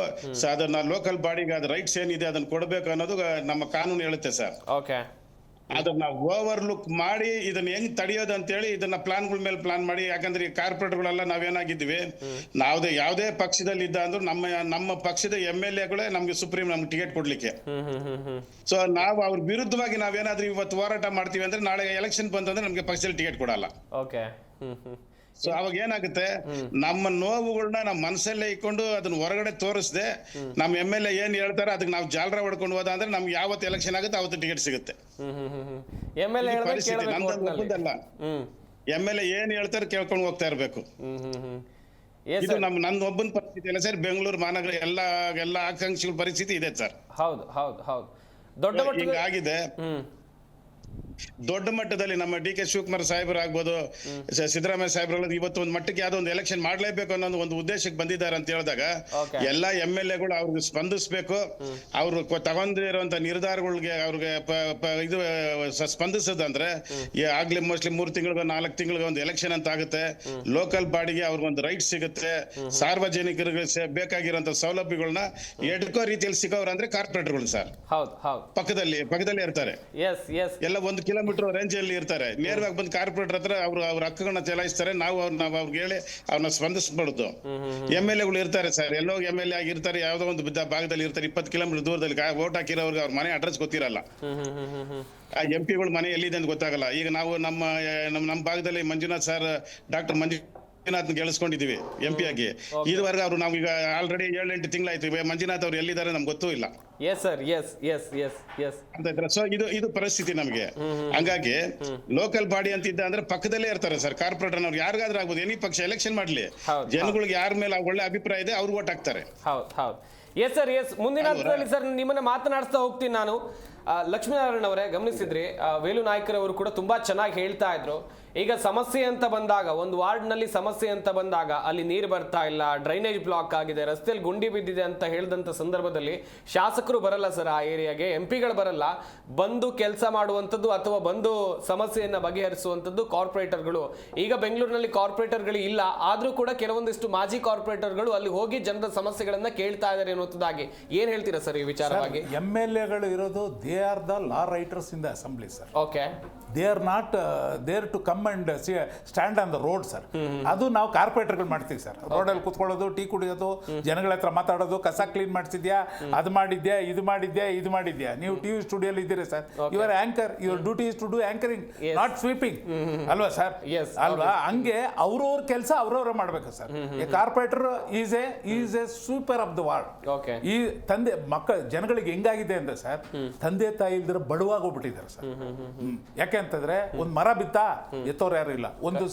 ಅದನ್ನ ಲೋಕಲ್ ಬಾಡಿಗೆ ಅದು ರೈಟ್ಸ್ ಏನಿದೆ ಅದನ್ನ ಕೊಡಬೇಕು ಅನ್ನೋದು ನಮ್ಮ ಕಾನೂನು ಹೇಳುತ್ತೆ ಸರ್. ಅದನ್ನ ಓವರ್ಲುಕ್ ಮಾಡಿ ಇದನ್ನ ಹೆಂಗ್ ತಡೆಯೋದು ಅಂತ ಹೇಳಿ ಇದನ್ನ ಪ್ಲಾನ್ಗಳ ಮೇಲೆ ಪ್ಲಾನ್ ಮಾಡಿ. ಯಾಕಂದ್ರೆ ಈ ಕಾರ್ಪೊರೇಟ್ಗಳೆಲ್ಲ ನಾವೇನಾಗಿದ್ವಿ, ಯಾವುದೇ ಪಕ್ಷದಲ್ಲಿ ಇದ್ದ ಅಂದ್ರೂ ನಮ್ಮ ಪಕ್ಷದ MLAಗಳೇ ನಮ್ಗೆ ಸುಪ್ರೀಂ ನಮ್ಗೆ ಟಿಕೆಟ್ ಕೊಡ್ಲಿಕ್ಕೆ. ಸೊ ನಾವು ಅವ್ರ ವಿರುದ್ಧವಾಗಿ ನಾವೇನಾದ್ರೂ ಇವತ್ತು ಹೋರಾಟ ಮಾಡ್ತೀವಿ ಅಂದ್ರೆ ನಾಳೆ ಎಲೆಕ್ಷನ್ ಬಂತಂದ್ರೆ ನಮ್ಗೆ ಪಕ್ಷದಲ್ಲಿ ಟಿಕೆಟ್ ಕೊಡಲ್ಲ. ಸೊ ಅವಾಗ ಏನಾಗುತ್ತೆ, ನಮ್ಮ ನೋವುಗಳನ್ನ ನಮ್ಮ ಮನಸ್ಸಲ್ಲೇ ಇಟ್ಕೊಂಡು ಅದನ್ನ ಹೊರಗಡೆ ತೋರಿಸದೆ ನಮ್ಮ MLA ಏನ್ ಹೇಳ್ತಾರೆ ಅದಕ್ಕೆ ನಾವು ಜಾಲರ ಹೊಡ್ಕೊಂಡು ಹೋದ ಅಂದ್ರೆ ನಮ್ಗೆ ಯಾವತ್ತು ಎಲೆಕ್ಷನ್ ಆಗುತ್ತೆ ಅವತ್ತು ಟಿಕೆಟ್ ಸಿಗುತ್ತೆ. MLA ಏನ್ ಹೇಳ್ತಾರೆ ಕೇಳ್ಕೊಂಡು ಹೋಗ್ತಾ ಇರ್ಬೇಕು. ಇದು ನನ್ನ ಒಬ್ಬನ ಪರಿಸ್ಥಿತಿ ಇಲ್ಲ ಸರ್, ಬೆಂಗಳೂರು ಮಹಾನಗರ ಎಲ್ಲ ಆಕಾಂಕ್ಷಿಗಳ ಪರಿಸ್ಥಿತಿ ಇದೆ ಸರ್. ಹಿಂಗಾಗಿದೆ. ದೊಡ್ಡ ಮಟ್ಟದಲ್ಲಿ ನಮ್ಮ DK ಶಿವಕುಮಾರ್ ಸಾಹೇಬರು ಆಗ್ಬೋದು, ಸಿದ್ದರಾಮಯ್ಯ ಸಾಹೇಬ್ರು ಇವತ್ತು ಒಂದು ಮಟ್ಟಕ್ಕೆ ಯಾವ್ದೋ ಒಂದು ಎಲೆಕ್ಷನ್ ಮಾಡ್ಲೇಬೇಕು ಅನ್ನೋ ಒಂದು ಉದ್ದೇಶಕ್ಕೆ ಬಂದಿದ್ದಾರೆ ಅಂತ ಹೇಳಿದಾಗ ಎಲ್ಲಾ MLAಗಳು ಅವ್ರಿಗೆ ಸ್ಪಂದಿಸ್ಬೇಕು. ಅವ್ರು ತಗೊಂಡಿರುವಂತ ನಿರ್ಧಾರಗಳಿಗೆ ಅವ್ರಿಗೆ ಇದು ಸ್ಪಂದಿಸೋದಂದ್ರೆ ಆಗ್ಲಿ ಮೋಸ್ಟ್ಲಿ 3 ತಿಂಗಳಿಗೆ 4 ತಿಂಗಳಿಗೆ ಒಂದು ಎಲೆಕ್ಷನ್ ಅಂತ ಆಗುತ್ತೆ. ಲೋಕಲ್ ಬಾಡಿಗೆ ಅವ್ರಿಗೊಂದು ರೈಟ್ ಸಿಗುತ್ತೆ. ಸಾರ್ವಜನಿಕರಿಗೆ ಬೇಕಾಗಿರುವಂತ ಸೌಲಭ್ಯಗಳನ್ನ ಎಡ್ಕೋ ರೀತಿಯಲ್ಲಿ ಸಿಗೋರು ಅಂದ್ರೆ ಕಾರ್ಪೊರೇಟರ್ಗಳು ಸರ್. ಪಕ್ಕದಲ್ಲಿ ಇರ್ತಾರೆ, ಎಲ್ಲ 1 ಕಿಲೋಮೀಟರ್ ರೇಂಜ್ ಅಲ್ಲಿ ಇರ್ತಾರೆ. ನೇರವಾಗಿ ಬಂದು ಕಾರ್ಪೊರೇಟರ್ ಹತ್ರ ಅವ್ರ ಹಕ್ಕುಗಳನ್ನ ಚಲಾಯಿಸ್ತಾರೆ. ನಾವು ಅವ್ರಿಗೆ ಹೇಳಿ ಅವ್ರನ್ನ ಸ್ಪಂದಿಸಬಾರ್ದು. MLAಗಳು ಇರ್ತಾರೆ ಸರ್, ಎಲ್ಲೋ MLA ಆಗಿರ್ತಾರೆ, ಯಾವ್ದೋ ಒಂದು ಭಾಗದಲ್ಲಿ ಇರ್ತಾರೆ, 20 ಕಿಲೋಮೀಟರ್ ದೂರದಲ್ಲಿ ವೋಟ್ ಹಾಕಿರೋರ್ಗೆ ಅವ್ರ ಮನೆ ಅಡ್ರೆಸ್ ಗೊತ್ತಿರಲ್ಲ. ಆ MPಗಳ ಮನೆ ಎಲ್ಲಿದೆ ಅಂತ ಗೊತ್ತಾಗಲ್ಲ. ಈಗ ನಾವು ನಮ್ಮ ಭಾಗದಲ್ಲಿ ಮಂಜುನಾಥ್ ಸರ್, ಡಾಕ್ಟರ್ ಮಂಜುನಾಥ್ ಗೆಲ್ಲಿಸ್ಕೊಂಡಿದೀವಿ MP ಆಗಿ. ಇದುವರೆಗೆ ಅವ್ರು ನಾವು ಈಗ ಆಲ್ರೆಡಿ 7-8 ತಿಂಗಳಾಯ್ತು. ಮಂಜುನಾಥ್ ಅವ್ರು ಎಲ್ಲಿದ್ದಾರೆ ನಮ್ಗೆ ಗೊತ್ತೂ ಇಲ್ಲ. ಸೊ ಇದು ಪರಿಸ್ಥಿತಿ ನಮ್ಗೆ. ಹಂಗಾಗಿ ಲೋಕಲ್ ಬಾಡಿ ಅಂತಿದ್ದ ಅಂದ್ರೆ ಪಕ್ಕದಲ್ಲೇ ಇರ್ತಾರೆ ಸರ್ ಕಾರ್ಪೊರೇಟರ್. ಅವ್ರು ಯಾರಿಗಾದ್ರೂ ಆಗ್ಬೋದು, ಎನಿ ಪಕ್ಷ ಎಲೆಕ್ಷನ್ ಮಾಡ್ಲಿ, ಜನಗಳಿಗೆ ಯಾರ ಮೇಲೆ ಒಳ್ಳೆ ಅಭಿಪ್ರಾಯ ಇದೆ ಅವ್ರು ವೋಟ್ ಹಾಕ್ತಾರೆ. ಮುಂದಿನ ಹಂತದಲ್ಲಿ ಸರ್ ನಿಮ್ಮನ್ನ ಮಾತನಾಡಿಸ್ತಾ ಹೋಗ್ತೀನಿ ನಾನು. ಲಕ್ಷ್ಮೀನಾರಾಯಣ್ ಅವರೇ, ಗಮನಿಸಿದ್ರಿ ವೇಲು ನಾಯ್ಕರ್ ಅವರು ಕೂಡ ತುಂಬಾ ಚೆನ್ನಾಗಿ ಹೇಳ್ತಾ ಇದ್ರು. ಈಗ ಸಮಸ್ಯೆ ಅಂತ ಬಂದಾಗ, ಒಂದು ವಾರ್ಡ್ನಲ್ಲಿ ಸಮಸ್ಯೆ ಅಂತ ಬಂದಾಗ ಅಲ್ಲಿ ನೀರು ಬರ್ತಾ ಇಲ್ಲ, ಡ್ರೈನೇಜ್ ಬ್ಲಾಕ್ ಆಗಿದೆ, ರಸ್ತೆಯಲ್ಲಿ ಗುಂಡಿ ಬಿದ್ದಿದೆ ಅಂತ ಹೇಳಿದಂಥ ಸಂದರ್ಭದಲ್ಲಿ ಶಾಸಕರು ಬರಲ್ಲ ಸರ್ ಆ ಏರಿಯಾಗೆ, MPಗಳು ಬರಲ್ಲ. ಬಂದು ಕೆಲಸ ಮಾಡುವಂಥದ್ದು ಅಥವಾ ಬಂದು ಸಮಸ್ಯೆಯನ್ನು ಬಗೆಹರಿಸುವಂಥದ್ದು ಕಾರ್ಪೊರೇಟರ್ಗಳು. ಈಗ ಬೆಂಗಳೂರಿನಲ್ಲಿ ಕಾರ್ಪೊರೇಟರ್ಗಳು ಇಲ್ಲ, ಆದರೂ ಕೂಡ ಕೆಲವೊಂದಿಷ್ಟು ಮಾಜಿ ಕಾರ್ಪೊರೇಟರ್ಗಳು ಅಲ್ಲಿ ಹೋಗಿ ಜನರ ಸಮಸ್ಯೆಗಳನ್ನ ಕೇಳ್ತಾ ಇದ್ದಾರೆ ಅನ್ನುವಂಥದ್ದಾಗಿ ಏನ್ ಹೇಳ್ತೀರಾ ಸರ್ ಈ ವಿಚಾರವಾಗಿ? MLAಗಳು ಇರೋದು they are the law writers in the assembly sir. Okay, they are not there to come and stand on the road sir. ಅದು ನಾವು ಕಾರ್ಪೊರೇಟರ್ಗಳು ಮಾಡ್ತೀವಿ ಸರ್. ರೋಡಲ್ಲಿ ಕುತ್ಕೊಳ್ಳೋದು, ಟೀ ಕುಡಿಯೋದು, ಜನಗಳ ಹತ್ರ ಮಾತಾಡೋದು, ಕಸ ಕ್ಲೀನ್ ಮಾಡಿಸಿದ್ಯಾ, ಅದು ಮಾಡಿದ್ಯಾ, ಇದು ಮಾಡಿದ್ಯಾ. ನೀವು ಟಿವಿ ಸ್ಟುಡಿಯೋಲಿ ಇದ್ದೀರಿ sir, your anchor, your duty is to do anchoring, not sweeping ಅಲ್ವಾ ಸರ್? ಅಲ್ವಾ? ಹಂಗೆ ಅವ್ರವ್ರ ಕೆಲಸ ಅವ್ರವ್ರೆ ಮಾಡ್ಬೇಕು ಸರ್. Corporator is a sweeper of the ward. ಈ ತಂದೆ ಜನಗಳಿಗೆ ಹೆಂಗಾಗಿದೆ ಅಂದ್ರೆ ಸರ್, ತಂದೆ ತಾಯಿ ಇಲ್ದಿರ ಬಡವಾಗೋಗ್ಬಿಟ್ಟಿದ್ದಾರೆ ಸರ್. ಯಾಕೆ ಅಂತಂದ್ರೆ ಒಂದು ಮರ ಬಿತ್ತಾ ಎತ್ತೋರು ಯಾರು ಇಲ್ಲ. ಒಂದು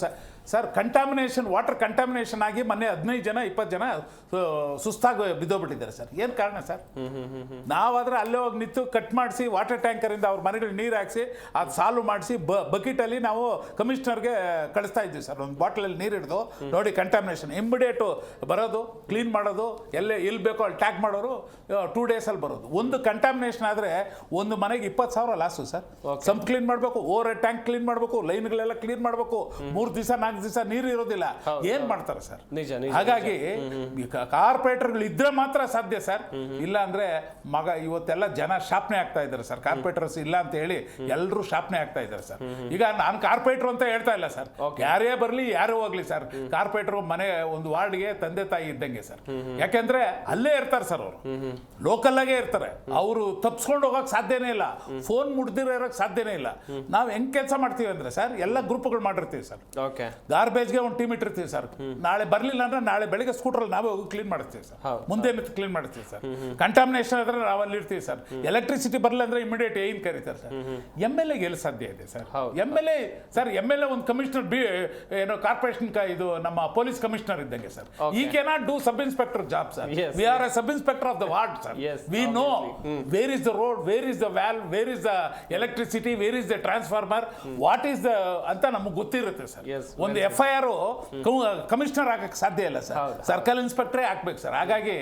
ಸರ್ ಕಂಟಾಮಿನೇಷನ್, ವಾಟರ್ ಕಂಟಾಮಿನೇಷನ್ ಆಗಿ ಮೊನ್ನೆ 15 ಜನ 20 ಜನ ಸುಸ್ತಾಗಿ ಬಿದ್ದೋಗ್ಬಿಟ್ಟಿದ್ದಾರೆ ಸರ್. ಏನು ಕಾರಣ ಸರ್? ನಾವಾದ್ರೆ ಅಲ್ಲೇ ಹೋಗಿ ನಿಂತು ಕಟ್ ಮಾಡಿಸಿ ವಾಟರ್ ಟ್ಯಾಂಕರಿಂದ ಅವ್ರ ಮನೆಗಳಿಗೆ ನೀರು ಹಾಕಿಸಿ ಅದು ಸಾಲ್ವ್ ಮಾಡಿಸಿ ಬಕೆಟಲ್ಲಿ ನಾವು ಕಮಿಷನರ್ಗೆ ಕಳಿಸ್ತಾ ಇದ್ವಿ ಸರ್. ಒಂದು ಬಾಟಲಲ್ಲಿ ನೀರು ಹಿಡಿದು ನೋಡಿ ಕಂಟಾಮಿನೇಷನ್ ಇಮಿಡಿಯೇಟು ಬರೋದು, ಕ್ಲೀನ್ ಮಾಡೋದು, ಎಲ್ಲಿ ಬೇಕೋ ಅಲ್ಲಿ ಟ್ಯಾಕ್ ಮಾಡೋರು 2 ಡೇಸಲ್ಲಿ ಬರೋದು. ಒಂದು ಕಂಟಾಮಿನೇಷನ್ ಆದರೆ ಒಂದು ಮನೆಗೆ 20,000 ಲಾಸು ಸರ್. ಸಂಪ್ ಕ್ಲೀನ್ ಮಾಡಬೇಕು, ಓವರ್ ಟ್ಯಾಂಕ್ ಕ್ಲೀನ್ ಮಾಡಬೇಕು, ಲೈನ್ಗಳೆಲ್ಲ ಕ್ಲೀನ್ ಮಾಡಬೇಕು, 3 ದಿವಸ 4 ದಿವಸ ನೀರು ಇರೋದಿಲ್ಲ. ಏನ್ ಮಾಡ್ತಾರೆ ಸರ್? ಹಾಗಾಗಿ ಕಾರ್ಪೊರೇಟರ್ಗಳು ಇದ್ರೆ ಮಾತ್ರ ಸಾಧ್ಯ ಸರ್. ಇಲ್ಲ ಅಂದ್ರೆ ಇವತ್ತೆಲ್ಲ ಜನ ಶಾಪನೆ ಆಗ್ತಾ ಇದ್ದಾರೆ ಸರ್. ಕಾರ್ಪೊರೇಟರ್ಸ್ ಇಲ್ಲ ಅಂತ ಹೇಳಿ ಎಲ್ಲರೂ ಶಾಪನೆ ಆಗ್ತಾ ಇದ್ದಾರೆ ಸರ್. ಈಗ ನಾನು ಕಾರ್ಪೊರೇಟರ್ ಅಂತ ಹೇಳ್ತಾ ಇಲ್ಲ ಸರ್, ಯಾರೇ ಬರ್ಲಿ ಯಾರು ಹೋಗ್ಲಿ ಸರ್, ಕಾರ್ಪೊರೇಟರ್ ಮನೆ ಒಂದು ವಾರ್ಡ್ಗೆ ತಂದೆ ತಾಯಿ ಇದ್ದಂಗೆ ಸರ್. ಯಾಕೆಂದ್ರೆ ಅಲ್ಲೇ ಇರ್ತಾರೆ ಸರ್, ಅವರು ಲೋಕಲ್ ಆಗೇ ಇರ್ತಾರೆ. ಅವರು ತಪ್ಸ್ಕೊಂಡು ಹೋಗಕ್ ಸಾಧ್ಯನೇ ಇಲ್ಲ, ಫೋನ್ ಮುಡ್ದಿರೋಕ್ ಸಾಧ್ಯನೇ ಇಲ್ಲ. ನಾವು ಹೆಂಗ್ ಕೆಲಸ ಮಾಡ್ತೀವಿ ಅಂದ್ರೆ ಸರ್, ಎಲ್ಲ ಗ್ರೂಪ್ಗಳು ಮಾಡಿರ್ತೀವಿ ಸರ್. ಗಾರ್ಬೇಜ್ಗೆ ಒಂದು ಟೀಮ್ ಇಟ್ಟಿರ್ತೀವಿ ಸರ್. ನಾಳೆ ಬರ್ಲಿಲ್ಲ ಅಂದ್ರೆ ನಾಳೆ ಬೆಳಿಗ್ಗೆ ಸ್ಕೂಟರ್ ನಾವೇ ಹೋಗಿ ಕ್ಲೀನ್ ಮಾಡ್ತೀವಿ ಸರ್. ಮುಂದೆ ಕ್ಲೀನ್ ಮಾಡ್ತೀವಿ ಸರ್. ಕಂಟಾಮಿನೇಷನ್ ಆದ್ರೆ ನಾವು ಅಲ್ಲಿ ಇರ್ತೀವಿ ಸರ್. ಎಲೆಕ್ಟ್ರಿಸಿಟಿ ಬರಲಿಲ್ಲ ಅಂದ್ರೆ ಇಮಿಡಿಯೇಟ್ ಏನ್ ಕರೀತಾರೆ ಸರ್. MLA ಗೆಲ್ಲಿ ಸಾಧ್ಯ ಇದೆ ಸರ್? MLA ಒಂದು ಕಮಿಷನರ್ ಏನೋ ಕಾರ್ಪೊರೇಷನ್ ಇದು ನಮ್ಮ ಪೊಲೀಸ್ ಕಮಿಷನರ್ ಇದ್ದಂಗೆ ಸರ್. ಈ cannot do sub inspector job sir. We are a sub inspector of the ward sir. We know where is the road, where is the valve, where is the electricity, where is the transformer, what is the ಅಂತ ನಮಗೆ ಗೊತ್ತಿರುತ್ತೆ sir. ಒಂದು FIR commissioner ಆಗಕ್ಕೆ ಸಾಧ್ಯ ಇಲ್ಲ sir, circle ಇನ್ಸ್ಪೆಕ್ಟರೇ ಹಾಕ್ಬೇಕು sir. ಹಾಗಾಗಿ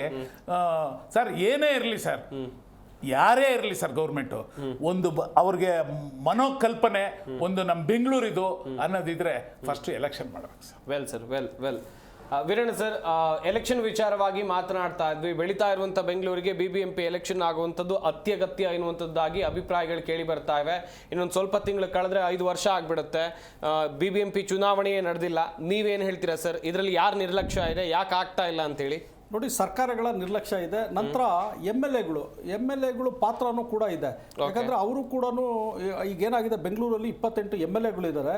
sir ಏನೇ ಇರಲಿ ಸರ್, ಯಾರೇ ಇರಲಿ ಸರ್, ಗೌರ್ಮೆಂಟು ಒಂದು ಅವ್ರಿಗೆ ಮನೋಕಲ್ಪನೆ ಒಂದು ನಮ್ಮ ಬೆಂಗಳೂರಿದು ಅನ್ನೋದಿದ್ರೆ ಫಸ್ಟ್ ಎಲೆಕ್ಷನ್ ಮಾಡ್ಬೇಕು sir. Well sir, well Veeranna sir, election ವಿಚಾರವಾಗಿ ಮಾತನಾಡ್ತಾ ಇದ್ವಿ. ಬೆಳೀತಾ ಇರುವಂಥ ಬೆಂಗಳೂರಿಗೆ BBMP ಎಲೆಕ್ಷನ್ ಆಗುವಂಥದ್ದು ಅತ್ಯಗತ್ಯ ಎನ್ನುವಂಥದ್ದಾಗಿ ಅಭಿಪ್ರಾಯಗಳು ಕೇಳಿ ಬರ್ತಾ ಇವೆ. ಇನ್ನೊಂದು ಸ್ವಲ್ಪ ತಿಂಗಳು ಕಳೆದ್ರೆ 5 ವರ್ಷ ಆಗ್ಬಿಡುತ್ತೆ. BBMP ಚುನಾವಣೆಯೇ ನಡೆದಿಲ್ಲ. ನೀವೇನು ಹೇಳ್ತೀರಾ ಸರ್? ಇದರಲ್ಲಿ ಯಾರು ನಿರ್ಲಕ್ಷ್ಯ ಇದೆ, ಯಾಕೆ ಆಗ್ತಾ ಇಲ್ಲ ಅಂತೇಳಿ? ನೋಡಿ, ಸರ್ಕಾರಗಳ ನಿರ್ಲಕ್ಷ್ಯ ಇದೆ. ನಂತರ MLAಗಳು ಪಾತ್ರನೂ ಕೂಡ ಇದೆ. ಯಾಕಂದ್ರೆ ಅವರು ಕೂಡ ಈಗೇನಾಗಿದೆ, ಬೆಂಗಳೂರಲ್ಲಿ 28 MLAಗಳು ಇದ್ದಾರೆ.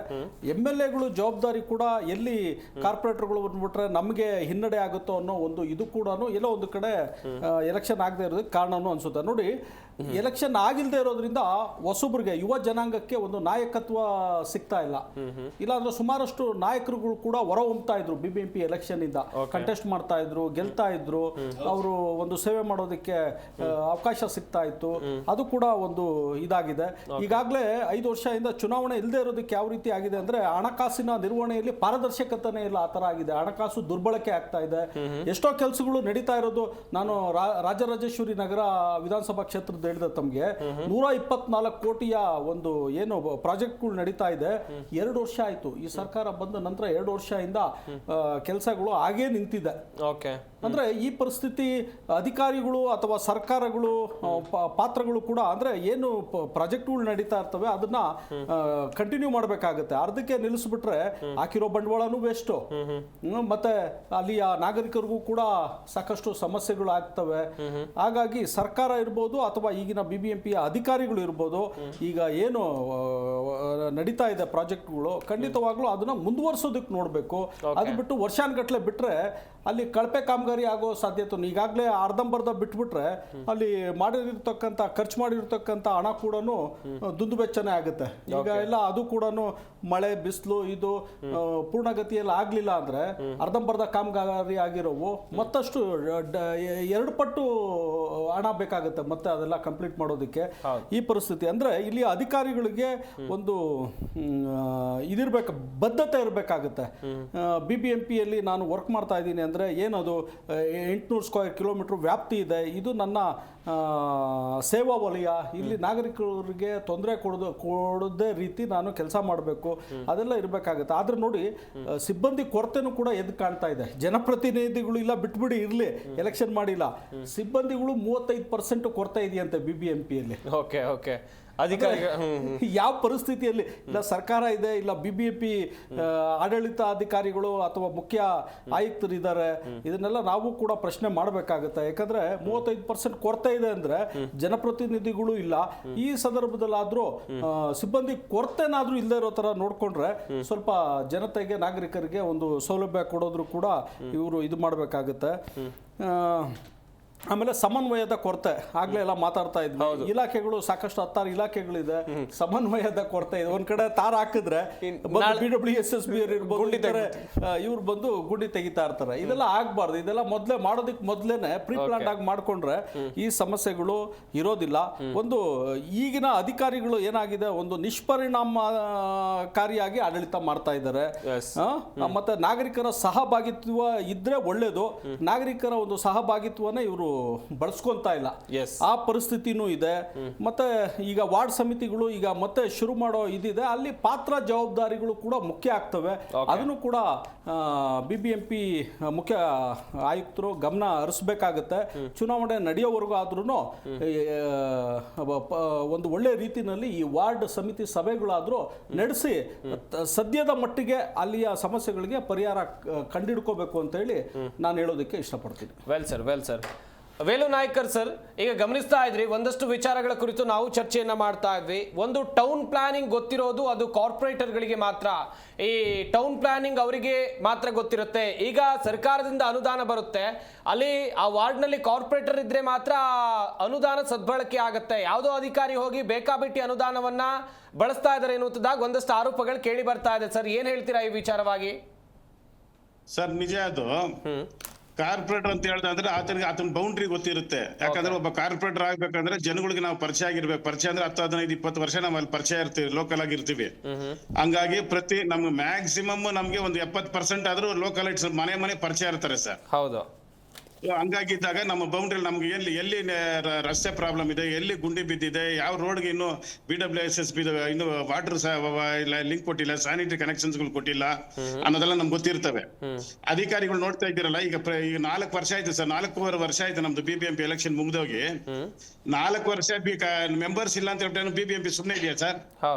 MLAಗಳು ಜವಾಬ್ದಾರಿ ಕೂಡ ಎಲ್ಲಿ ಕಾರ್ಪೊರೇಟರ್ಗಳು ಬಂದ್ಬಿಟ್ರೆ ನಮಗೆ ಹಿನ್ನಡೆ ಆಗುತ್ತೋ ಅನ್ನೋ ಒಂದು ಇದು ಕೂಡ ಎಲ್ಲೋ ಒಂದು ಕಡೆ ಎಲೆಕ್ಷನ್ ಆಗದೆ ಇರೋದಕ್ಕೆ ಕಾರಣನೂ ಅನ್ಸುತ್ತೆ. ನೋಡಿ, ಎಲೆಕ್ಷನ್ ಆಗಿಲ್ಲದೆ ಇರೋದ್ರಿಂದ ಹೊಸಬ್ರಿಗೆ, ಯುವ ಜನಾಂಗಕ್ಕೆ ಒಂದು ನಾಯಕತ್ವ ಸಿಗ್ತಾ ಇಲ್ಲ. ಇಲ್ಲಾಂದ್ರೆ ಸುಮಾರಷ್ಟು ನಾಯಕರುಗಳು ಕೂಡ ಹೊರ ಹೊಮ್ತಾ ಇದ್ರು. BBMP ಎಲೆಕ್ಷನ್ ಇಂದ ಕಂಟೆಸ್ಟ್ ಮಾಡ್ತಾ ಇದ್ರು, ಗೆಲ್ತಾ ಇದ್ರು, ಅವರು ಒಂದು ಸೇವೆ ಮಾಡೋದಕ್ಕೆ ಅವಕಾಶ ಸಿಗ್ತಾ ಇತ್ತು. ಅದು ಕೂಡ ಒಂದು ಇದಾಗಿದೆ. ಈಗಾಗಲೇ 5 ವರ್ಷದಿಂದ ಚುನಾವಣೆ ಇಲ್ಲದೆ ಇರೋದಕ್ಕೆ ಯಾವ ರೀತಿ ಆಗಿದೆ ಅಂದ್ರೆ, ಹಣಕಾಸಿನ ನಿರ್ವಹಣೆಯಲ್ಲಿ ಪಾರದರ್ಶಕತೆನೇ ಇಲ್ಲ, ಆ ತರ ಆಗಿದೆ. ಹಣಕಾಸು ದುರ್ಬಳಕೆ ಆಗ್ತಾ ಇದೆ. ಎಷ್ಟೋ ಕೆಲಸಗಳು ನಡೀತಾ ಇರೋದು, ನಾನು ರಾಜರಾಜೇಶ್ವರಿ ನಗರ ವಿಧಾನಸಭಾ ಕ್ಷೇತ್ರದ ಹೇಳಿದ ತಮಗೆ 124 ಕೋಟಿಯ ಒಂದು ಏನು ಪ್ರಾಜೆಕ್ಟ್ಗಳು ನಡೀತಾ ಇದೆ. 2 ವರ್ಷ ಆಯ್ತು ಈ ಸರ್ಕಾರ ಬಂದ ನಂತರ. 2 ವರ್ಷದಿಂದ ಕೆಲಸಗಳು ಹಾಗೇ ನಿಂತಿದೆ. ಅಂದ್ರೆ ಈ ಪರಿಸ್ಥಿತಿ ಅಧಿಕಾರಿಗಳು ಅಥವಾ ಸರ್ಕಾರಗಳು ಪಾತ್ರಗಳು ಕೂಡ ಅಂದ್ರೆ ಏನು ಪ್ರಾಜೆಕ್ಟ್ಗಳು ನಡೀತಾ ಇರ್ತವೆ ಅದನ್ನ ಕಂಟಿನ್ಯೂ ಮಾಡಬೇಕಾಗುತ್ತೆ. ಅರ್ಧಕ್ಕೆ ನಿಲ್ಲಿಸ್ಬಿಟ್ರೆ ಹಾಕಿರೋ ಬಂಡವಾಳನೂ ವೇಸ್ಟ್, ಮತ್ತೆ ಅಲ್ಲಿಯ ನಾಗರಿಕರಿಗೂ ಕೂಡ ಸಾಕಷ್ಟು ಸಮಸ್ಯೆಗಳು ಆಗ್ತವೆ. ಹಾಗಾಗಿ ಸರ್ಕಾರ ಇರ್ಬೋದು ಅಥವಾ ಈಗಿನ BBMPಯ ಅಧಿಕಾರಿಗಳು ಇರ್ಬೋದು, ಈಗ ಏನು ನಡೀತಾ ಇದೆ ಪ್ರಾಜೆಕ್ಟ್ಗಳು, ಖಂಡಿತವಾಗ್ಲೂ ಅದನ್ನ ಮುಂದುವರಿಸೋದಕ್ಕೆ ನೋಡಬೇಕು. ಅದು ಬಿಟ್ಟು ವರ್ಷಾನ್ಗಟ್ಲೆ ಬಿಟ್ರೆ ಅಲ್ಲಿ ಕಳಪೆ ಕಾಮಗಾರಿ ಆಗೋ ಸಾಧ್ಯತೆ. ಈಗಾಗಲೇ ಅರ್ಧಂಬರ್ಧ ಬಿಟ್ಬಿಟ್ರೆ ಅಲ್ಲಿ ಮಾಡಿರ್ತಕ್ಕಂಥ ಖರ್ಚು ಮಾಡಿರ್ತಕ್ಕಂಥ ಹಣ ಕೂಡ ದುಂದು ಬೆಚ್ಚನೆ ಆಗುತ್ತೆ. ಈಗ ಎಲ್ಲ ಅದು ಕೂಡ ಮಳೆ ಬಿಸಿಲು ಇದು ಪೂರ್ಣಗತಿಯಲ್ಲಿ ಆಗ್ಲಿಲ್ಲ ಅಂದ್ರೆ ಅರ್ಧಂಬರ್ಧ ಕಾಮಗಾರಿ ಆಗಿರೋವು ಮತ್ತಷ್ಟು 2 ಪಟ್ಟು ಹಣ ಬೇಕಾಗುತ್ತೆ ಮತ್ತೆ ಅದೆಲ್ಲ ಕಂಪ್ಲೀಟ್ ಮಾಡೋದಕ್ಕೆ. ಈ ಪರಿಸ್ಥಿತಿ ಅಂದ್ರೆ ಇಲ್ಲಿ ಅಧಿಕಾರಿಗಳಿಗೆ ಒಂದು ಇದಿರ್ಬೇಕು, ಬದ್ಧತೆ ಇರಬೇಕಾಗುತ್ತೆ. BBMPಯಲ್ಲಿ ನಾನು ವರ್ಕ್ ಮಾಡ್ತಾ ಇದ್ದೀನಿ ಅಂದ್ರೆ ಏನದು 800 ಸ್ಕ್ವೇರ್ ಕಿಲೋಮೀಟರ್ ವ್ಯಾಪ್ತಿ ಇದೆ, ಇದು ನನ್ನ ಸೇವಾ ವಲಯ, ಇಲ್ಲಿ ನಾಗರಿಕರಿಗೆ ತೊಂದರೆ ಕೊಡದೇ ರೀತಿ ನಾನು ಕೆಲಸ ಮಾಡಬೇಕು, ಅದೆಲ್ಲ ಇರಬೇಕಾಗುತ್ತೆ. ಆದ್ರೆ ನೋಡಿ, ಸಿಬ್ಬಂದಿ ಕೊರತೆನೂ ಕೂಡ ಎದ್ದು ಕಾಣ್ತಾ ಇದೆ. ಜನಪ್ರತಿನಿಧಿಗಳು ಇಲ್ಲ ಬಿಟ್ಬಿಡಿ ಇರಲಿ, ಎಲೆಕ್ಷನ್ ಮಾಡಿಲ್ಲ, ಸಿಬ್ಬಂದಿಗಳು 35% ಕೊರತೆ ಇದೆಯಂತೆ BBMPಯಲ್ಲಿ. ಓಕೆ ಯಾವ ಪರಿಸ್ಥಿತಿಯಲ್ಲಿ ಇಲ್ಲ ಸರ್ಕಾರ ಇದೆ, ಇಲ್ಲ BBMP ಆಡಳಿತಾಧಿಕಾರಿಗಳು ಅಥವಾ ಮುಖ್ಯ ಆಯುಕ್ತರಿದ್ದಾರೆ, ಇದನ್ನೆಲ್ಲ ನಾವು ಕೂಡ ಪ್ರಶ್ನೆ ಮಾಡಬೇಕಾಗುತ್ತೆ. ಯಾಕಂದ್ರೆ 35% ಕೊರತೆ ಇದೆ ಅಂದ್ರೆ ಜನಪ್ರತಿನಿಧಿಗಳು ಇಲ್ಲ. ಈ ಸಂದರ್ಭದಲ್ಲಾದ್ರೂ ಸಿಬ್ಬಂದಿ ಕೊರತೆನಾದ್ರೂ ಇಲ್ಲದೆ ಇರೋ ತರ ನೋಡ್ಕೊಂಡ್ರೆ ಸ್ವಲ್ಪ ಜನತೆಗೆ, ನಾಗರಿಕರಿಗೆ ಒಂದು ಸೌಲಭ್ಯ ಕೊಡೋದ್ರು ಕೂಡ ಇವರು ಇದು ಮಾಡಬೇಕಾಗುತ್ತೆ. ಆಮೇಲೆ ಸಮನ್ವಯದ ಕೊರತೆ, ಆಗ್ಲೇ ಎಲ್ಲ ಮಾತಾಡ್ತಾ ಇದ್ವಿ. ಇಲಾಖೆಗಳು ಸಾಕಷ್ಟು 16 ಇಲಾಖೆಗಳಿದೆ, ಸಮನ್ವಯದ ಕೊರತೆ ಇದೆ. ಒಂದ್ ಕಡೆ ತಾರ್ ಹಾಕಿದ್ರೆ BWSSB ಇವ್ರು ಬಂದು ಗುಂಡಿ ತೆಗಿತಾ ಇರ್ತಾರೆ. ಇದೆಲ್ಲ ಆಗ್ಬಾರ್ದು. ಇದೆಲ್ಲ ಮಾಡೋದಕ್ಕೆ ಮೊದ್ಲೇನೆ ಪ್ರೀ ಪ್ಲಾನ್ ಆಗಿ ಮಾಡ್ಕೊಂಡ್ರೆ ಈ ಸಮಸ್ಯೆಗಳು ಇರೋದಿಲ್ಲ. ಒಂದು ಈಗಿನ ಅಧಿಕಾರಿಗಳು ಏನಾಗಿದೆ, ಒಂದು ನಿಷ್ಪರಿಣಾಮಕಾರಿಯಾಗಿ ಆಡಳಿತ ಮಾಡ್ತಾ ಇದ್ದಾರೆ. ಮತ್ತೆ ನಾಗರಿಕರ ಸಹಭಾಗಿತ್ವ ಇದ್ರೆ ಒಳ್ಳೇದು. ನಾಗರಿಕರ ಒಂದು ಸಹಭಾಗಿತ್ವನೇ ಇವರು ಬಳಸ್ಕೊಂತ ಇಲ್ಲ, ಆ ಪರಿಸ್ಥಿತಿನೂ ಇದೆ. ಮತ್ತೆ ಈಗ ವಾರ್ಡ್ ಸಮಿತಿಗಳು ಈಗ ಮತ್ತೆ ಶುರು ಮಾಡೋ ಇದಿದೆ, ಅಲ್ಲಿ ಪಾತ್ರ ಜವಾಬ್ದಾರಿಗಳು ಕೂಡ ಮುಖ್ಯ ಆಗ್ತವೆ. ಅದನ್ನು ಕೂಡ BBMP ಮುಖ್ಯ ಆಯುಕ್ತರು ಗಮನ ಹರಿಸಬೇಕಾಗುತ್ತೆ. ಚುನಾವಣೆ ನಡೆಯೋವರೆಗೂ ಆದ್ರೂ ಒಂದು ಒಳ್ಳೆ ರೀತಿಯಲ್ಲಿ ಈ ವಾರ್ಡ್ ಸಮಿತಿ ಸಭೆಗಳಾದ್ರೂ ನಡೆಸಿ ಸದ್ಯದ ಮಟ್ಟಿಗೆ ಅಲ್ಲಿಯ ಸಮಸ್ಯೆಗಳಿಗೆ ಪರಿಹಾರ ಕಂಡಿಡ್ಕೋಬೇಕು ಅಂತ ಹೇಳಿ ನಾನು ಹೇಳೋದಕ್ಕೆ ಇಷ್ಟಪಡ್ತೀನಿ. Well sir Velu Naicker sir, ಈಗ ಗಮನಿಸ್ತಾ ಇದ್ರಿ ಒಂದಷ್ಟು ವಿಚಾರಗಳ ಕುರಿತು ನಾವು ಚರ್ಚೆಯನ್ನ ಮಾಡ್ತಾ ಇದ್ವಿ. ಒಂದು ಟೌನ್ ಪ್ಲಾನಿಂಗ್ ಗೊತ್ತಿರೋದು ಅದು ಕಾರ್ಪೊರೇಟರ್ಗಳಿಗೆ ಮಾತ್ರ, ಈ ಟೌನ್ ಪ್ಲಾನಿಂಗ್ ಅವರಿಗೆ ಮಾತ್ರ ಗೊತ್ತಿರುತ್ತೆ. ಈಗ ಸರ್ಕಾರದಿಂದ ಅನುದಾನ ಬರುತ್ತೆ, ಅಲ್ಲಿ ಆ ವಾರ್ಡ್ನಲ್ಲಿ ಕಾರ್ಪೊರೇಟರ್ ಇದ್ರೆ ಮಾತ್ರ ಅನುದಾನ ಸದ್ಬಳಕೆ ಆಗುತ್ತೆ. ಯಾವುದೋ ಅಧಿಕಾರಿ ಹೋಗಿ ಬೇಕಾಬಿಟ್ಟಿ ಅನುದಾನವನ್ನ ಬಳಸ್ತಾ ಇದ್ದಾರೆ ಎನ್ನುವುದಾಗಿ ಒಂದಷ್ಟು ಆರೋಪಗಳು ಕೇಳಿ ಬರ್ತಾ ಇದೆ. ಸರ್, ಏನ್ ಹೇಳ್ತೀರಾ ಈ ವಿಚಾರವಾಗಿ? ಸರ್, ನಿಜ ಅದು. ಕಾರ್ಪೊರೇಟರ್ ಅಂತ ಹೇಳ್ತಾ ಅಂದ್ರೆ ಆತನ ಬೌಂಡ್ರಿ ಗೊತ್ತಿರುತ್ತೆ. ಯಾಕಂದ್ರೆ ಒಬ್ಬ ಕಾರ್ಪೊರೇಟರ್ ಆಗ್ಬೇಕಂದ್ರೆ ಜನಗಳಿಗೆ ನಾವು ಪರಿಚಯ ಆಗಿರ್ಬೇಕು. ಪರಿಚಯ ಅಂದ್ರೆ 10, 15, 20 ವರ್ಷ ನಾವು ಅಲ್ಲಿ ಪರಿಚಯ ಇರ್ತೀವಿ, ಲೋಕಲ್ ಆಗಿರ್ತೀವಿ. ಹಂಗಾಗಿ ನಮ್ಗೆ ಮ್ಯಾಕ್ಸಿಮಮ್ ನಮ್ಗೆ ಒಂದು 70% ಆದ್ರೂ ಲೋಕಲೈಟ್ಸ್ ಮನೆ ಪರಿಚಯ ಇರ್ತಾರೆ ಸರ್. ಹೌದು. ಹಂಗಾಗಿದ್ದಾಗ ನಮ್ಮ ಬೌಂಡ್ರಿ ನಮ್ಗೆ ಎಲ್ಲಿ ರಸ್ತೆ ಪ್ರಾಬ್ಲಮ್ ಇದೆ, ಎಲ್ಲಿ ಗುಂಡಿ ಬಿದ್ದಿದೆ, ಯಾವ ರೋಡ್ಗೆ ಇನ್ನು BWSSB ಇನ್ನು ವಾಟರ್ ಲಿಂಕ್ ಕೊಟ್ಟಿಲ್ಲ, ಸ್ಯಾನಿಟರಿ ಕನೆಕ್ಷನ್ಸ್ ಗಳು ಕೊಟ್ಟಿಲ್ಲ ಅನ್ನೋದೆಲ್ಲ ನಮ್ಗೆ ಗೊತ್ತಿರ್ತವೆ. ಅಧಿಕಾರಿಗಳು ನೋಡ್ತಾ ಇದ್ದೀರಲ್ಲ, ಈಗ 4 ವರ್ಷ ಆಯ್ತು ಸರ್, 4.5 ವರ್ಷ ಆಯ್ತು ನಮ್ದು BBMP ಎಲೆಕ್ಷನ್ ಮುಗ್ದೋಗಿ. 4 ವರ್ಷ ಮೆಂಬರ್ಸ್ ಇಲ್ಲ ಅಂತ ಹೇಳ್ಬಿಟ್ಟು BBMP ಸುಮ್ಮನೆ ಇದೆಯಾ ಸರ್?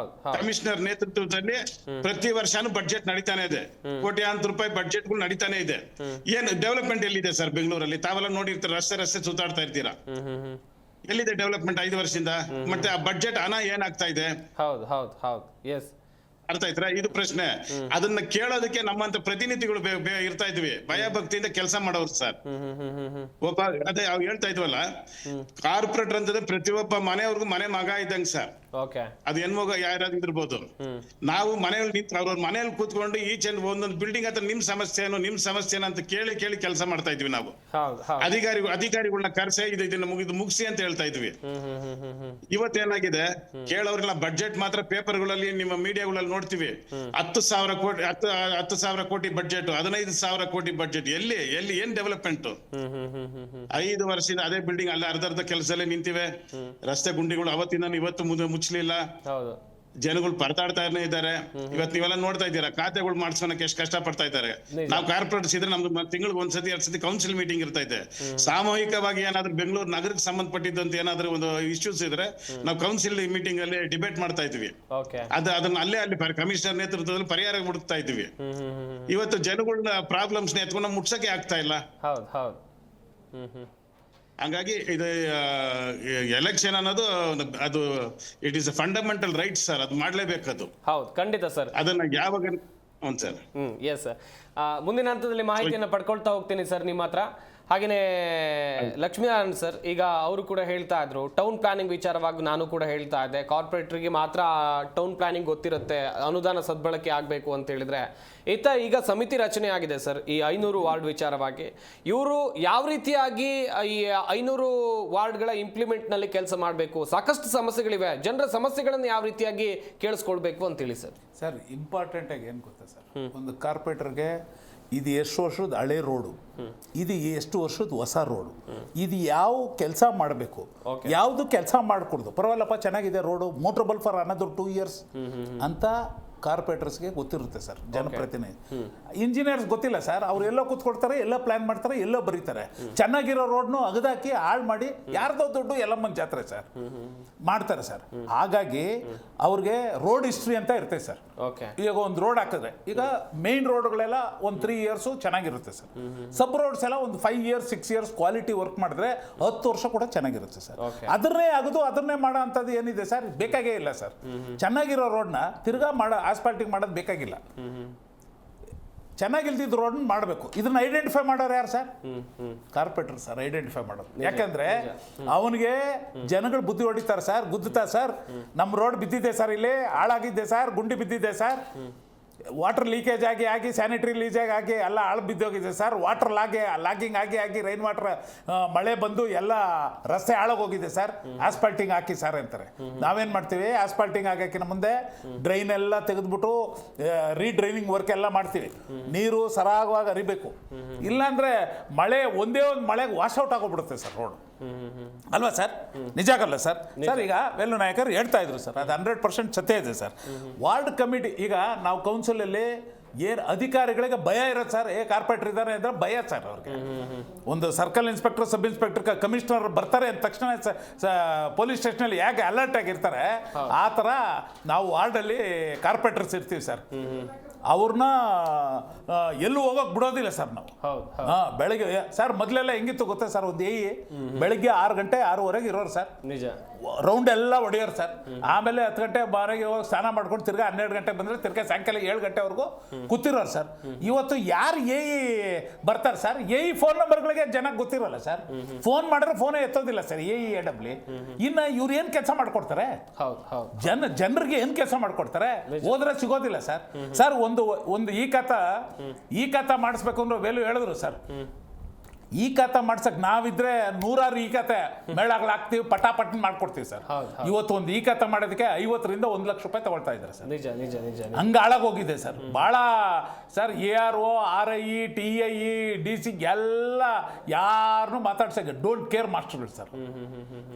ಕಮಿಷನರ್ ನೇತೃತ್ವದಲ್ಲಿ ಪ್ರತಿ ವರ್ಷನೂ ಬಡ್ಜೆಟ್ ನಡೀತಾನೆ ಇದೆ, ಕೋಟ್ಯಾಂತರ ರೂಪಾಯಿ ಬಡ್ಜೆಟ್ಗಳು ನಡೀತಾನೆ ಇದೆ. ಏನು ಡೆವಲಪ್ಮೆಂಟ್ ಎಲ್ಲಿದೆ ಸರ್ ಬೆಂಗಳೂರಲ್ಲಿ? ತಾವೆಲ್ಲ ನೋಡಿರ್ತೀರ, ರಸ್ತೆ ಸುತ್ತಾಡ್ತಾ ಇರ್ತೀರಾ, ಎಲ್ಲಿದೆ ಡೆವಲಪ್ಮೆಂಟ್ 5 ವರ್ಷದಿಂದ? ಮತ್ತೆ ಆ ಬಡ್ಜೆಟ್ ಹಣ ಏನಾಗ್ತಾ ಇದೆ? ಅರ್ಥ ಆಯ್ತಾ? ಇದು ಪ್ರಶ್ನೆ. ಅದನ್ನ ಕೇಳೋದಕ್ಕೆ ನಮ್ಮಂತ ಪ್ರತಿನಿಧಿಗಳು ಇರ್ತಾ ಇದ್ವಿ, ಭಯ ಭಕ್ತಿಯಿಂದ ಕೆಲಸ ಮಾಡೋರು ಸರ್. ಅದೇ ಹೇಳ್ತಾ ಇದ್ವಲ್ಲ, ಕಾರ್ಪೊರೇಟರ್ ಅಂತಂದ್ರೆ ಪ್ರತಿಯೊಬ್ಬ ಮನೆಯವ್ರಿಗೂ ಮನೆ ಮಗ ಇದ್ದಂಗ ಸರ್. ಅದು ಹೆಣ್ಮಗ ಯಾರಾದ್ರೂ ಇರ್ಬೋದು. ನಾವು ಮನೆಯಲ್ಲಿ ನಿಂತು ಅವ್ರ ಮನೆಯಲ್ಲಿ ಕೂತ್ಕೊಂಡು ಒಂದೊಂದು ಬಿಲ್ಡಿಂಗ್ ಹತ್ರ ನಿಮ್ ಸಮಸ್ಯೆ ಏನು ಅಂತ ಕೇಳಿ ಕೆಲಸ ಮಾಡ್ತಾ ಇದ್ವಿ ನಾವು. ಅಧಿಕಾರಿಗಳನ್ನ ಕರ್ಸೆ ಇದನ್ನ ಮುಗಿಸಿ ಅಂತ ಹೇಳ್ತಾ ಇದ್ವಿ. ಇವತ್ತೇನಾಗಿದೆ, ಕೇಳೋರ್ಗೆಲ್ಲ ಬಡ್ಜೆಟ್ ಮಾತ್ರ ಪೇಪರ್ಗಳಲ್ಲಿ ನಿಮ್ಮ ಮೀಡಿಯಾಗಳಲ್ಲಿ ನೋಡ್ತೀವಿ. 10,000 ಕೋಟಿ ಬಡ್ಜೆಟ್, 15,000 ಕೋಟಿ ಬಡ್ಜೆಟ್. ಎಲ್ಲಿ ಏನ್ ಡೆವಲಪ್ಮೆಂಟ್? 5 ವರ್ಷದಿಂದ ಅದೇ ಬಿಲ್ಡಿಂಗ್ ಅಲ್ಲಿ ಅರ್ಧ ಕೆಲಸದಲ್ಲೇ ನಿಂತಿವೆ. ರಸ್ತೆ ಗುಂಡಿಗಳು ಅವತ್ತಿಂದ ಇವತ್ತು ಮುಚ್ಚಲಿಲ್ಲ. ಜನಗಳು ಪರದಾಡ್ತಾನೆ ಇದ್ದಾರೆ. ಇವತ್ತು ನೀವೆಲ್ಲ ನೋಡ್ತಾ ಇದ್ದೀರಾ, ಖಾತೆಗಳು ಮಾಡ್ಸೋಣಕ್ಕೆ ಎಷ್ಟು ಕಷ್ಟ ಪಡ್ತಾ ಇದ್ದಾರೆ. ನಾವು ಕಾರ್ಪೊರೇಟರ್ಸ್ ಇದ್ರೆ ನಮ್ದು ತಿಂಗಳಿಗೆ 1 ಸತಿ 2 ಸತಿ ಕೌನ್ಸಿಲ್ ಮೀಟಿಂಗ್ ಇರ್ತಾ ಇದೆ. ಸಾಮೂಹಿಕವಾಗಿ ಏನಾದ್ರು ಬೆಂಗಳೂರು ನಗರಕ್ಕೆ ಸಂಬಂಧಪಟ್ಟಿದ್ದಂತ ಏನಾದ್ರು ಒಂದು ಇಶ್ಯೂಸ್ ಇದ್ರೆ ನಾವು ಕೌನ್ಸಿಲ್ ಮೀಟಿಂಗ್ ಅಲ್ಲಿ ಡಿಬೇಟ್ ಮಾಡ್ತಾ ಇದ್ವಿ. ಅದನ್ನ ಅಲ್ಲಿ ಕಮಿಷನರ್ ನೇತೃತ್ವದಲ್ಲಿ ಪರಿಹಾರ ಹುಡುಕ್ತಾ ಇದ್ವಿ. ಇವತ್ತು ಜನಗಳನ್ನ ಪ್ರಾಬ್ಲಮ್ಸ್ ಎತ್ಕೊಂಡು ಮುಟ್ಸಕ್ಕೆ ಆಗ್ತಾ ಇಲ್ಲ. ಹಂಗಾಗಿ ಇದು ಎಲೆಕ್ಷನ್ ಅನ್ನೋದು ಅದು it is a fundamental right sir. ಅದು ಮಾಡ್ಲೇಬೇಕದು. ಹೌದು, ಖಂಡಿತ ಸರ್. ಅದನ್ನ ಯಾವಾಗ ಸರ್ ಎಸ್ ಸರ್. ಮುಂದಿನ ಹಂತದಲ್ಲಿ ಮಾಹಿತಿಯನ್ನು ಪಡ್ಕೊಳ್ತಾ ಹೋಗ್ತೀನಿ ಸರ್ ನಿಮ್ಮ ಹತ್ರ. ಹಾಗೆಯೇ ಲಕ್ಷ್ಮೀನಾರಾಯಣ್ ಸರ್, ಈಗ ಅವರು ಕೂಡ ಹೇಳ್ತಾ ಇದ್ರು ಟೌನ್ ಪ್ಲಾನಿಂಗ್ ವಿಚಾರವಾಗಿ. ನಾನು ಕೂಡ ಹೇಳ್ತಾ ಇದ್ದೆ, ಕಾರ್ಪೊರೇಟರ್ಗೆ ಮಾತ್ರ ಟೌನ್ ಪ್ಲಾನಿಂಗ್ ಗೊತ್ತಿರುತ್ತೆ, ಅನುದಾನ ಸದ್ಬಳಕೆ ಆಗಬೇಕು ಅಂತ ಹೇಳಿದ್ರೆ. ಈಗ ಸಮಿತಿ ರಚನೆ ಆಗಿದೆ ಸರ್ ಈ 500 ವಾರ್ಡ್ ವಿಚಾರವಾಗಿ. ಇವರು ಯಾವ ರೀತಿಯಾಗಿ ಈ 500 ವಾರ್ಡ್ಗಳ ಇಂಪ್ಲಿಮೆಂಟ್ನಲ್ಲಿ ಕೆಲಸ ಮಾಡಬೇಕು? ಸಾಕಷ್ಟು ಸಮಸ್ಯೆಗಳಿವೆ, ಜನರ ಸಮಸ್ಯೆಗಳನ್ನು ಯಾವ ರೀತಿಯಾಗಿ ಕೇಳಿಸ್ಕೊಳ್ಬೇಕು ಅಂತೇಳಿ ಸರ್. ಸರ್, ಇಂಪಾರ್ಟೆಂಟ್ ಆಗಿ ಏನು ಗೊತ್ತಾ ಸರ್, ಒಂದು ಕಾರ್ಪೊರೇಟರ್ಗೆ ಇದು ಎಷ್ಟು ವರ್ಷದ ಹಳೆ ರೋಡು, ಇದು ಎಷ್ಟು ವರ್ಷದ ಹೊಸ ರೋಡು, ಇದು ಯಾವ ಕೆಲಸ ಮಾಡಬೇಕು, ಯಾವುದು ಕೆಲಸ ಮಾಡಿಕೊಡ್ದು. ಪರವಾಗಿಲ್ಲಪ್ಪ, ಚೆನ್ನಾಗಿದೆ road, motorable for another 2 years ಅಂತ ಕಾರ್ಪೊರೇಟರ್ಸ್ಗೆ ಗೊತ್ತಿರುತ್ತೆ ಸರ್, ಜನಪ್ರತಿನಿಧಿ. ಇಂಜಿನಿಯರ್ಸ್ ಗೊತ್ತಿಲ್ಲ ಸರ್, ಅವ್ರು ಎಲ್ಲೋ ಕೂತ್ಕೊಡ್ತಾರೆ, ಎಲ್ಲೋ ಪ್ಲಾನ್ ಮಾಡ್ತಾರೆ, ಎಲ್ಲೋ ಬರೀತಾರೆ. ಚೆನ್ನಾಗಿರೋ ರೋಡ್ನು ಅಗದಾಕಿ ಹಾಳು ಮಾಡಿ ಯಾರ್ದೋ ದುಡ್ಡು ಎಲ್ಲಮ್ಮನ ಜಾತ್ರೆ ಸರ್ ಮಾಡ್ತಾರೆ ಸರ್. ಹಾಗಾಗಿ ಅವ್ರಿಗೆ ರೋಡ್ ಹಿಸ್ಟ್ರಿ ಅಂತ ಇರ್ತೈತೆ ಸರ್. ಈಗ ಒಂದು ರೋಡ್ ಹಾಕಿದ್ರೆ, ಈಗ ಮೇನ್ ರೋಡ್ಗಳೆಲ್ಲ ಒಂದು 3 years ಚೆನ್ನಾಗಿರುತ್ತೆ ಸರ್. ಸಬ್ ರೋಡ್ಸ್ ಎಲ್ಲ ಒಂದು 5 years 6 years ಕ್ವಾಲಿಟಿ ವರ್ಕ್ ಮಾಡಿದ್ರೆ 10 ವರ್ಷ ಕೂಡ ಚೆನ್ನಾಗಿರುತ್ತೆ ಸರ್. ಅದನ್ನೇ ಅಗದು ಅದನ್ನೇ ಮಾಡೋ ಅಂಥದ್ದು ಏನಿದೆ ಸರ್, ಬೇಕಾಗೇ ಇಲ್ಲ ಸರ್. ಚೆನ್ನಾಗಿರೋ ರೋಡ್ನ ತಿರ್ಗಾ ಆಸ್ಫಾಲ್ಟಿಂಗ್ ಮಾಡೋದು ಬೇಕಾಗಿಲ್ಲ. ಚೆನ್ನಾಗಿಲ್ದಿದ್ದು ರೋಡ್ ಮಾಡಬೇಕು. ಇದನ್ನ ಐಡೆಂಟಿಫೈ ಮಾಡೋರು ಯಾರು ಸರ್? ಕಾರ್ಪೊರೇಟರ್ ಸರ್ ಐಡೆಂಟಿಫೈ ಮಾಡೋದು. ಯಾಕಂದ್ರೆ ಅವನಿಗೆ ಜನಗಳು ಬುದ್ಧಿ ಹೊಡಿತಾರೆ ಸರ್, ಗುದ್ದುತ್ತಾರೆ ಸರ್, ನಮ್ಮ ರೋಡ್ ಬಿದ್ದಿದೆ ಸರ್, ಇಲ್ಲಿ ಹಾಳಾಗಿದ್ದೆ ಸರ್, ಗುಂಡಿ ಬಿದ್ದಿದೆ ಸರ್, ವಾಟರ್ ಲೀಕೇಜ್ ಆಗಿ ಸ್ಯಾನಿಟರಿ ಲೀಕೇಜ್ ಆಗಿ ಎಲ್ಲ ಹಾಳು ಬಿದ್ದೋಗಿದೆ ಸರ್, ವಾಟರ್ ಲಾಗಿಂಗ್ ಆಗಿ ರೈನ್ ವಾಟರ್ ಮಳೆ ಬಂದು ಎಲ್ಲ ರಸ್ತೆ ಹಾಳಾಗೋಗಿದೆ ಸರ್, ಆಸ್ಫಾಲ್ಟಿಂಗ್ ಹಾಕಿ ಸರ್ ಅಂತಾರೆ. ನಾವೇನು ಮಾಡ್ತೀವಿ, ಆಸ್ಫಾಲ್ಟಿಂಗ್ ಹಾಕಿನ ಮುಂದೆ ಡ್ರೈನ್ ಎಲ್ಲ ತೆಗೆದ್ಬಿಟ್ಟು ರೀಡ್ರೈನಿಂಗ್ ವರ್ಕ್ ಎಲ್ಲ ಮಾಡ್ತೀವಿ. ನೀರು ಸರಾಗವಾಗಿ ಹರಿಬೇಕು, ಇಲ್ಲಾಂದ್ರೆ ಒಂದೇ ಒಂದು ಮಳೆಗೆ ವಾಶ್ಔಟ್ ಆಗೋಗ್ಬಿಡುತ್ತೆ ಸರ್ ರೋಡ್, ಅಲ್ವಾ ಸರ್? ನಿಜ ಆಗಲ್ಲ ಸರ್? ಸರ್ ಈಗ ವೆಲ್ಲು ನಾಯಕರು ಹೇಳ್ತಾ ಇದ್ರು ಸರ್, ಅದು 100% ಸತ್ಯ ಇದೆ ಸರ್. ವಾರ್ಡ್ ಕಮಿಟಿ, ಈಗ ನಾವು ಕೌನ್ಸಿಲಲ್ಲಿ ಏನು ಅಧಿಕಾರಿಗಳಿಗೆ ಭಯ ಇರೋದು ಸರ್, ಕಾರ್ಪೊರೇಟರ್ ಇದ್ದಾರೆ ಅಂದ್ರೆ ಭಯ ಸರ್ ಅವ್ರಿಗೆ. ಒಂದು circle inspector, sub inspector, commissioner ಬರ್ತಾರೆ ಅಂದ ತಕ್ಷಣ ಪೊಲೀಸ್ ಸ್ಟೇಷನಲ್ಲಿ ಹೇಗೆ ಅಲರ್ಟ್ ಆಗಿರ್ತಾರೆ, ಆ ಥರ ನಾವು ವಾರ್ಡಲ್ಲಿ ಕಾರ್ಪೊರೇಟರ್ಸ್ ಇರ್ತೀವಿ ಸರ್. ಅವ್ರನ್ನ ಎಲ್ಲೂ ಹೋಗೋಕೆ ಬಿಡೋದಿಲ್ಲ ಸರ್ ನಾವು. ಬೆಳಗ್ಗೆ ಸರ್ ಮೊದಲೆಲ್ಲ ಹೆಂಗಿತ್ತು ಗೊತ್ತಾ ಸರ್, ಒಂದು ಬೆಳಗ್ಗೆ 6 ಗಂಟೆ 6:30 ಇರೋರು ಸರ್, ನಿಜ ರೌಂಡ್ ಎಲ್ಲ ಹೊಡೆಯೋರು ಸರ್. ಆಮೇಲೆ 10 ಗಂಟೆ ಬಾರಿಗೆ ಹೋಗಿ ಸ್ನಾನ ಮಾಡ್ಕೊಂಡು ತಿರ್ಗಾ 12 ಗಂಟೆ ಬಂದರೆ ತಿರ್ಗಾ ಸಾಯಂಕಾಲ 7 ಗಂಟೆವರೆಗೂ ಕೂತಿರೋರು ಸರ್. ಇವತ್ತು ಯಾರು ಬರ್ತಾರೆ ಸರ್, ಫೋನ್ ನಂಬರ್ಗಳಿಗೆ ಜನಕ್ಕೆ ಗೊತ್ತಿರಲ್ಲ ಸರ್. ಫೋನ್ ಮಾಡಿದ್ರೆ ಫೋನೇ ಎತ್ತೋದಿಲ್ಲ ಸರ್ AW. ಇನ್ನು ಇವ್ರು ಏನು ಕೆಲಸ ಮಾಡ್ಕೊಡ್ತಾರೆ, ಜನರಿಗೆ ಏನು ಕೆಲಸ ಮಾಡ್ಕೊಡ್ತಾರೆ, ಹೋದ್ರೆ ಸಿಗೋದಿಲ್ಲ ಸರ್. ಸರ್ ಒಂದು ಈ ಖಾತಾ ಮಾಡಿಸ್ಬೇಕು ಅಂದ್ರೆ ವೇಲು ಹೇಳಿದ್ರು ಸರ್, ಈ ಖಾತಾ ಮಾಡ್ಸಕ್ ನಾವಿದ್ರೆ 100 ಈ ಖಾತೆ ಮೇಳಗಳಾಗ್ತೀವಿ, ಪಟಾಪಟ್ ಮಾಡ್ಕೊಡ್ತೀವಿ ಸರ್. ಇವತ್ತು ಒಂದು ಈ ಖಾತಾ ಮಾಡೋದಕ್ಕೆ 50,000 1 ಲಕ್ಷ ರೂಪಾಯಿ ತಗೊಳ್ತಾ ಇದ್ದಾರೆ ಸರ್. ನಿಜ ನಿಜ ನಿಜ ಹಂಗ ಹಾಳಾಗೋಗಿದೆ ಸರ್ ಬಹಳ sir. ARO RI TI DC ಎಲ್ಲ ಯಾರನ್ನೂ ಮಾತಾಡ್ಸಕ್ಕೆ ಡೋಂಟ್ ಕೇರ್ ಮಾಸ್ಟರ್ಗಳು ಸರ್.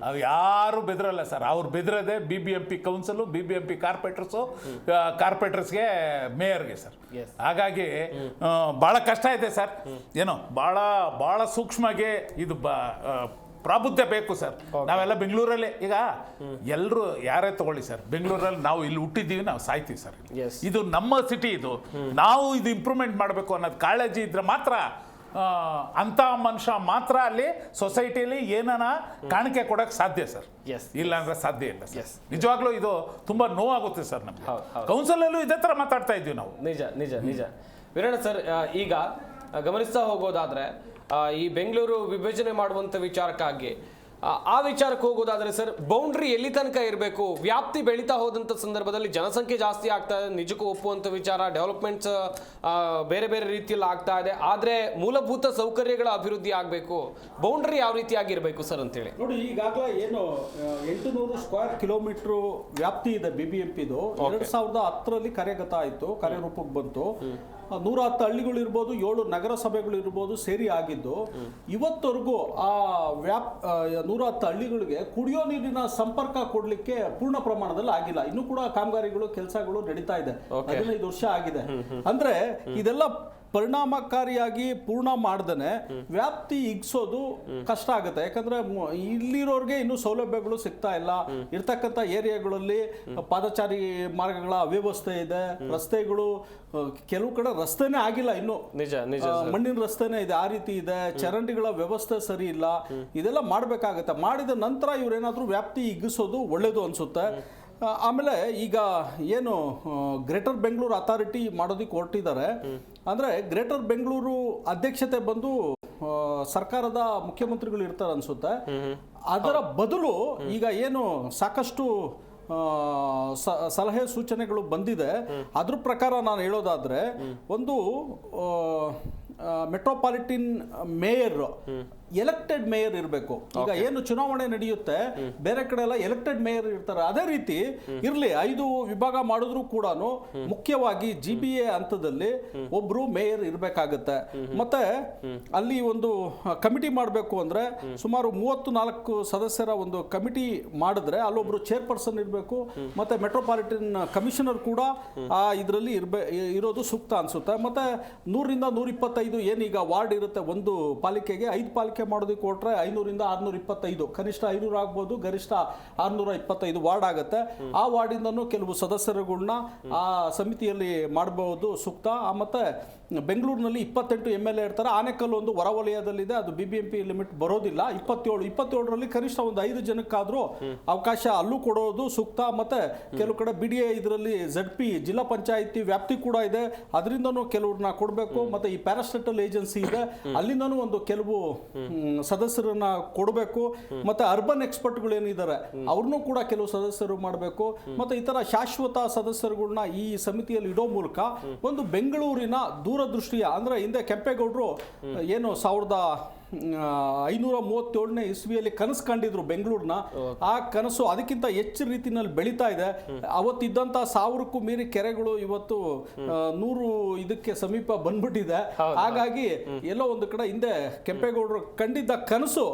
ಅವು ಯಾರು ಬೆದರಲ್ಲ ಸರ್. ಅವ್ರು ಬೆದರದೆ BBMP ಕೌನ್ಸಿಲು, BBMP ಕಾರ್ಪೊರೇಟರ್ಸ್ಗೆ ಮೇಯರ್ಗೆ ಸರ್. ಹಾಗಾಗಿ ಬಹಳ ಕಷ್ಟ ಇದೆ ಸರ್. ಏನೋ ಬಹಳ ಸೂಕ್ಷ್ಮವಾಗಿ ಇದು ಪ್ರಾಬುದ್ಧ ಬೇಕು ಸರ್. ನಾವೆಲ್ಲ ಬೆಂಗಳೂರಲ್ಲಿ ಈಗ ಎಲ್ಲರೂ ಯಾರೇ ತಗೊಳ್ಳಿ ಸರ್, ಬೆಂಗಳೂರಲ್ಲಿ ನಾವು ಇಲ್ಲಿ ಹುಟ್ಟಿದ್ದೀವಿ, ನಾವು ಸಾಯ್ತೀವಿ ಸರ್. ಇದು ನಮ್ಮ ಸಿಟಿ, ಇದು ನಾವು ಇದು ಇಂಪ್ರೂವ್ಮೆಂಟ್ ಮಾಡಬೇಕು ಅನ್ನೋದು ಕಾಳಜಿ ಇದ್ರೆ ಮಾತ್ರ ಅಂತ ಮನುಷ್ಯ ಮಾತ್ರ ಅಲ್ಲಿ ಸೊಸೈಟಿಯಲ್ಲಿ ಏನನ ಕಾಣಿಕೆ ಕೊಡಕ್ಕೆ ಸಾಧ್ಯ ಸರ್. ಇಲ್ಲ ಅಂದ್ರೆ ಸಾಧ್ಯ ಇಲ್ಲ ಸರ್. ನಿಜವಾಗ್ಲೂ ಇದು ತುಂಬಾ ನೋವಾಗುತ್ತೆ ಸರ್. ನಮ್ಗೆ ಕೌನ್ಸಿಲಲ್ಲೂ ಇದೇ ತರ ಮಾತಾಡ್ತಾ ಇದ್ದೀವಿ ನಾವು. ನಿಜ ನಿಜ ನಿಜ. ವೀರಣ್ಣ ಸರ್, ಈಗ ಗಮನಿಸ್ತಾ ಹೋಗೋದಾದ್ರೆ ಈ ಬೆಂಗಳೂರು ವಿಭಜನೆ ಮಾಡುವಂಥ ವಿಚಾರಕ್ಕಾಗಿ ಆ ವಿಚಾರಕ್ಕೆ ಹೋಗೋದಾದ್ರೆ ಸರ್, ಬೌಂಡ್ರಿ ಎಲ್ಲಿ ತನಕ ಇರಬೇಕು? ವ್ಯಾಪ್ತಿ ಬೆಳೀತಾ ಹೋದಂಥ ಸಂದರ್ಭದಲ್ಲಿ ಜನಸಂಖ್ಯೆ ಜಾಸ್ತಿ ಆಗ್ತಾ ಇದೆ, ನಿಜಕ್ಕೂ ಒಪ್ಪುವಂಥ ವಿಚಾರ. ಡೆವಲಪ್ಮೆಂಟ್ಸ್ ಬೇರೆ ಬೇರೆ ರೀತಿಯಲ್ಲಿ ಆಗ್ತಾ ಇದೆ, ಆದರೆ ಮೂಲಭೂತ ಸೌಕರ್ಯಗಳ ಅಭಿವೃದ್ಧಿ ಆಗಬೇಕು. ಬೌಂಡ್ರಿ ಯಾವ ರೀತಿಯಾಗಿರಬೇಕು ಸರ್ ಅಂತೇಳಿ ನೋಡಿ. ಈಗಾಗಲೇ ಏನು 800 ಸ್ಕ್ವೇರ್ ಕಿಲೋಮೀಟರ್ ವ್ಯಾಪ್ತಿ ಇದೆ BBMPದು. 2010ರಲ್ಲಿ ಕಾರ್ಯಗತ ಆಯಿತು, ಕಾರ್ಯರೂಪಕ್ಕೆ ಬಂತು. 110 ಹಳ್ಳಿಗಳು ಇರ್ಬೋದು, 7 ನಗರ ಸಭೆಗಳು ಇರ್ಬೋದು ಸೇರಿ ಆಗಿದ್ದು. ಇವತ್ತವರೆಗೂ ಆ 110 ಹಳ್ಳಿಗಳಿಗೆ ಕುಡಿಯೋ ನೀರಿನ ಸಂಪರ್ಕ ಕೊಡ್ಲಿಕ್ಕೆ ಪೂರ್ಣ ಪ್ರಮಾಣದಲ್ಲಿ ಆಗಿಲ್ಲ. ಇನ್ನೂ ಕೂಡ ಕಾಮಗಾರಿಗಳು, ಕೆಲಸಗಳು ನಡೀತಾ ಇದೆ. 15 ವರ್ಷ ಆಗಿದೆ. ಅಂದ್ರೆ ಇದೆಲ್ಲ ಪರಿಣಾಮಕಾರಿಯಾಗಿ ಪೂರ್ಣ ಮಾಡ್ದೇನೆ ವ್ಯಾಪ್ತಿ ಹಿಗ್ಸೋದು ಕಷ್ಟ ಆಗುತ್ತೆ. ಯಾಕಂದ್ರೆ ಇಲ್ಲಿರೋರ್ಗೆ ಇನ್ನೂ ಸೌಲಭ್ಯಗಳು ಸಿಗ್ತಾ ಇಲ್ಲ. ಇರ್ತಕ್ಕಂಥ ಏರಿಯಾಗಳಲ್ಲಿ ಪಾದಚಾರಿ ಮಾರ್ಗಗಳ ಅವ್ಯವಸ್ಥೆ ಇದೆ. ರಸ್ತೆಗಳು ಕೆಲವು ಕಡೆ ರಸ್ತೆನೇ ಆಗಿಲ್ಲ ಇನ್ನು, ಮಣ್ಣಿನ ರಸ್ತೆನೇ ಇದೆ, ಆ ರೀತಿ ಇದೆ. ಚರಂಡಿಗಳ ವ್ಯವಸ್ಥೆ ಸರಿ ಇಲ್ಲ. ಇದೆಲ್ಲ ಮಾಡಬೇಕಾಗತ್ತೆ. ಮಾಡಿದ ನಂತರ ಇವ್ರೇನಾದ್ರೂ ವ್ಯಾಪ್ತಿ ಹಿಗ್ಗಿಸೋದು ಒಳ್ಳೇದು ಅನ್ಸುತ್ತೆ. ಆಮೇಲೆ ಈಗ ಏನು ಗ್ರೇಟರ್ ಬೆಂಗಳೂರು ಅಥಾರಿಟಿ ಮಾಡೋದಕ್ಕೆ ಹೊರಟಿದ್ದಾರೆ. ಅಂದರೆ ಗ್ರೇಟರ್ ಬೆಂಗಳೂರು ಅಧ್ಯಕ್ಷತೆ ಬಂದು ಸರ್ಕಾರದ ಮುಖ್ಯಮಂತ್ರಿಗಳು ಇರ್ತಾರೆ ಅನ್ಸುತ್ತೆ. ಅದರ ಬದಲು ಈಗ ಏನು ಸಾಕಷ್ಟು ಸಲಹೆ ಸೂಚನೆಗಳು ಬಂದಿದೆ. ಅದ್ರ ಪ್ರಕಾರ ನಾನು ಹೇಳೋದಾದ್ರೆ, ಒಂದು ಮೆಟ್ರೋಪಾಲಿಟನ್ ಮೇಯರ್ ಎಲೆಕ್ಟೆಡ್ ಮೇಯರ್ ಇರಬೇಕು. ಈಗ ಏನು ಚುನಾವಣೆ ನಡೆಯುತ್ತೆ ಬೇರೆ ಕಡೆ ಎಲ್ಲ ಎಲೆಕ್ಟೆಡ್ ಮೇಯರ್ ಇರ್ತಾರೆ, ಅದೇ ರೀತಿ ಇರ್ಲಿ. 5 ವಿಭಾಗ ಮಾಡಿದ್ರು ಕೂಡ ಮುಖ್ಯವಾಗಿ GBA ಹಂತದಲ್ಲಿ ಒಬ್ರು ಮೇಯರ್ ಇರಬೇಕಾಗತ್ತೆ. ಮತ್ತೆ ಅಲ್ಲಿ ಒಂದು ಕಮಿಟಿ ಮಾಡಬೇಕು ಅಂದ್ರೆ ಸುಮಾರು 34 ಸದಸ್ಯರ ಒಂದು ಕಮಿಟಿ ಮಾಡಿದ್ರೆ ಅಲ್ಲೊಬ್ರು ಚೇರ್ಪರ್ಸನ್ ಇರಬೇಕು. ಮತ್ತೆ ಮೆಟ್ರೋಪಾಲಿಟನ್ ಕಮಿಷನರ್ ಕೂಡ ಇದರಲ್ಲಿ ಇರೋದು ಸೂಕ್ತ ಅನ್ಸುತ್ತೆ. ಮತ್ತೆ 100ರಿಂದ 125 ಏನೀಗ ವಾರ್ಡ್ ಇರುತ್ತೆ ಒಂದು ಪಾಲಿಕೆಗೆ, 5 ಪಾಲಿಕೆ ಮಾಡೋದಕ್ಕೆ ಕೊಟ್ರೆ 500ರಿಂದ 625, ಕನಿಷ್ಠ 500 ಆಗ್ಬೋದು, ಗರಿಷ್ಠ 625 ವಾರ್ಡ್ ಆಗುತ್ತೆ. ಆ ವಾರ್ಡಿಂದನೂ ಕೆಲವು ಸದಸ್ಯರುಗಳನ್ನ ಆ ಸಮಿತಿಯಲ್ಲಿ ಮಾಡಬಹುದು ಸೂಕ್ತ. ಮತ್ತೆ ಬೆಂಗಳೂರಿನಲ್ಲಿ 28 MLA ಇರ್ತಾರೆ. ಆನೇಕಲ್ಲು ಒಂದು ಹೊರವಲಯದಲ್ಲಿದೆ, ಅದು BBMP ಲಿಮಿಟ್ ಬರೋದಿಲ್ಲ. 27ರಲ್ಲಿ ಕನಿಷ್ಠ ಒಂದು 5 ಜನಕ್ಕಾದ್ರೂ ಅವಕಾಶ ಅಲ್ಲೂ ಕೊಡೋದು ಸೂಕ್ತ. ಮತ್ತೆ ಕೆಲವು ಕಡೆ BDA ಇದರಲ್ಲಿ ZP ಜಿಲ್ಲಾ ಪಂಚಾಯಿತಿ ವ್ಯಾಪ್ತಿ ಕೂಡ ಇದೆ, ಅದರಿಂದನೂ ಕೆಲವ್ರನ್ನ ಕೊಡಬೇಕು. ಮತ್ತೆ ಈ ಪ್ಯಾರಾಸ್ಟೇಟಲ್ ಏಜೆನ್ಸಿ ಇದೆ, ಅಲ್ಲಿಂದನೂ ಒಂದು ಕೆಲವು ಸದಸ್ಯರನ್ನ ಕೊಡಬೇಕು. ಮತ್ತೆ ಅರ್ಬನ್ ಎಕ್ಸ್ಪರ್ಟ್ಗಳು ಏನಿದ್ದಾರೆ ಅವ್ರನ್ನೂ ಕೂಡ ಕೆಲವು ಸದಸ್ಯರು ಮಾಡಬೇಕು. ಮತ್ತೆ ಇತರ ಶಾಶ್ವತ ಸದಸ್ಯರುಗಳನ್ನ ಈ ಸಮಿತಿಯಲ್ಲಿ ಇಡೋ ಮೂಲಕ ಒಂದು ಬೆಂಗಳೂರಿನ ದೂರದೃಷ್ಟಿಯ, ಅಂದ್ರೆ ಹಿಂದೆ ಕೆಂಪೇಗೌಡರು ಏನು 1537ನೇ ಇಸ್ವಿಯಲ್ಲಿ ಕನಸು ಕಂಡಿದ್ರು ಬೆಂಗಳೂರಿನ. ಆ ಕನಸು ಅದಕ್ಕಿಂತ ಹೆಚ್ಚು ರೀತಿಯಲ್ಲಿ ಬೆಳೀತಾ ಇದೆ. ಅವತ್ತಿದ್ದಂತ 1000ಕ್ಕೂ ಮೀರಿ ಕೆರೆಗಳು ಇವತ್ತು 100 ಇದಕ್ಕೆ ಸಮೀಪ ಬಂದ್ಬಿಟ್ಟಿದೆ. ಹಾಗಾಗಿ ಎಲ್ಲೋ ಒಂದು ಕಡೆ ಹಿಂದೆ ಕೆಂಪೇಗೌಡರು ಕಂಡಿದ್ದ ಕನಸು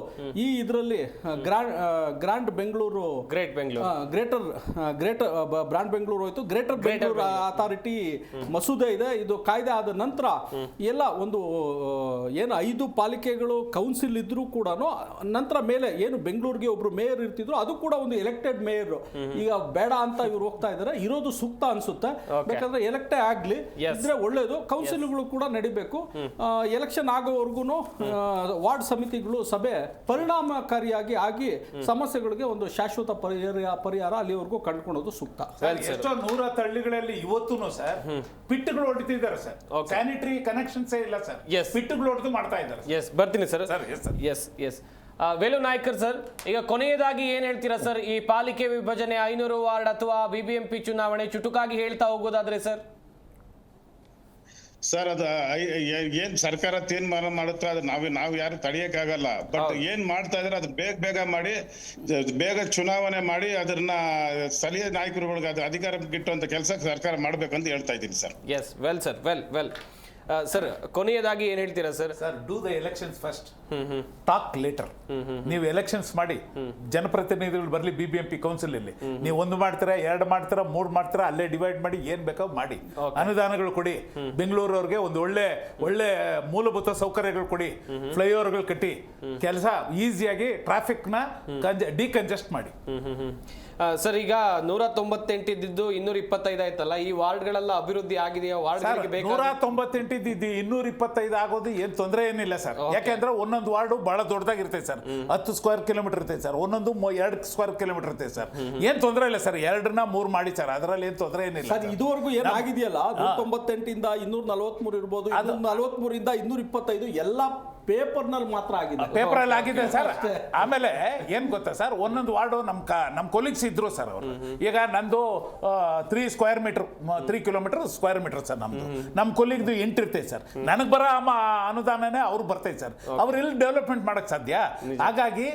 ಈ ಇದರಲ್ಲಿ grand Bengaluru, greater brand Bengaluru ಹೋಯ್ತು. ಗ್ರೇಟರ್ ಬೆಂಗಳೂರು ಅಥಾರಿಟಿ ಮಸೂದೆ ಇದೆ. ಇದು ಕಾಯ್ದೆ ಆದ ನಂತರ ಎಲ್ಲ ಒಂದು ಏನು 5 ಪಾಲಿಕೆಗಳು ಕೌನ್ಸಿಲ್ ಇದ್ರೂ ಕೂಡ ನಂತರ ಮೇಲೆ ಏನು ಬೆಂಗಳೂರಿಗೆ ಒಬ್ರು ಮೇಯರ್ ಇರ್ತಿದ್ರು, ಅದು ಕೂಡ ಒಂದು ಎಲೆಕ್ಟೆಡ್ ಮೇಯರ್. ಈಗ ಬೇಡ ಅಂತ ಇವ್ರು ಹೋಗ್ತಾ ಇದಾರೆ, ಇರೋದು ಸೂಕ್ತ ಅನ್ಸುತ್ತೆ. ಬೇಕಾದ್ರೆ ಎಲೆಕ್ಟೇ ಆಗ್ಲಿ, ಇದ್ರೆ ಒಳ್ಳೇದು. ಕೌನ್ಸಿಲ್ಗಳು ಕೂಡ ನಡಿಬೇಕು. ಎಲೆಕ್ಷನ್ ಆಗೋವರೆಗೂ ವಾರ್ಡ್ ಸಮಿತಿಗಳು ಸಭೆ ಪರಿಣಾಮಕಾರಿಯಾಗಿ ಆಗಿ ಸಮಸ್ಯೆಗಳಿಗೆ ಒಂದು ಶಾಶ್ವತ ಪರಿಹಾರ ಅಲ್ಲಿವರೆಗೂ ಕಂಡುಕೊಳ್ಳೋದು ಸೂಕ್ತ. ಎಷ್ಟೋ 100 ಹಳ್ಳಿಗಳಲ್ಲಿ ಇವತ್ತೂ ಸರ್ ಪಿಟ್ಟುಗಳು ಹೊಡಿತಿದ್ದಾರೆ ಸರ್. ಸ್ಯಾನಿಟರಿ ಕನೆಕ್ಷನ್ಸ್ ಇಲ್ಲ ಸರ್, ಪಿಟ್ಟುಗಳು ಹೊಡೆದು ಮಾಡ್ತಾ ಇದ್ದಾರೆ. ಬರ್ತೀನಿ sir. S Velu Naicker sir, ಈಗ ಕೊನೆಯದಾಗಿ ಏನ್ ಹೇಳ್ತೀರಾ ಸರ್, ಈ ಪಾಲಿಕೆ ವಿಭಜನೆ 500 ವಾರ್ಡ್ ಅಥವಾ BBMP ಚುನಾವಣೆ ಚುಟುಕಾಗಿ ಹೇಳ್ತಾ ಹೋಗೋದಾದ್ರೆ ಸರ್? ಸರ್ ಅದು ಏನ್ ಸರ್ಕಾರ ತೀರ್ಮಾನ ಮಾಡುತ್ತೋ ಅದು ನಾವು ಯಾರು ತಡೆಯಕ್ಕಾಗಲ್ಲ. ಬಟ್ ಏನ್ ಮಾಡ್ತಾ ಇದಾರೆ ಅದು ಬೇಗ ಮಾಡಿ ಬೇಗ ಚುನಾವಣೆ ಮಾಡಿ ಅದನ್ನ ಸ್ಥಳೀಯ ನಾಯಕರುಗಳಿಗೆ ಅದು ಅಧಿಕಾರ ಗಿಟ್ಟುವಂತ ಕೆಲಸ ಸರ್ಕಾರ ಮಾಡ್ಬೇಕಂತ ಹೇಳ್ತಾ ಇದ್ದೀನಿ sir. Yes well sir, well sir ಕೊನೆಯದಾಗಿ ಏನ್ ಹೇಳ್ತೀರಾ sir? Do the elections first, talk later. ನೀವು ಎಲೆಕ್ಷನ್ಸ್ ಮಾಡಿ, ಜನಪ್ರತಿನಿಧಿಗಳು ಬರ್ಲಿ BBMP ಕೌನ್ಸಿಲ್ ಇಲ್ಲಿ. ನೀವು 1 ಮಾಡ್ತೀರಾ, 2 ಮಾಡ್ತೀರಾ, 3 ಮಾಡ್ತೀರಾ, ಅಲ್ಲೇ ಡಿವೈಡ್ ಮಾಡಿ ಏನ್ ಬೇಕೋ ಮಾಡಿ. ಅನುದಾನಗಳು ಕೊಡಿ, ಬೆಂಗಳೂರವ್ರಿಗೆ ಒಂದು ಒಳ್ಳೆ ಮೂಲಭೂತ ಸೌಕರ್ಯಗಳು ಕೊಡಿ, ಫ್ಲೈಓವರ್ಗಳು ಕಟ್ಟಿ, ಕೆಲಸ ಈಸಿಯಾಗಿ ಟ್ರಾಫಿಕ್ ನ ಡಿಕಂಜೆಸ್ಟ್ ಮಾಡಿ. ಸರ್ ಈಗ 198 ಇದ್ದಿದ್ದು 225 ಆಯ್ತಲ್ಲ, ಈ ವಾರ್ಡ್ಗಳೆಲ್ಲ ಅಭಿವೃದ್ಧಿ ಆಗಿದೆಯಾ? ವಾರ್ಡ್ 198 ಇದ್ದಿದ್ದು 225 ಆಗೋದು ಏನ್ ತೊಂದರೆ ಏನಿಲ್ಲ ಸರ್. ಯಾಕೆಂದ್ರೆ ಒಂದೊಂದು ವಾರ್ಡು ಬಹಳ ದೊಡ್ಡದಾಗಿರ್ತೈತೆ ಸರ್, 10 ಸ್ಕ್ವೇರ್ ಕಿಲೋಮೀಟರ್ ಇರ್ತೈತೆ ಸರ್, ಒಂದೊಂದು 2 ಸ್ಕ್ವೇರ್ ಕಿಲೋಮೀಟರ್ ಇರ್ತೈತೆ ಸರ್. ಏನ್ ತೊಂದರೆ ಇಲ್ಲ ಸರ್, 2ನ 3 ಮಾಡಿ ಸರ್, ಅದರಲ್ಲಿ ಏನ್ ತೊಂದರೆ ಏನಿಲ್ಲ ಸರ್. ಇದುವರೆಗೂ ಏನಾಗಿದೆಯಲ್ಲ, 198 ಇಂದ 243 ಇರ್ಬೋದು, 243 ಇಂದ 225 ಎಲ್ಲ ಪೇಪರ್ನಲ್ಲಿ ಮಾತ್ರ ಆಗಿದೆ, ಪೇಪರ್ ಅಲ್ಲಿ ಆಗಿದೆ ಸರ್. ಆಮೇಲೆ ಏನ್ ಗೊತ್ತಾ ಸರ್, ಒಂದೊಂದು ವಾರ್ಡು ನಮ್ ಕೊಲೀಗ್ಸ್ ಇದ್ರು ಸರ್ ಅವರು. ಈಗ ನಂದು 3 ಕಿಲೋಮೀಟರ್ ಸ್ಕ್ವೇರ್ ಮೀಟರ್ ಸರ್ ನಮ್ದು. ನಮ್ ಕೊಲೀಗ್ದು 8 ಇರ್ತೈತೆ ಸರ್. ನನಗ್ ಬರೋ ಅನುದಾನನೇ ಅವ್ರು ಬರ್ತೈತೆ ಸರ್. ಅವ್ರು ಎಲ್ಲಿ ಡೆವಲಪ್ಮೆಂಟ್ ಮಾಡಕ್ ಸಾಧ್ಯ? ಹಾಗಾಗಿ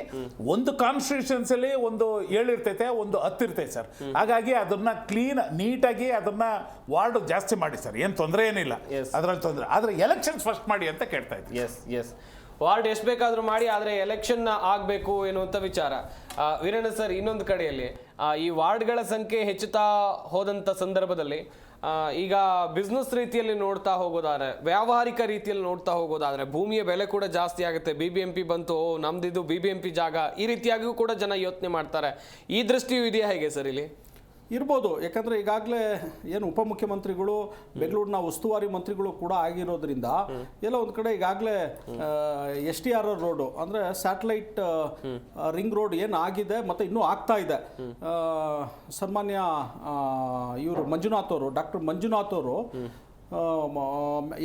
ಒಂದು ಕಾನ್ಸ್ಟಿಟ್ಯೂಷನ್ಸಿಲಿ ಒಂದು 7 ಇರ್ತೈತೆ, ಒಂದು 10 ಇರ್ತೈತೆ ಸರ್. ಹಾಗಾಗಿ ಅದನ್ನ ಕ್ಲೀನ್ ನೀಟಾಗಿ ಅದನ್ನ ವಾರ್ಡ್ ಜಾಸ್ತಿ ಮಾಡಿ ಸರ್, ಏನ್ ತೊಂದರೆ ಏನಿಲ್ಲ ಅದ್ರಲ್ಲಿ ತೊಂದರೆ. ಆದ್ರೆ ಎಲೆಕ್ಷನ್ಸ್ ಫಸ್ಟ್ ಮಾಡಿ ಅಂತ ಕೇಳ್ತಾ ಇದ್ದೀನಿ. ಎಸ್ ವಾರ್ಡ್ ಎಷ್ಟು ಬೇಕಾದ್ರೂ ಮಾಡಿ, ಆದರೆ ಎಲೆಕ್ಷನ್ ಆಗಬೇಕು ಎನ್ನುವಂಥ ವಿಚಾರ. ವೀರಣ್ಣ ಸರ್, ಇನ್ನೊಂದು ಕಡೆಯಲ್ಲಿ ಈ ವಾರ್ಡ್ಗಳ ಸಂಖ್ಯೆ ಹೆಚ್ಚುತ್ತಾ ಹೋದಂಥ ಸಂದರ್ಭದಲ್ಲಿ ಈಗ ಬಿಸ್ನೆಸ್ ರೀತಿಯಲ್ಲಿ ನೋಡ್ತಾ ಹೋಗೋದಾದ್ರೆ, ವ್ಯಾವಹಾರಿಕ ರೀತಿಯಲ್ಲಿ ನೋಡ್ತಾ ಹೋಗೋದಾದ್ರೆ ಭೂಮಿಯ ಬೆಲೆ ಕೂಡ ಜಾಸ್ತಿ ಆಗುತ್ತೆ. BBMP ಬಂತು, ನಮ್ದಿದು BBMP ಜಾಗ, ಈ ರೀತಿಯಾಗಿಯೂ ಕೂಡ ಜನ ಯೋಚನೆ ಮಾಡ್ತಾರೆ. ಈ ದೃಷ್ಟಿಯೂ ಇದೆಯಾ ಹೇಗೆ ಸರ್ ಇಲ್ಲಿ? ಇರ್ಬೋದು. ಯಾಕಂದರೆ ಈಗಾಗಲೇ ಏನು ಉಪಮುಖ್ಯಮಂತ್ರಿಗಳು ಬೆಂಗಳೂರಿನ ಉಸ್ತುವಾರಿ ಮಂತ್ರಿಗಳು ಕೂಡ ಆಗಿರೋದ್ರಿಂದ ಎಲ್ಲ ಒಂದು ಕಡೆ ಈಗಾಗಲೇ STRR ರೋಡು ಅಂದರೆ ಸ್ಯಾಟಲೈಟ್ ರಿಂಗ್ ರೋಡ್ ಏನು ಆಗಿದೆ ಮತ್ತು ಇನ್ನೂ ಆಗ್ತಾ ಇದೆ. ಸನ್ಮಾನ್ಯ ಇವರು ಮಂಜುನಾಥ್ ಅವರು, ಡಾಕ್ಟರ್ ಮಂಜುನಾಥ್ ಅವರು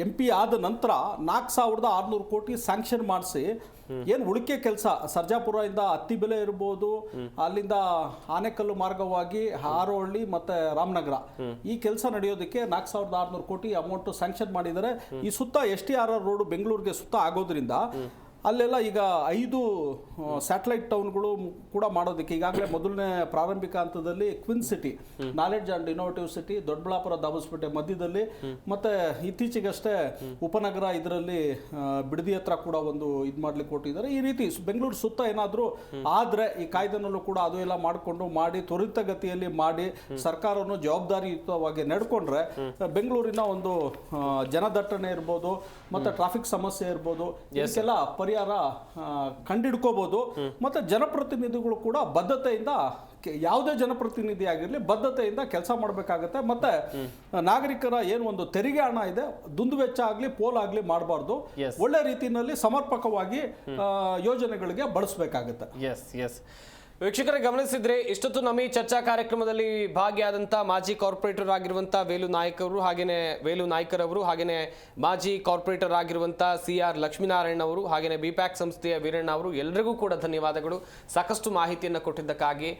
MP ಆದ ನಂತರ 4600 ಕೋಟಿ ಸ್ಯಾಂಕ್ಷನ್ ಮಾಡಿಸಿ ಏನು ಉಳಿಕೆ ಕೆಲಸ ಸರ್ಜಾಪುರದಿಂದ ಅತ್ತಿಬೆಲೆ ಇರ್ಬೋದು, ಅಲ್ಲಿಂದ ಆನೆಕಲ್ಲು ಮಾರ್ಗವಾಗಿ ಹಾರೋಹಳ್ಳಿ ಮತ್ತು ರಾಮನಗರ ಈ ಕೆಲಸ ನಡೆಯೋದಕ್ಕೆ 4600 ಕೋಟಿ ಅಮೌಂಟ್ ಸ್ಯಾಂಕ್ಷನ್ ಮಾಡಿದ್ದಾರೆ. ಈ ಸುತ್ತ STRR ರೋಡ್ ಬೆಂಗಳೂರಿಗೆ ಸುತ್ತ ಆಗೋದ್ರಿಂದ ಅಲ್ಲೆಲ್ಲ ಈಗ 5 ಸ್ಯಾಟಲೈಟ್ ಟೌನ್ಗಳು ಕೂಡ ಮಾಡೋದಕ್ಕೆ ಈಗಾಗಲೇ ಮೊದಲನೇ ಪ್ರಾರಂಭಿಕ ಹಂತದಲ್ಲಿ ಕ್ವಿನ್ city, knowledge and innovative city, Doddaballapura Dabaspete ಮಧ್ಯದಲ್ಲಿ, ಮತ್ತು ಇತ್ತೀಚೆಗಷ್ಟೇ ಉಪನಗರ ಇದರಲ್ಲಿ ಬಿಡದಿ ಹತ್ರ ಕೂಡ ಒಂದು ಇದು ಮಾಡ್ಲಿಕ್ಕೆ ಕೊಟ್ಟಿದ್ದಾರೆ. ಈ ರೀತಿ ಬೆಂಗಳೂರು ಸುತ್ತ ಏನಾದರೂ ಆದರೆ ಈ ಕಾಯ್ದೆನಲ್ಲೂ ಕೂಡ ಅದು ಎಲ್ಲ ಮಾಡಿ ತ್ವರಿತಗತಿಯಲ್ಲಿ ಮಾಡಿ ಸರ್ಕಾರವನ್ನು ಜವಾಬ್ದಾರಿಯುತವಾಗಿ ನಡ್ಕೊಂಡ್ರೆ ಬೆಂಗಳೂರಿನ ಒಂದು ಜನದಟ್ಟಣೆ ಇರ್ಬೋದು ಮತ್ತು ಟ್ರಾಫಿಕ್ ಸಮಸ್ಯೆ ಇರ್ಬೋದು, ಇದಕ್ಕೆಲ್ಲ ಪರಿಹಾರ ಕಂಡಿಡ್ಕೋಬಹುದು. ಮತ್ತೆ ಜನಪ್ರತಿನಿಧಿಗಳು ಕೂಡ ಬದ್ಧತೆಯಿಂದ, ಯಾವುದೇ ಜನಪ್ರತಿನಿಧಿ ಆಗಿರಲಿ ಬದ್ಧತೆಯಿಂದ ಕೆಲಸ ಮಾಡಬೇಕಾಗತ್ತೆ. ಮತ್ತೆ ನಾಗರಿಕರ ಏನು ಒಂದು ತೆರಿಗೆ ಹಣ ಇದೆ, ದುಂದುವೆಚ್ಚ ಆಗಲಿ ಪೋಲಾಗ್ಲಿ ಮಾಡಬಾರ್ದು. ಒಳ್ಳೆ ರೀತಿಯಲ್ಲಿ ಸಮರ್ಪಕವಾಗಿ ಯೋಜನೆಗಳಿಗೆ ಬಳಸಬೇಕಾಗುತ್ತೆ. ವೀಕ್ಷಕರೇ, ಗಮನಿಸಿದ್ರೆ ಇಷ್ಟೊತ್ತು ನಮ್ಮ ಈ ಚರ್ಚಾ ಕಾರ್ಯಕ್ರಮದಲ್ಲಿ ಭಾಗಿಯಾದಂಥ ಮಾಜಿ ಕಾರ್ಪೊರೇಟರ್ ಆಗಿರುವಂಥ ವೇಲು ನಾಯ್ಕರ್ ಅವರು, ಹಾಗೇನೆ ಮಾಜಿ ಕಾರ್ಪೊರೇಟರ್ ಆಗಿರುವಂಥ CR ಲಕ್ಷ್ಮೀನಾರಾಯಣ ಅವರು, ಹಾಗೇನೆ BPAC ಸಂಸ್ಥೆಯ ವೀರಣ್ಣ ಅವರು, ಎಲ್ಲರಿಗೂ ಕೂಡ ಧನ್ಯವಾದಗಳು ಸಾಕಷ್ಟು ಮಾಹಿತಿಯನ್ನು ಕೊಟ್ಟಿದ್ದಕ್ಕಾಗಿ.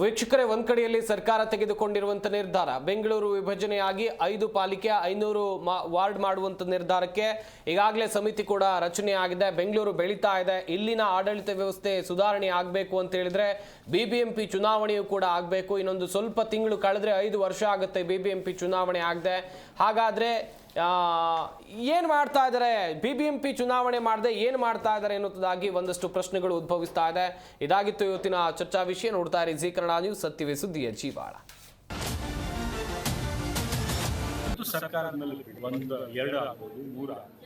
ವೀಕ್ಷಕರೇ, ಒಂದ್ ಕಡೆಯಲ್ಲಿ ಸರ್ಕಾರ ತೆಗೆದುಕೊಂಡಿರುವಂಥ ನಿರ್ಧಾರ, ಬೆಂಗಳೂರು ವಿಭಜನೆಯಾಗಿ 5 ಪಾಲಿಕೆ 500 ವಾರ್ಡ್ ಮಾಡುವಂಥ ನಿರ್ಧಾರಕ್ಕೆ ಈಗಾಗಲೇ ಸಮಿತಿ ಕೂಡ ರಚನೆ ಆಗಿದೆ. ಬೆಂಗಳೂರು ಬೆಳೀತಾ ಇದೆ, ಇಲ್ಲಿನ ಆಡಳಿತ ವ್ಯವಸ್ಥೆ ಸುಧಾರಣೆ ಆಗಬೇಕು ಅಂತ ಹೇಳಿದ್ರೆ BBMP ಚುನಾವಣೆಯೂ ಕೂಡ ಆಗಬೇಕು. ಇನ್ನೊಂದು ಸ್ವಲ್ಪ ತಿಂಗಳು ಕಳೆದ್ರೆ 5 ವರ್ಷ ಆಗುತ್ತೆ BBMP ಚುನಾವಣೆ ಆಗದೆ. ಹಾಗಾದ್ರೆ ಏನು ಮಾಡ್ತಾ ಇದ್ದಾರೆ, BBMP ಚುನಾವಣೆ ಮಾಡದೆ ಏನು ಮಾಡ್ತಾ ಇದ್ದಾರೆ ಎನ್ನುವುದಾಗಿ ಒಂದಷ್ಟು ಪ್ರಶ್ನೆಗಳು ಉದ್ಭವಿಸ್ತಾ ಇದೆ. ಇದಾಗಿತ್ತು ಇವತ್ತಿನ ಚರ್ಚಾ ವಿಷಯ. ನೋಡ್ತಾ ಇರಿ ಜಿ ಕನ್ನಡ ನ್ಯೂಸ್, ಸತ್ಯವೇ ಸುದ್ದಿಯ ಜೀವಾಳ. ಸರ್ಕಾರದ ಮೇಲೆ 1, 2 ಆಗ್ಬೋದು, 3 ಆಗ್ಬೋದು,